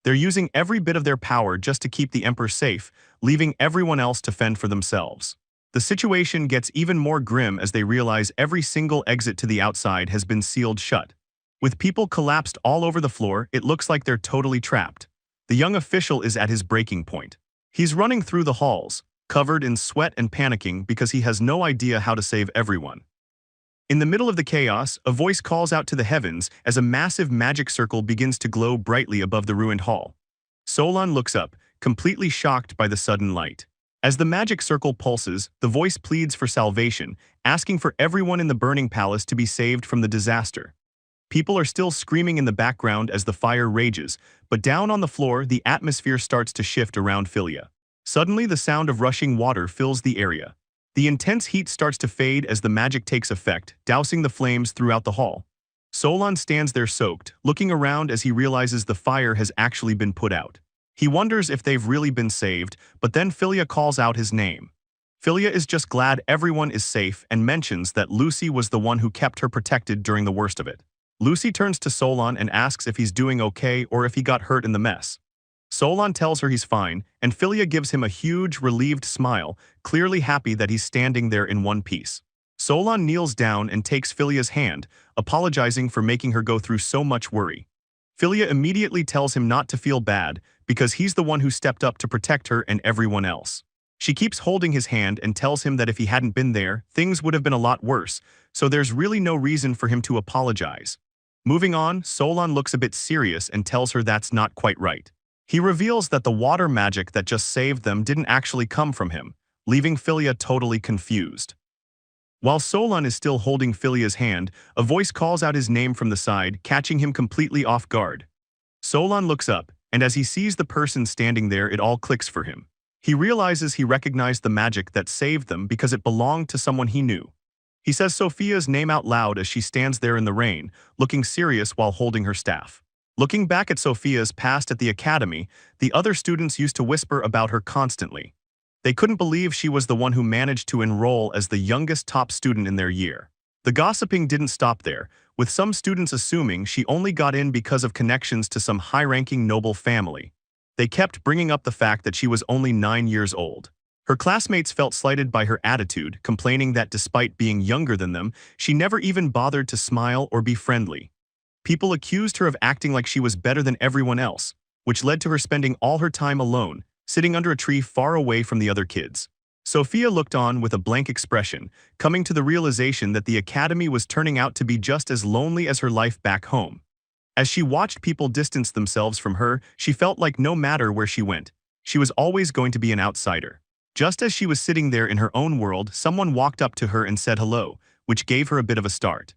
They're using every bit of their power just to keep the Emperor safe, leaving everyone else to fend for themselves. The situation gets even more grim as they realize every single exit to the outside has been sealed shut. With people collapsed all over the floor, it looks like they're totally trapped. The young official is at his breaking point. He's running through the halls, covered in sweat and panicking because he has no idea how to save everyone. In the middle of the chaos, a voice calls out to the heavens as a massive magic circle begins to glow brightly above the ruined hall. Solon looks up, completely shocked by the sudden light. As the magic circle pulses, the voice pleads for salvation, asking for everyone in the burning palace to be saved from the disaster. People are still screaming in the background as the fire rages, but down on the floor, the atmosphere starts to shift around Filia. Suddenly, the sound of rushing water fills the area. The intense heat starts to fade as the magic takes effect, dousing the flames throughout the hall. Solon stands there soaked, looking around as he realizes the fire has actually been put out. He wonders if they've really been saved, but then Filia calls out his name. Filia is just glad everyone is safe and mentions that Lucy was the one who kept her protected during the worst of it. Lucy turns to Solon and asks if he's doing okay or if he got hurt in the mess. Solon tells her he's fine, and Filia gives him a huge, relieved smile, clearly happy that he's standing there in one piece. Solon kneels down and takes Filia's hand, apologizing for making her go through so much worry. Filia immediately tells him not to feel bad, because he's the one who stepped up to protect her and everyone else. She keeps holding his hand and tells him that if he hadn't been there, things would have been a lot worse, so there's really no reason for him to apologize. Moving on, Solon looks a bit serious and tells her that's not quite right. He reveals that the water magic that just saved them didn't actually come from him, leaving Filia totally confused. While Solon is still holding Filia's hand, a voice calls out his name from the side, catching him completely off guard. Solon looks up, and as he sees the person standing there, it all clicks for him. He realizes he recognized the magic that saved them because it belonged to someone he knew. He says Sophia's name out loud as she stands there in the rain, looking serious while holding her staff. Looking back at Sophia's past at the academy, the other students used to whisper about her constantly. They couldn't believe she was the one who managed to enroll as the youngest top student in their year. The gossiping didn't stop there, with some students assuming she only got in because of connections to some high-ranking noble family. They kept bringing up the fact that she was only 9 years old. Her classmates felt slighted by her attitude, complaining that despite being younger than them, she never even bothered to smile or be friendly. People accused her of acting like she was better than everyone else, which led to her spending all her time alone, sitting under a tree far away from the other kids. Sophia looked on with a blank expression, coming to the realization that the academy was turning out to be just as lonely as her life back home. As she watched people distance themselves from her, she felt like no matter where she went, she was always going to be an outsider. Just as she was sitting there in her own world, someone walked up to her and said hello, which gave her a bit of a start.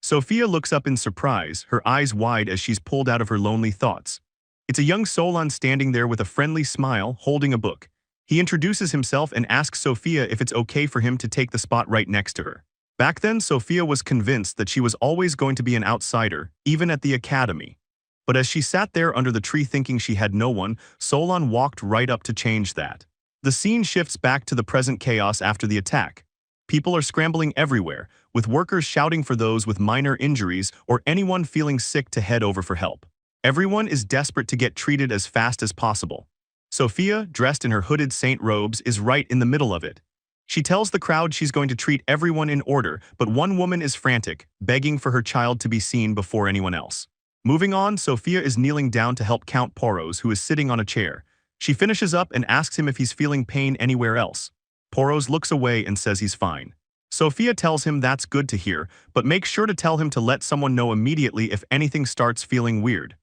Sophia looks up in surprise, her eyes wide as she's pulled out of her lonely thoughts. It's a young Solon standing there with a friendly smile, holding a book. He introduces himself and asks Sophia if it's okay for him to take the spot right next to her. Back then, Sophia was convinced that she was always going to be an outsider, even at the academy. But as she sat there under the tree thinking she had no one, Solon walked right up to change that. The scene shifts back to the present chaos after the attack. People are scrambling everywhere, with workers shouting for those with minor injuries or anyone feeling sick to head over for help. Everyone is desperate to get treated as fast as possible. Sophia, dressed in her hooded saint robes, is right in the middle of it. She tells the crowd she's going to treat everyone in order, but one woman is frantic, begging for her child to be seen before anyone else. Moving on, Sophia is kneeling down to help Count Poros, who is sitting on a chair. She finishes up and asks him if he's feeling pain anywhere else. Poros looks away and says he's fine. Sophia tells him that's good to hear, but makes sure to tell him to let someone know immediately if anything starts feeling weird.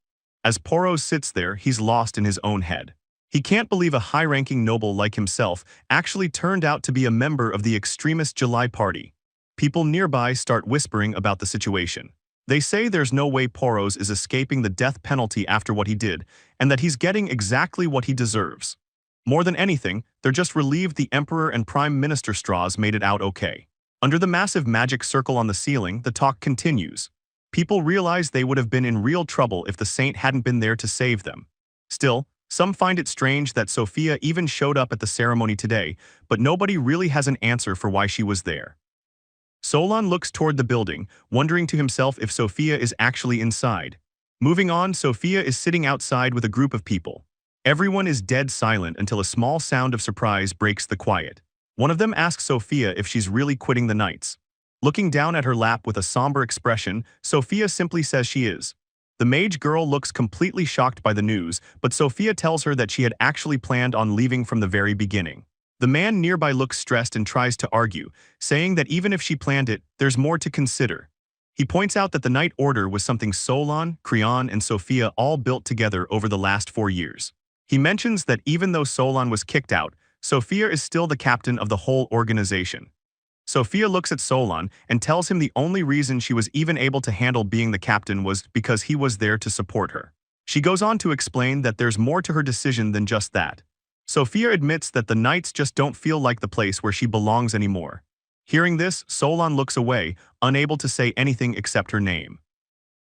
As Poros sits there, he's lost in his own head. He can't believe a high-ranking noble like himself actually turned out to be a member of the extremist July party. People nearby start whispering about the situation. They say there's no way Poros is escaping the death penalty after what he did, and that he's getting exactly what he deserves. More than anything, they're just relieved the Emperor and Prime Minister Strauss made it out okay. Under the massive magic circle on the ceiling, the talk continues. People realize they would have been in real trouble if the saint hadn't been there to save them. Still, some find it strange that Sophia even showed up at the ceremony today, but nobody really has an answer for why she was there. Solon looks toward the building, wondering to himself if Sophia is actually inside. Moving on, Sophia is sitting outside with a group of people. Everyone is dead silent until a small sound of surprise breaks the quiet. One of them asks Sophia if she's really quitting the Knights. Looking down at her lap with a somber expression, Sophia simply says she is. The mage girl looks completely shocked by the news, but Sophia tells her that she had actually planned on leaving from the very beginning. The man nearby looks stressed and tries to argue, saying that even if she planned it, there's more to consider. He points out that the Knight Order was something Solon, Creon, and Sophia all built together over the last 4 years. He mentions that even though Solon was kicked out, Sophia is still the captain of the whole organization. Sophia looks at Solon and tells him the only reason she was even able to handle being the captain was because he was there to support her. She goes on to explain that there's more to her decision than just that. Sophia admits that the Knights just don't feel like the place where she belongs anymore. Hearing this, Solon looks away, unable to say anything except her name.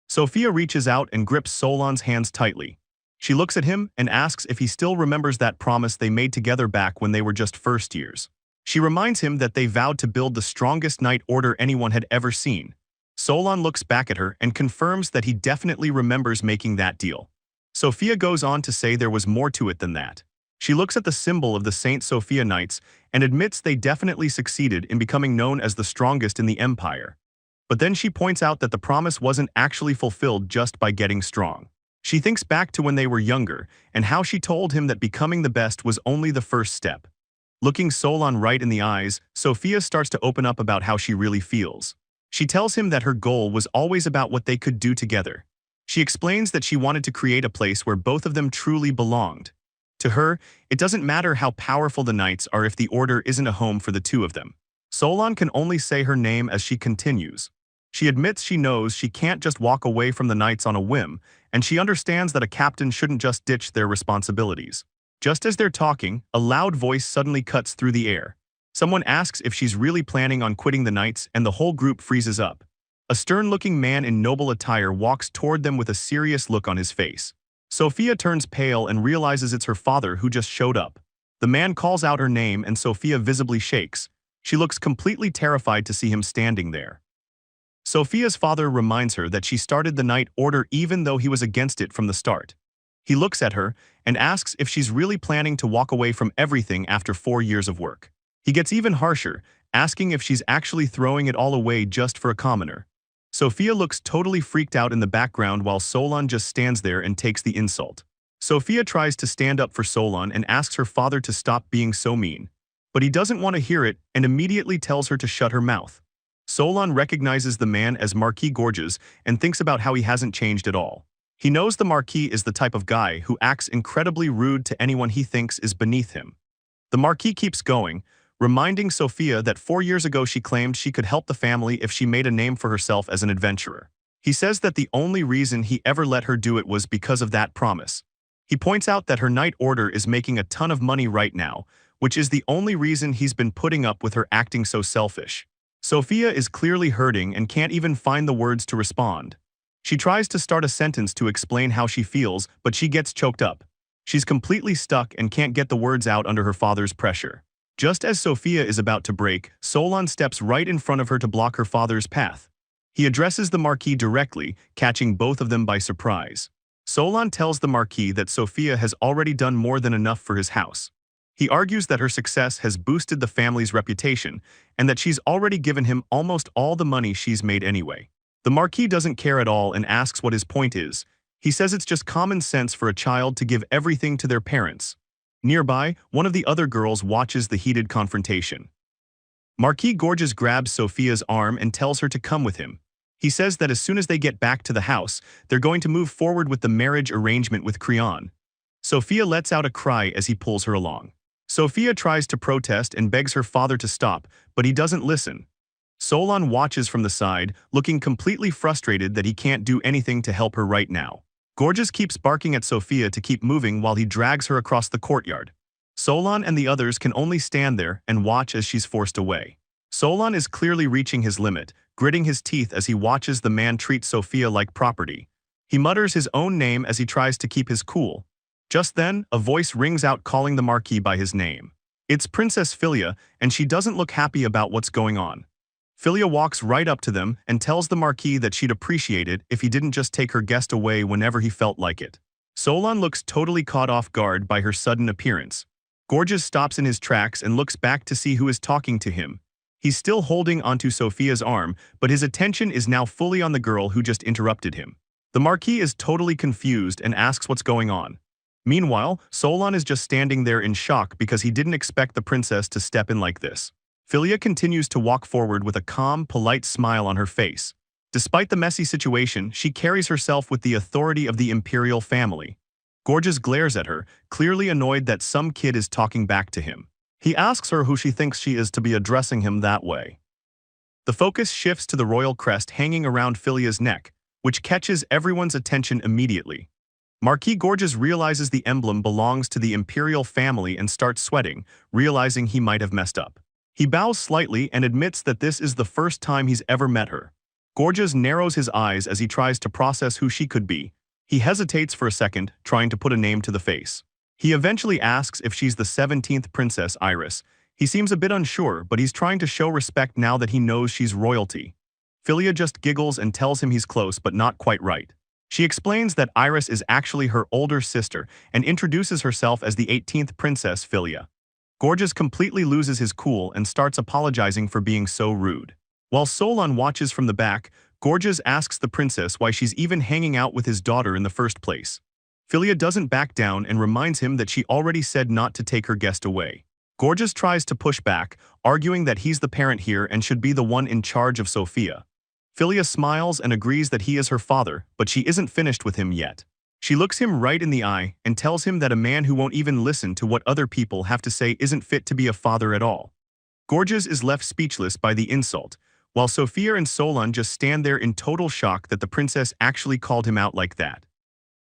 Sophia reaches out and grips Solon's hands tightly. She looks at him and asks if he still remembers that promise they made together back when they were just first years. She reminds him that they vowed to build the strongest Knight Order anyone had ever seen. Solon looks back at her and confirms that he definitely remembers making that deal. Sophia goes on to say there was more to it than that. She looks at the symbol of the Saint Sophia Knights and admits they definitely succeeded in becoming known as the strongest in the Empire. But then she points out that the promise wasn't actually fulfilled just by getting strong. She thinks back to when they were younger and how she told him that becoming the best was only the first step. Looking Solon right in the eyes, Sophia starts to open up about how she really feels. She tells him that her goal was always about what they could do together. She explains that she wanted to create a place where both of them truly belonged. To her, it doesn't matter how powerful the Knights are if the Order isn't a home for the two of them. Solon can only say her name as she continues. She admits she knows she can't just walk away from the Knights on a whim, and she understands that a captain shouldn't just ditch their responsibilities. Just as they're talking, a loud voice suddenly cuts through the air. Someone asks if she's really planning on quitting the Knights, and the whole group freezes up. A stern-looking man in noble attire walks toward them with a serious look on his face. Sophia turns pale and realizes it's her father who just showed up. The man calls out her name and Sophia visibly shakes. She looks completely terrified to see him standing there. Sophia's father reminds her that she started the Knight Order even though he was against it from the start. He looks at her and asks if she's really planning to walk away from everything after 4 years of work. He gets even harsher, asking if she's actually throwing it all away just for a commoner. Sophia looks totally freaked out in the background while Solon just stands there and takes the insult. Sophia tries to stand up for Solon and asks her father to stop being so mean. But he doesn't want to hear it and immediately tells her to shut her mouth. Solon recognizes the man as Marquis Gorges and thinks about how he hasn't changed at all. He knows the Marquis is the type of guy who acts incredibly rude to anyone he thinks is beneath him. The Marquis keeps going, reminding Sophia that 4 years ago she claimed she could help the family if she made a name for herself as an adventurer. He says that the only reason he ever let her do it was because of that promise. He points out that her Night Order is making a ton of money right now, which is the only reason he's been putting up with her acting so selfish. Sophia is clearly hurting and can't even find the words to respond. She tries to start a sentence to explain how she feels, but she gets choked up. She's completely stuck and can't get the words out under her father's pressure. Just as Sophia is about to break, Solon steps right in front of her to block her father's path. He addresses the Marquis directly, catching both of them by surprise. Solon tells the Marquis that Sophia has already done more than enough for his house. He argues that her success has boosted the family's reputation and that she's already given him almost all the money she's made anyway. The Marquis doesn't care at all and asks what his point is. He says it's just common sense for a child to give everything to their parents. Nearby, one of the other girls watches the heated confrontation. Marquis Gorges grabs Sophia's arm and tells her to come with him. He says that as soon as they get back to the house, they're going to move forward with the marriage arrangement with Creon. Sophia lets out a cry as he pulls her along. Sophia tries to protest and begs her father to stop, but he doesn't listen. Solon watches from the side, looking completely frustrated that he can't do anything to help her right now. Gorges keeps barking at Sophia to keep moving while he drags her across the courtyard. Solon and the others can only stand there and watch as she's forced away. Solon is clearly reaching his limit, gritting his teeth as he watches the man treat Sophia like property. He mutters his own name as he tries to keep his cool. Just then, a voice rings out calling the Marquis by his name. It's Princess Filia, and she doesn't look happy about what's going on. Filia walks right up to them and tells the Marquis that she'd appreciate it if he didn't just take her guest away whenever he felt like it. Solon looks totally caught off guard by her sudden appearance. Gorges stops in his tracks and looks back to see who is talking to him. He's still holding onto Sophia's arm, but his attention is now fully on the girl who just interrupted him. The Marquis is totally confused and asks what's going on. Meanwhile, Solon is just standing there in shock because he didn't expect the princess to step in like this. Filia continues to walk forward with a calm, polite smile on her face. Despite the messy situation, she carries herself with the authority of the imperial family. Gorges glares at her, clearly annoyed that some kid is talking back to him. He asks her who she thinks she is to be addressing him that way. The focus shifts to the royal crest hanging around Filia's neck, which catches everyone's attention immediately. Marquis Gorges realizes the emblem belongs to the imperial family and starts sweating, realizing he might have messed up. He bows slightly and admits that this is the first time he's ever met her. Gorges narrows his eyes as he tries to process who she could be. He hesitates for a second, trying to put a name to the face. He eventually asks if she's the 17th Princess Iris. He seems a bit unsure, but he's trying to show respect now that he knows she's royalty. Filia just giggles and tells him he's close but not quite right. She explains that Iris is actually her older sister and introduces herself as the 18th Princess Filia. Gorges completely loses his cool and starts apologizing for being so rude. While Solon watches from the back, Gorges asks the princess why she's even hanging out with his daughter in the first place. Filia doesn't back down and reminds him that she already said not to take her guest away. Gorges tries to push back, arguing that he's the parent here and should be the one in charge of Sophia. Filia smiles and agrees that he is her father, but she isn't finished with him yet. She looks him right in the eye and tells him that a man who won't even listen to what other people have to say isn't fit to be a father at all. Gorges is left speechless by the insult, while Sophia and Solon just stand there in total shock that the princess actually called him out like that.